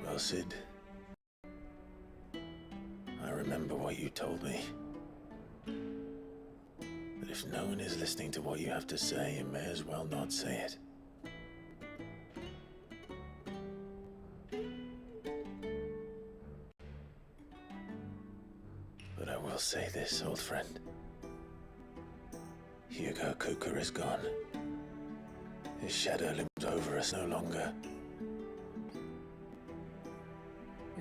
Well, Sid, I remember what you told me. But if no one is listening to what you have to say, you may as well not say it. But I will say this, old friend. Hugo Kuka is gone. His shadow looms over us no longer.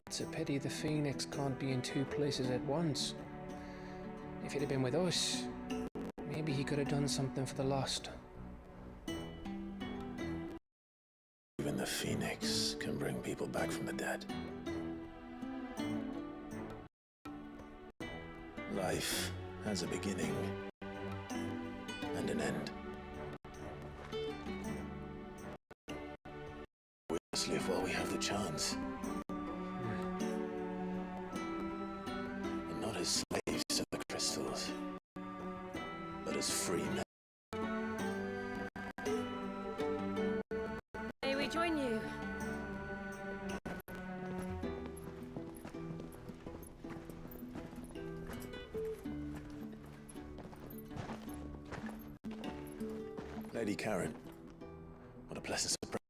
It's a pity the Phoenix can't be in two places at once. If he'd have been with us, maybe he could have done something for the lost. Even the Phoenix can bring people back from the dead. Life has a beginning and an end. We must live while we have the chance. And not as slaves to the crystals, but as free men. May we join you? Lady Karen, what a pleasant surprise.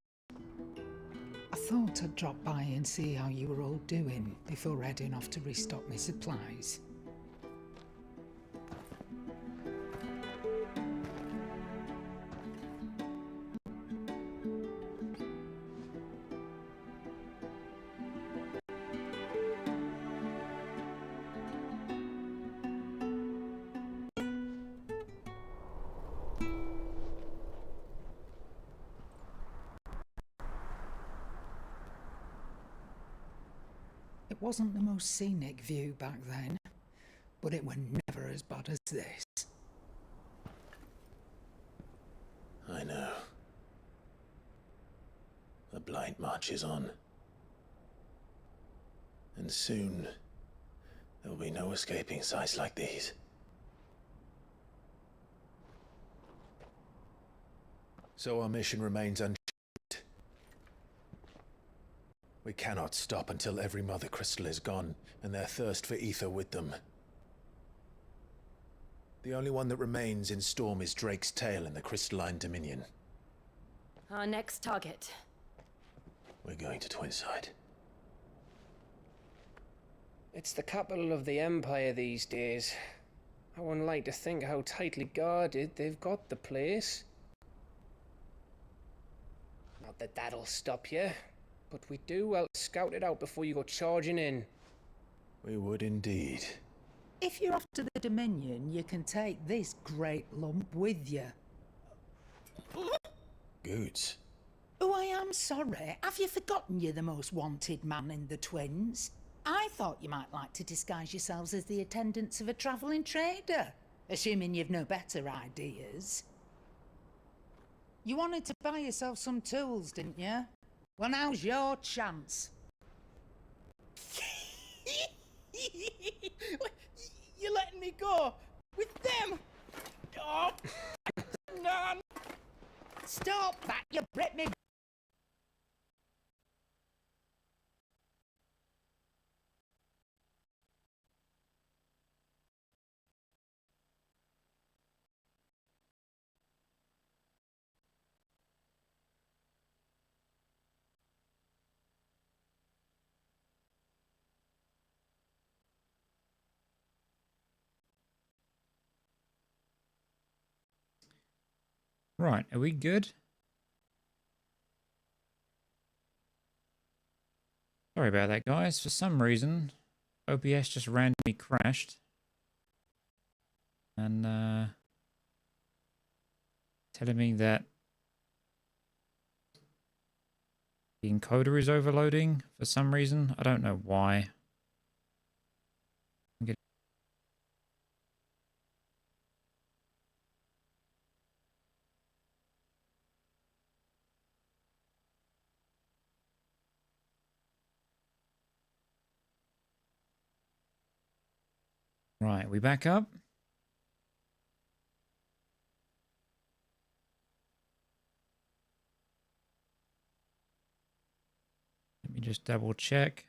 I thought I'd drop by and see how you were all doing before heading off to restock my supplies. It wasn't the most scenic view back then, but it were never as bad as this. I know. The blight marches on. And soon, there will be no escaping sights like these. So our mission remains unchanged. We cannot stop until every Mother Crystal is gone, and their thirst for ether with them. The only one that remains in Storm is Drake's tail in the Crystalline Dominion. Our next target. We're going to Twinside. It's the capital of the Empire these days. I wouldn't like to think how tightly guarded they've got the place. Not that that'll stop you, but we do well to scout it out before you go charging in. We would indeed. If you're off to the Dominion, you can take this great lump with you. Goods. Oh, I am sorry. Have you forgotten you're the most wanted man in the Twins? I thought you might like to disguise yourselves as the attendants of a travelling trader, assuming you've no better ideas. You wanted to buy yourself some tools, didn't you? Well, now's your chance. You're letting me go with them? Oh, no. Stop that, you Brit me. Right, are we good? Sorry about that, guys. For some reason, OBS just randomly crashed. And telling me that the encoder is overloading for some reason. I don't know why. Right, we back up? Let me just double check.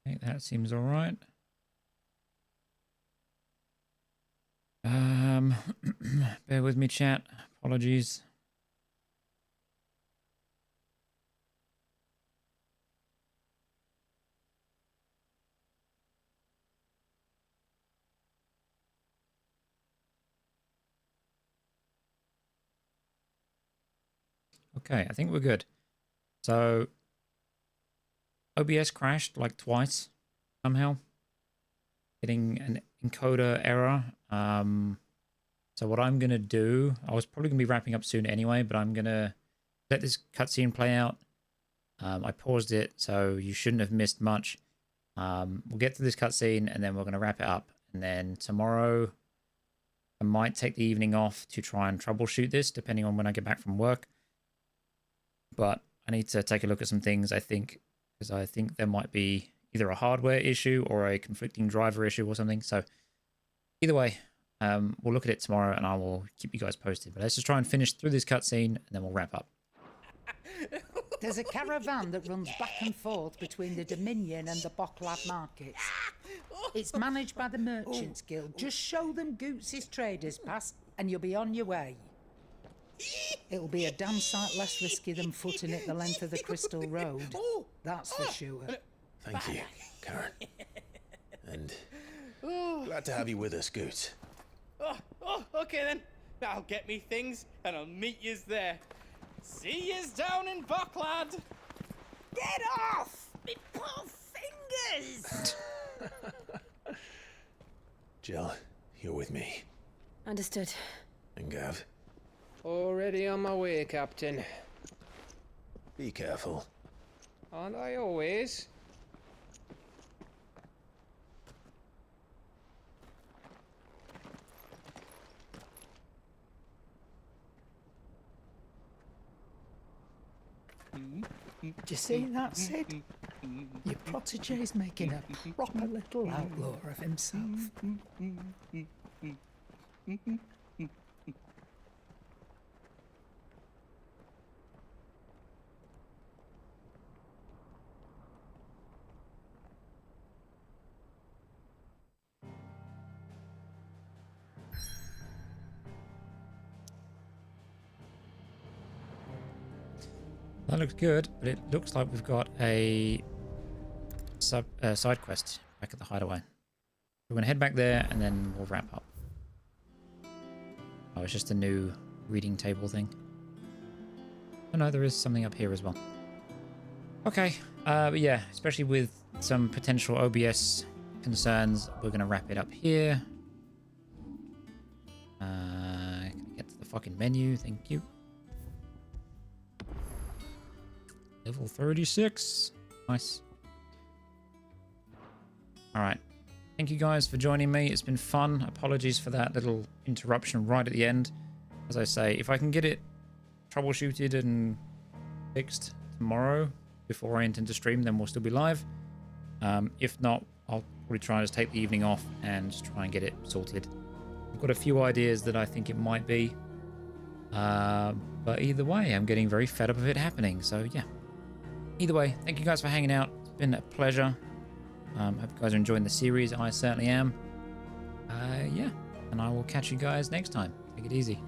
I think that seems all right. Bear with me, chat. Apologies. Okay, I think we're good. So, OBS crashed like twice somehow. Getting an encoder error. So what I'm going to do, I was probably going to be wrapping up soon anyway, but I'm going to let this cutscene play out. I paused it, so you shouldn't have missed much. We'll get to this cutscene, and then we're going to wrap it up. And then tomorrow, I might take the evening off to try and troubleshoot this, depending on when I get back from work. But I need to take a look at some things, I think, because I think there might be either a hardware issue or a conflicting driver issue or something. So either way, we'll look at it tomorrow, and I will keep you guys posted. But let's just try and finish through this cutscene, and then we'll wrap up. There's a caravan that runs back and forth between the Dominion and the Bocklad markets. It's managed by the Merchants Guild. Just show them Goots' traders pass and you'll be on your way. It'll be a damn sight less risky than footing it the length of the Crystal Road. That's for sure. Thank you, Karen. And glad to have you with us, Goots. Okay then. I'll get me things and I'll meet yous there. See yous down in Bocklad. Get off! Me poor fingers! Jill, you're with me. Understood. And Gav, Already on my way, Captain. be careful. Aren't I always? Do you see that, Sid? Your protege's making a proper little outlaw of himself. That looks good, but it looks like we've got a side quest back at the hideaway. We're going to head back there, and then we'll wrap up. Oh, it's just a new reading table thing. Oh no, there is something up here as well. Okay, but yeah, especially with some potential OBS concerns, we're going to wrap it up here. Can I get to the fucking menu? Thank you. Level 36. Nice. Alright. Thank you guys for joining me. It's been fun. Apologies for that little interruption right at the end. As I say, if I can get it troubleshooted and fixed tomorrow before I intend to stream, then we'll still be live. If not, I'll probably try and just take the evening off and just try and get it sorted. I've got a few ideas that I think it might be. But either way, I'm getting very fed up of it happening. So yeah. Either way, thank you guys for hanging out. It's been a pleasure. Hope you guys are enjoying the series. I certainly am. Yeah, and I will catch you guys next time. Take it easy.